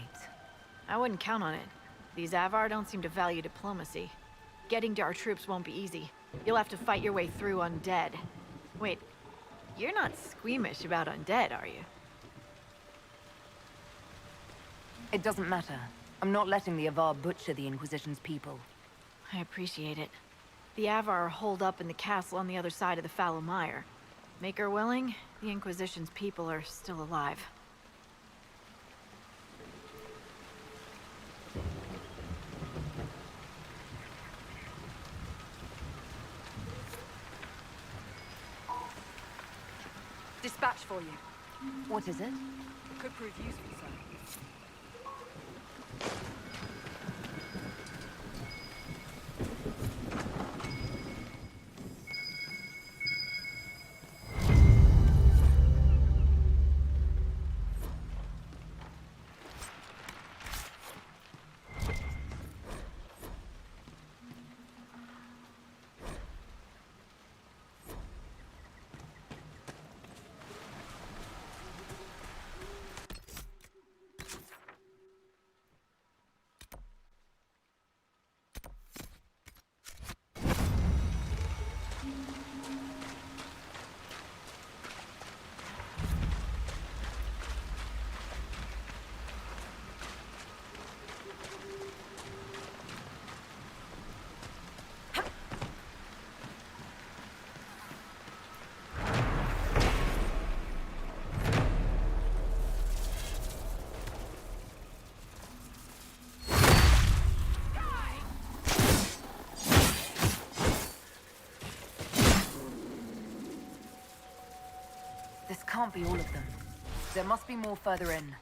[SPEAKER 1] I wouldn't count on it. These Avar don't seem to value diplomacy. Getting to our troops won't be easy. You'll have to fight your way through undead. Wait, you're not squeamish about undead, are you?
[SPEAKER 4] It doesn't matter. I'm not letting the Avar butcher the Inquisition's people.
[SPEAKER 1] I appreciate it. The Avar are holed up in the castle on the other side of the Fallow Mire. Make her willing, the Inquisition's people are still alive.
[SPEAKER 14] Dispatch for you.
[SPEAKER 4] What is it?
[SPEAKER 14] It could prove useful, sir.
[SPEAKER 4] This can't be all of them. There must be more further in.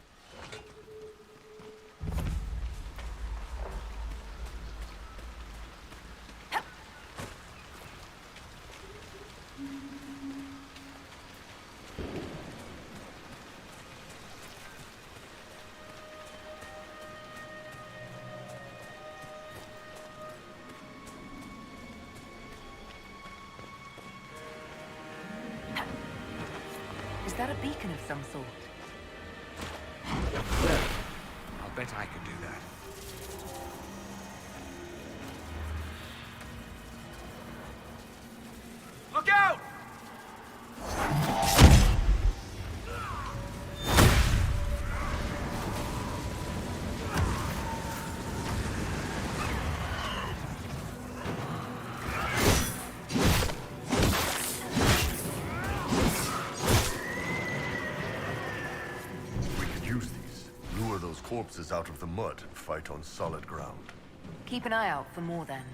[SPEAKER 4] Is that a beacon of some sort?
[SPEAKER 10] I'll bet I could do that.
[SPEAKER 21] Look out!
[SPEAKER 3] We could use these. Lure those corpses out of the mud and fight on solid ground.
[SPEAKER 4] Keep an eye out for more then.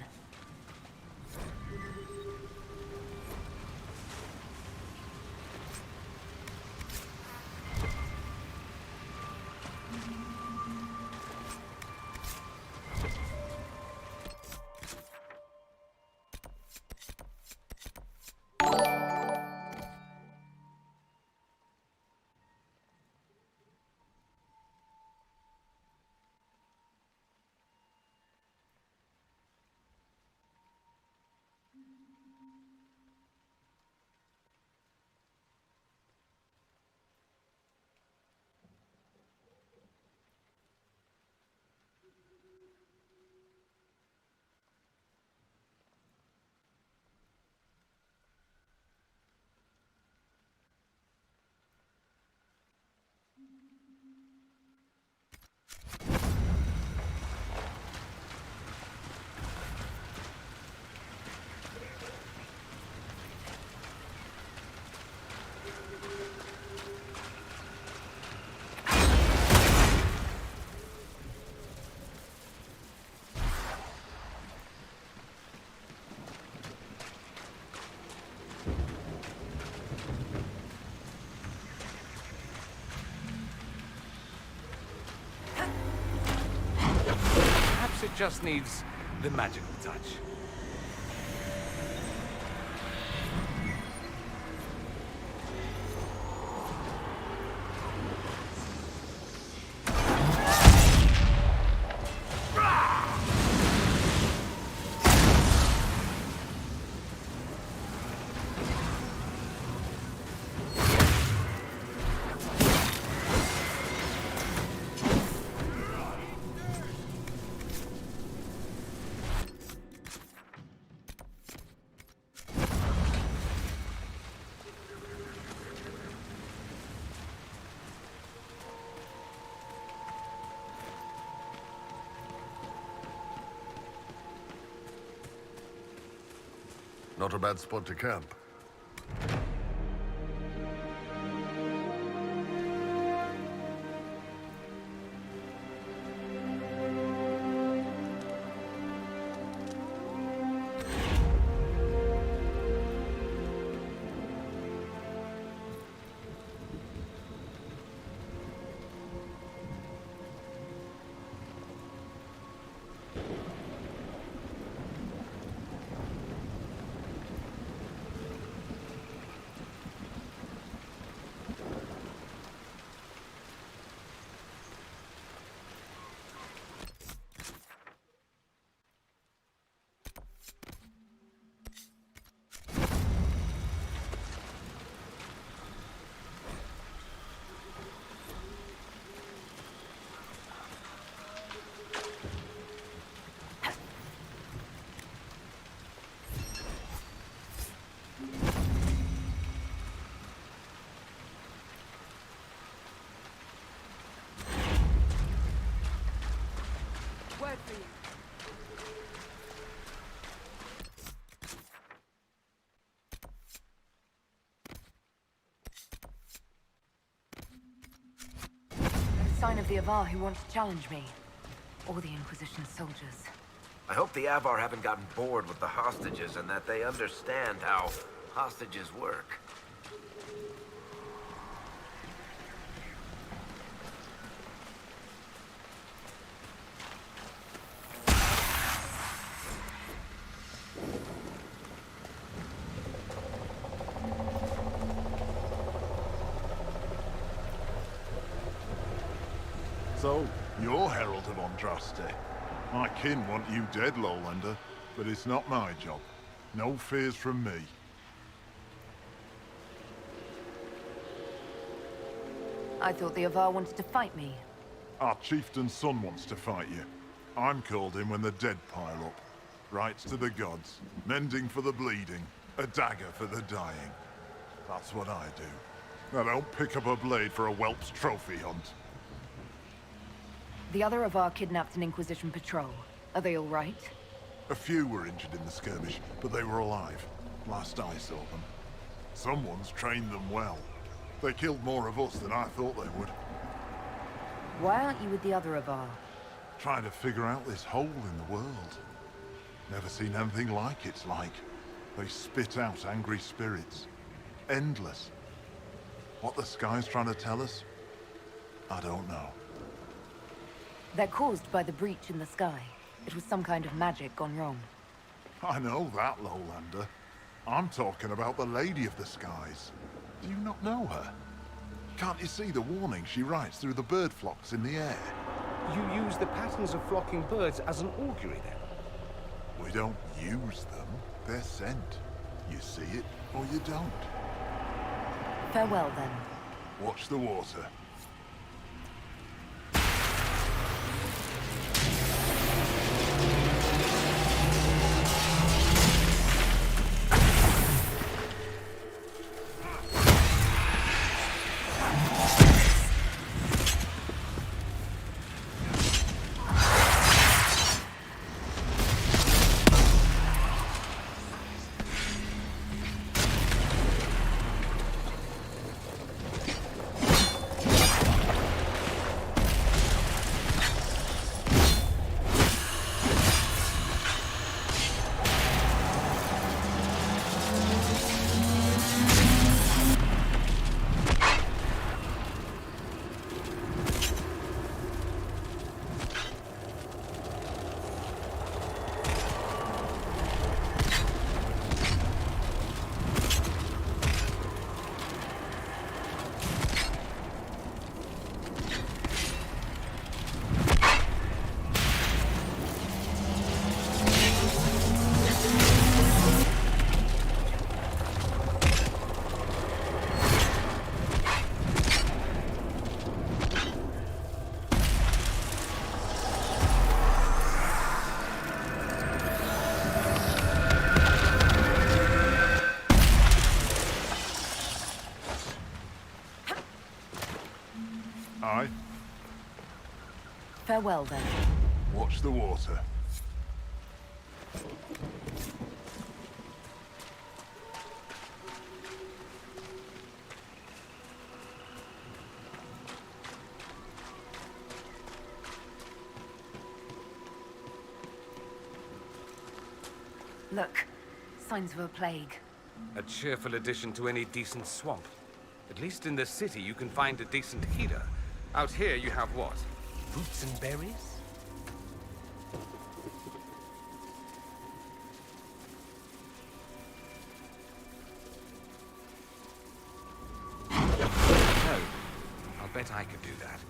[SPEAKER 10] Perhaps it just needs the magical touch.
[SPEAKER 3] Not a bad spot to camp.
[SPEAKER 14] Word for you.
[SPEAKER 4] No sign of the Avar who want to challenge me. Or the Inquisition soldiers.
[SPEAKER 15] I hope the Avar haven't gotten bored with the hostages and that they understand how hostages work.
[SPEAKER 16] So, you're Herald of Andraste. My kin want you dead, Lowlander, but it's not my job. No fears from me.
[SPEAKER 4] I thought the Avar wanted to fight me.
[SPEAKER 16] Our chieftain's son wants to fight you. I'm called in when the dead pile up. Rights to the gods, mending for the bleeding, a dagger for the dying. That's what I do. I don't pick up a blade for a whelp's trophy hunt.
[SPEAKER 4] The other Avar kidnapped an Inquisition patrol. Are they all right?
[SPEAKER 16] A few were injured in the skirmish, but they were alive. Last I saw them. Someone's trained them well. They killed more of us than I thought they would.
[SPEAKER 4] Why aren't you with the other Avar?
[SPEAKER 16] Trying to figure out this hole in the world. Never seen anything like it's like. They spit out angry spirits. Endless. What the sky's trying to tell us? I don't know.
[SPEAKER 4] They're caused by the breach in the sky. It was some kind of magic gone wrong.
[SPEAKER 16] I know that, Lowlander. I'm talking about the Lady of the Skies. Do you not know her? Can't you see the warning she writes through the bird flocks in the air?
[SPEAKER 18] You use the patterns of flocking birds as an augury, then?
[SPEAKER 16] We don't use them. They're sent. You see it, or you don't.
[SPEAKER 4] Farewell, then.
[SPEAKER 16] Watch the water.
[SPEAKER 4] Farewell, then.
[SPEAKER 16] Watch the water.
[SPEAKER 4] Look, signs of a plague.
[SPEAKER 10] A cheerful addition to any decent swamp. At least in the city you can find a decent healer. Out here you have what? Roots and berries? No. I'll bet I could do that.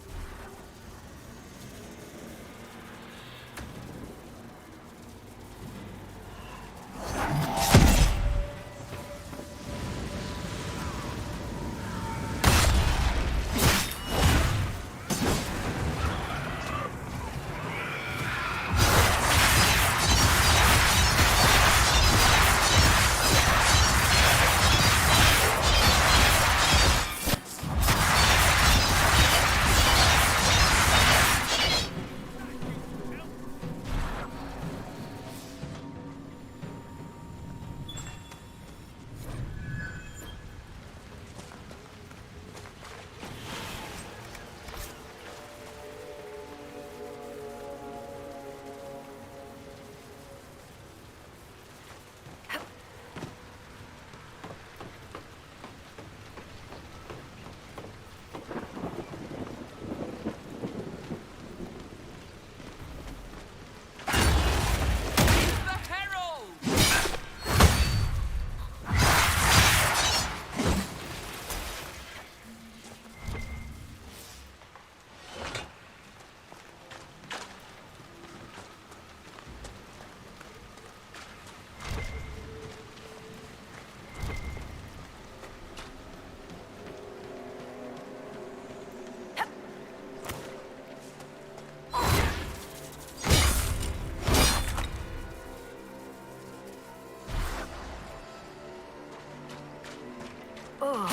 [SPEAKER 4] Oh,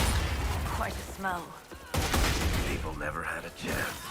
[SPEAKER 4] quite a smell.
[SPEAKER 17] People never had a chance.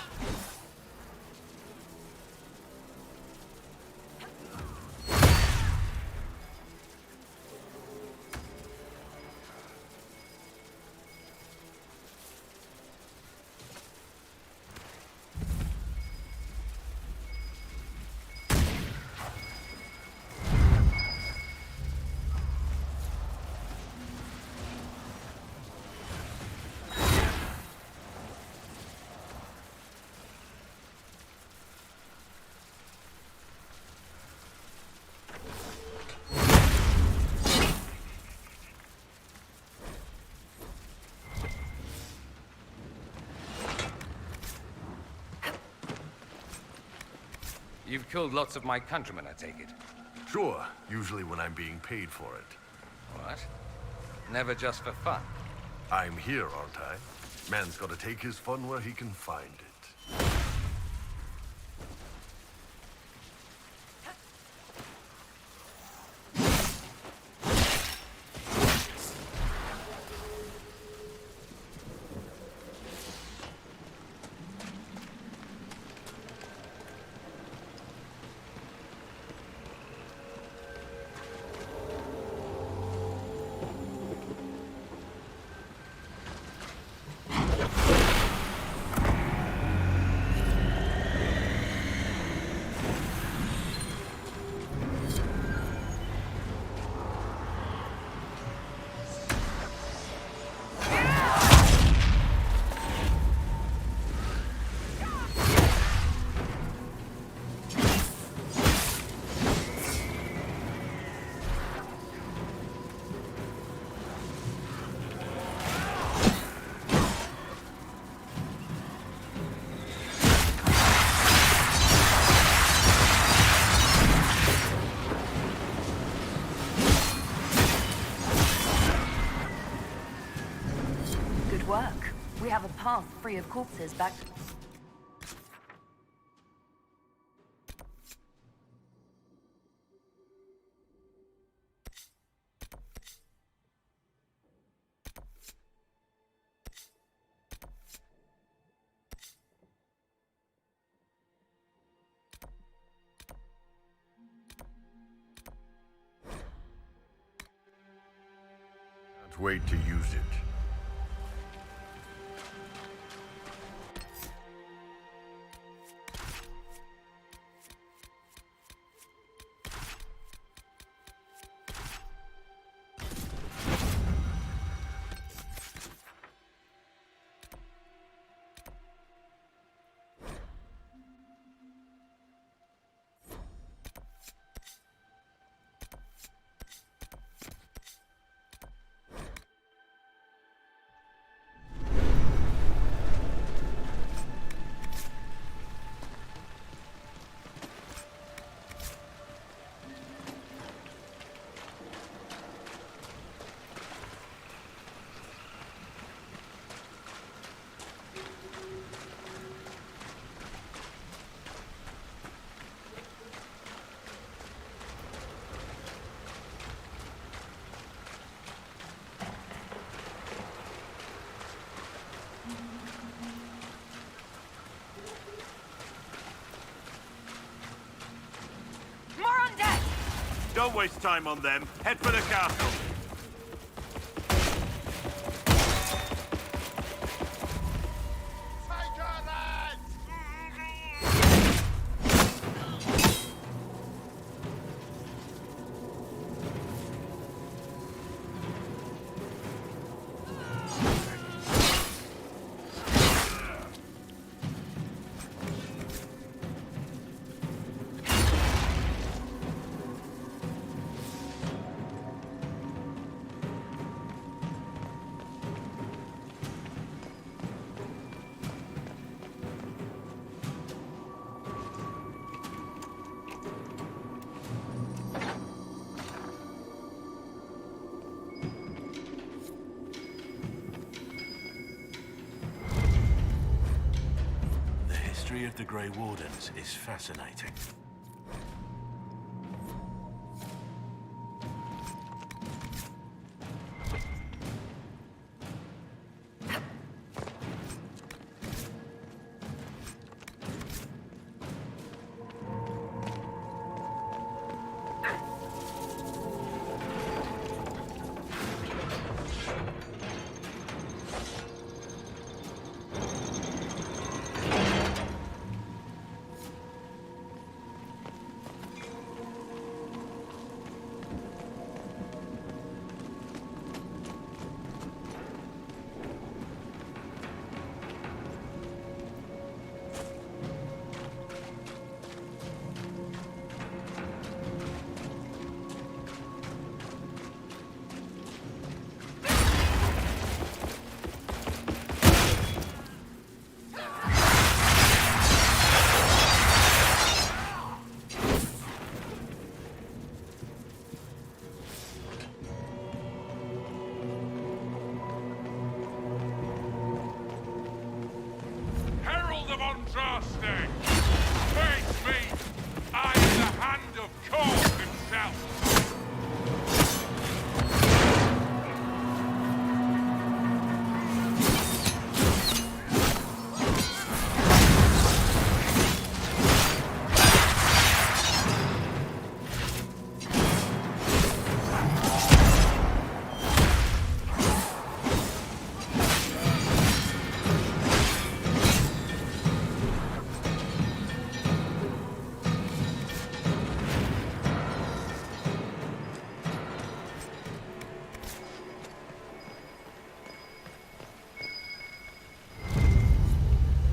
[SPEAKER 10] You've killed lots of my countrymen, I take it.
[SPEAKER 3] Sure, usually when I'm being paid for it.
[SPEAKER 10] What? Never just for fun?
[SPEAKER 3] I'm here, aren't I? Man's gotta take his fun where he can find it.
[SPEAKER 4] We have a path free of corpses back...
[SPEAKER 3] wait to use it.
[SPEAKER 7] Don't waste time on them. Head for the castle.
[SPEAKER 20] The history of the Grey Wardens is fascinating.
[SPEAKER 22] Face me! I am the hand of Kor himself!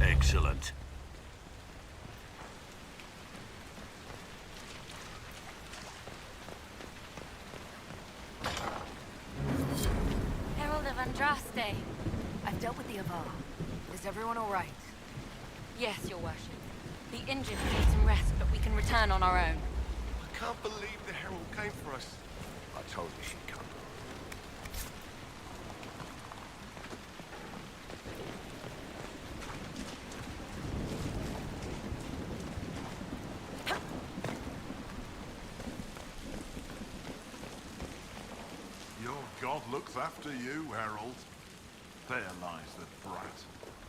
[SPEAKER 20] Excellent.
[SPEAKER 12] Herald of Andraste.
[SPEAKER 4] I've dealt with the Avar. Is everyone all right?
[SPEAKER 12] Yes, your worship. The injured need some rest, but we can return on our own.
[SPEAKER 13] I can't believe the Herald came for us. I told you she'd come.
[SPEAKER 16] Your god looks after you, Herald. There lies the brat.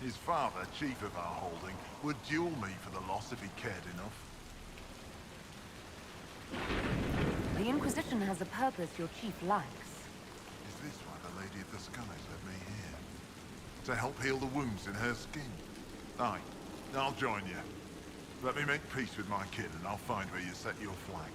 [SPEAKER 16] His father, chief of our holding, would duel me for the loss if he cared enough.
[SPEAKER 4] The Inquisition has a purpose your chief lacks.
[SPEAKER 16] Is this why the if the skies let me here. To help heal the wounds in her skin. Aye, I'll join you. Let me make peace with my kin and I'll find where you set your flag.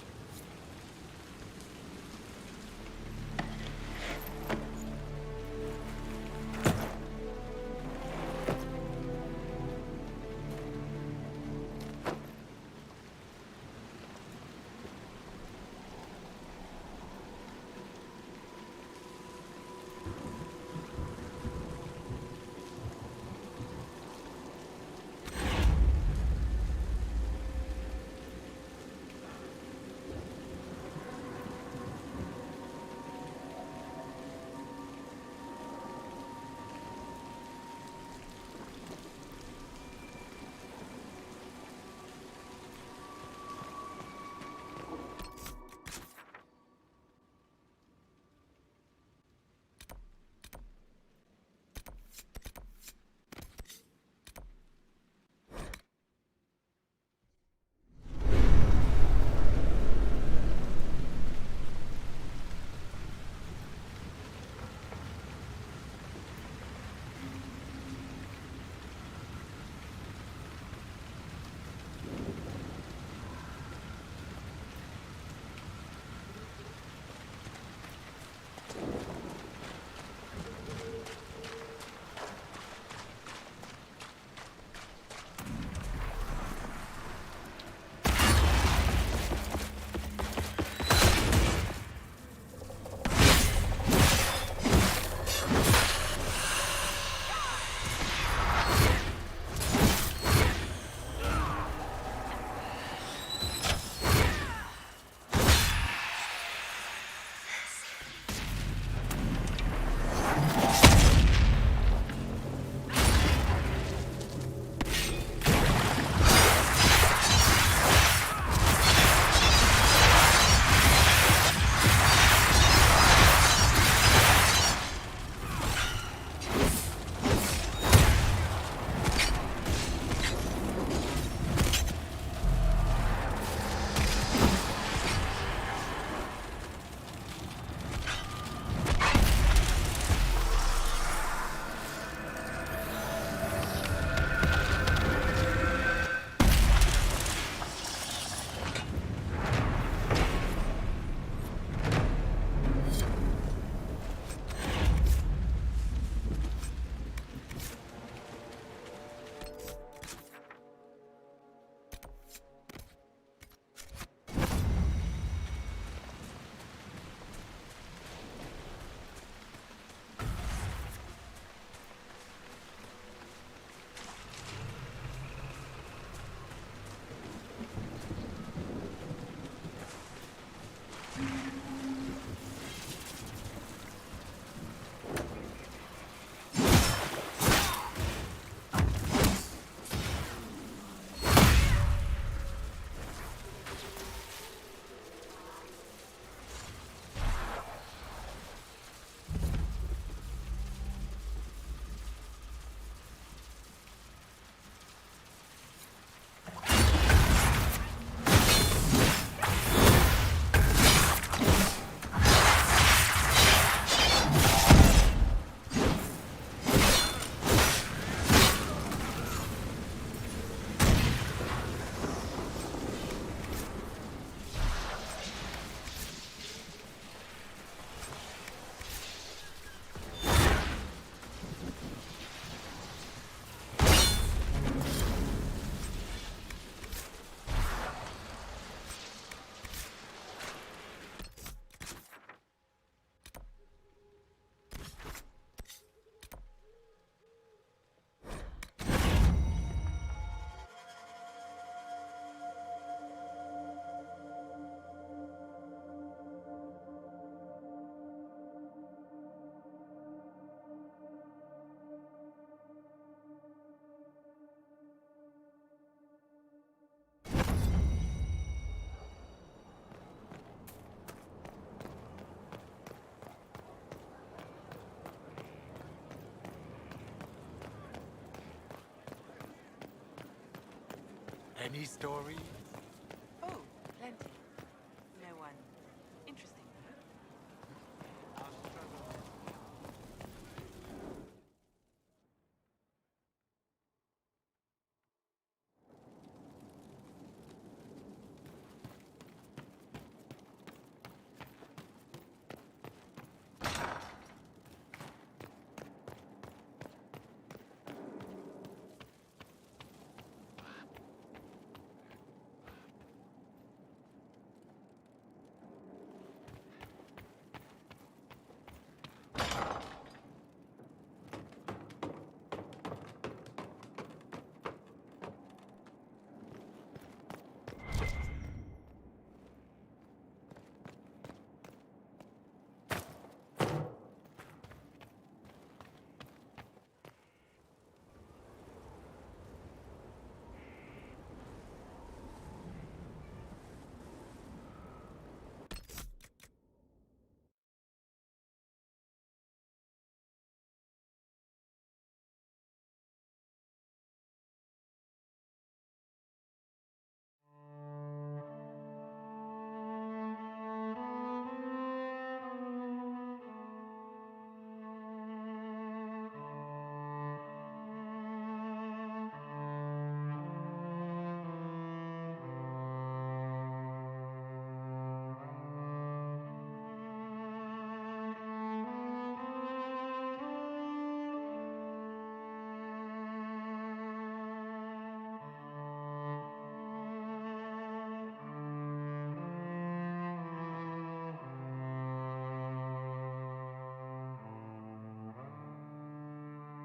[SPEAKER 2] Any story?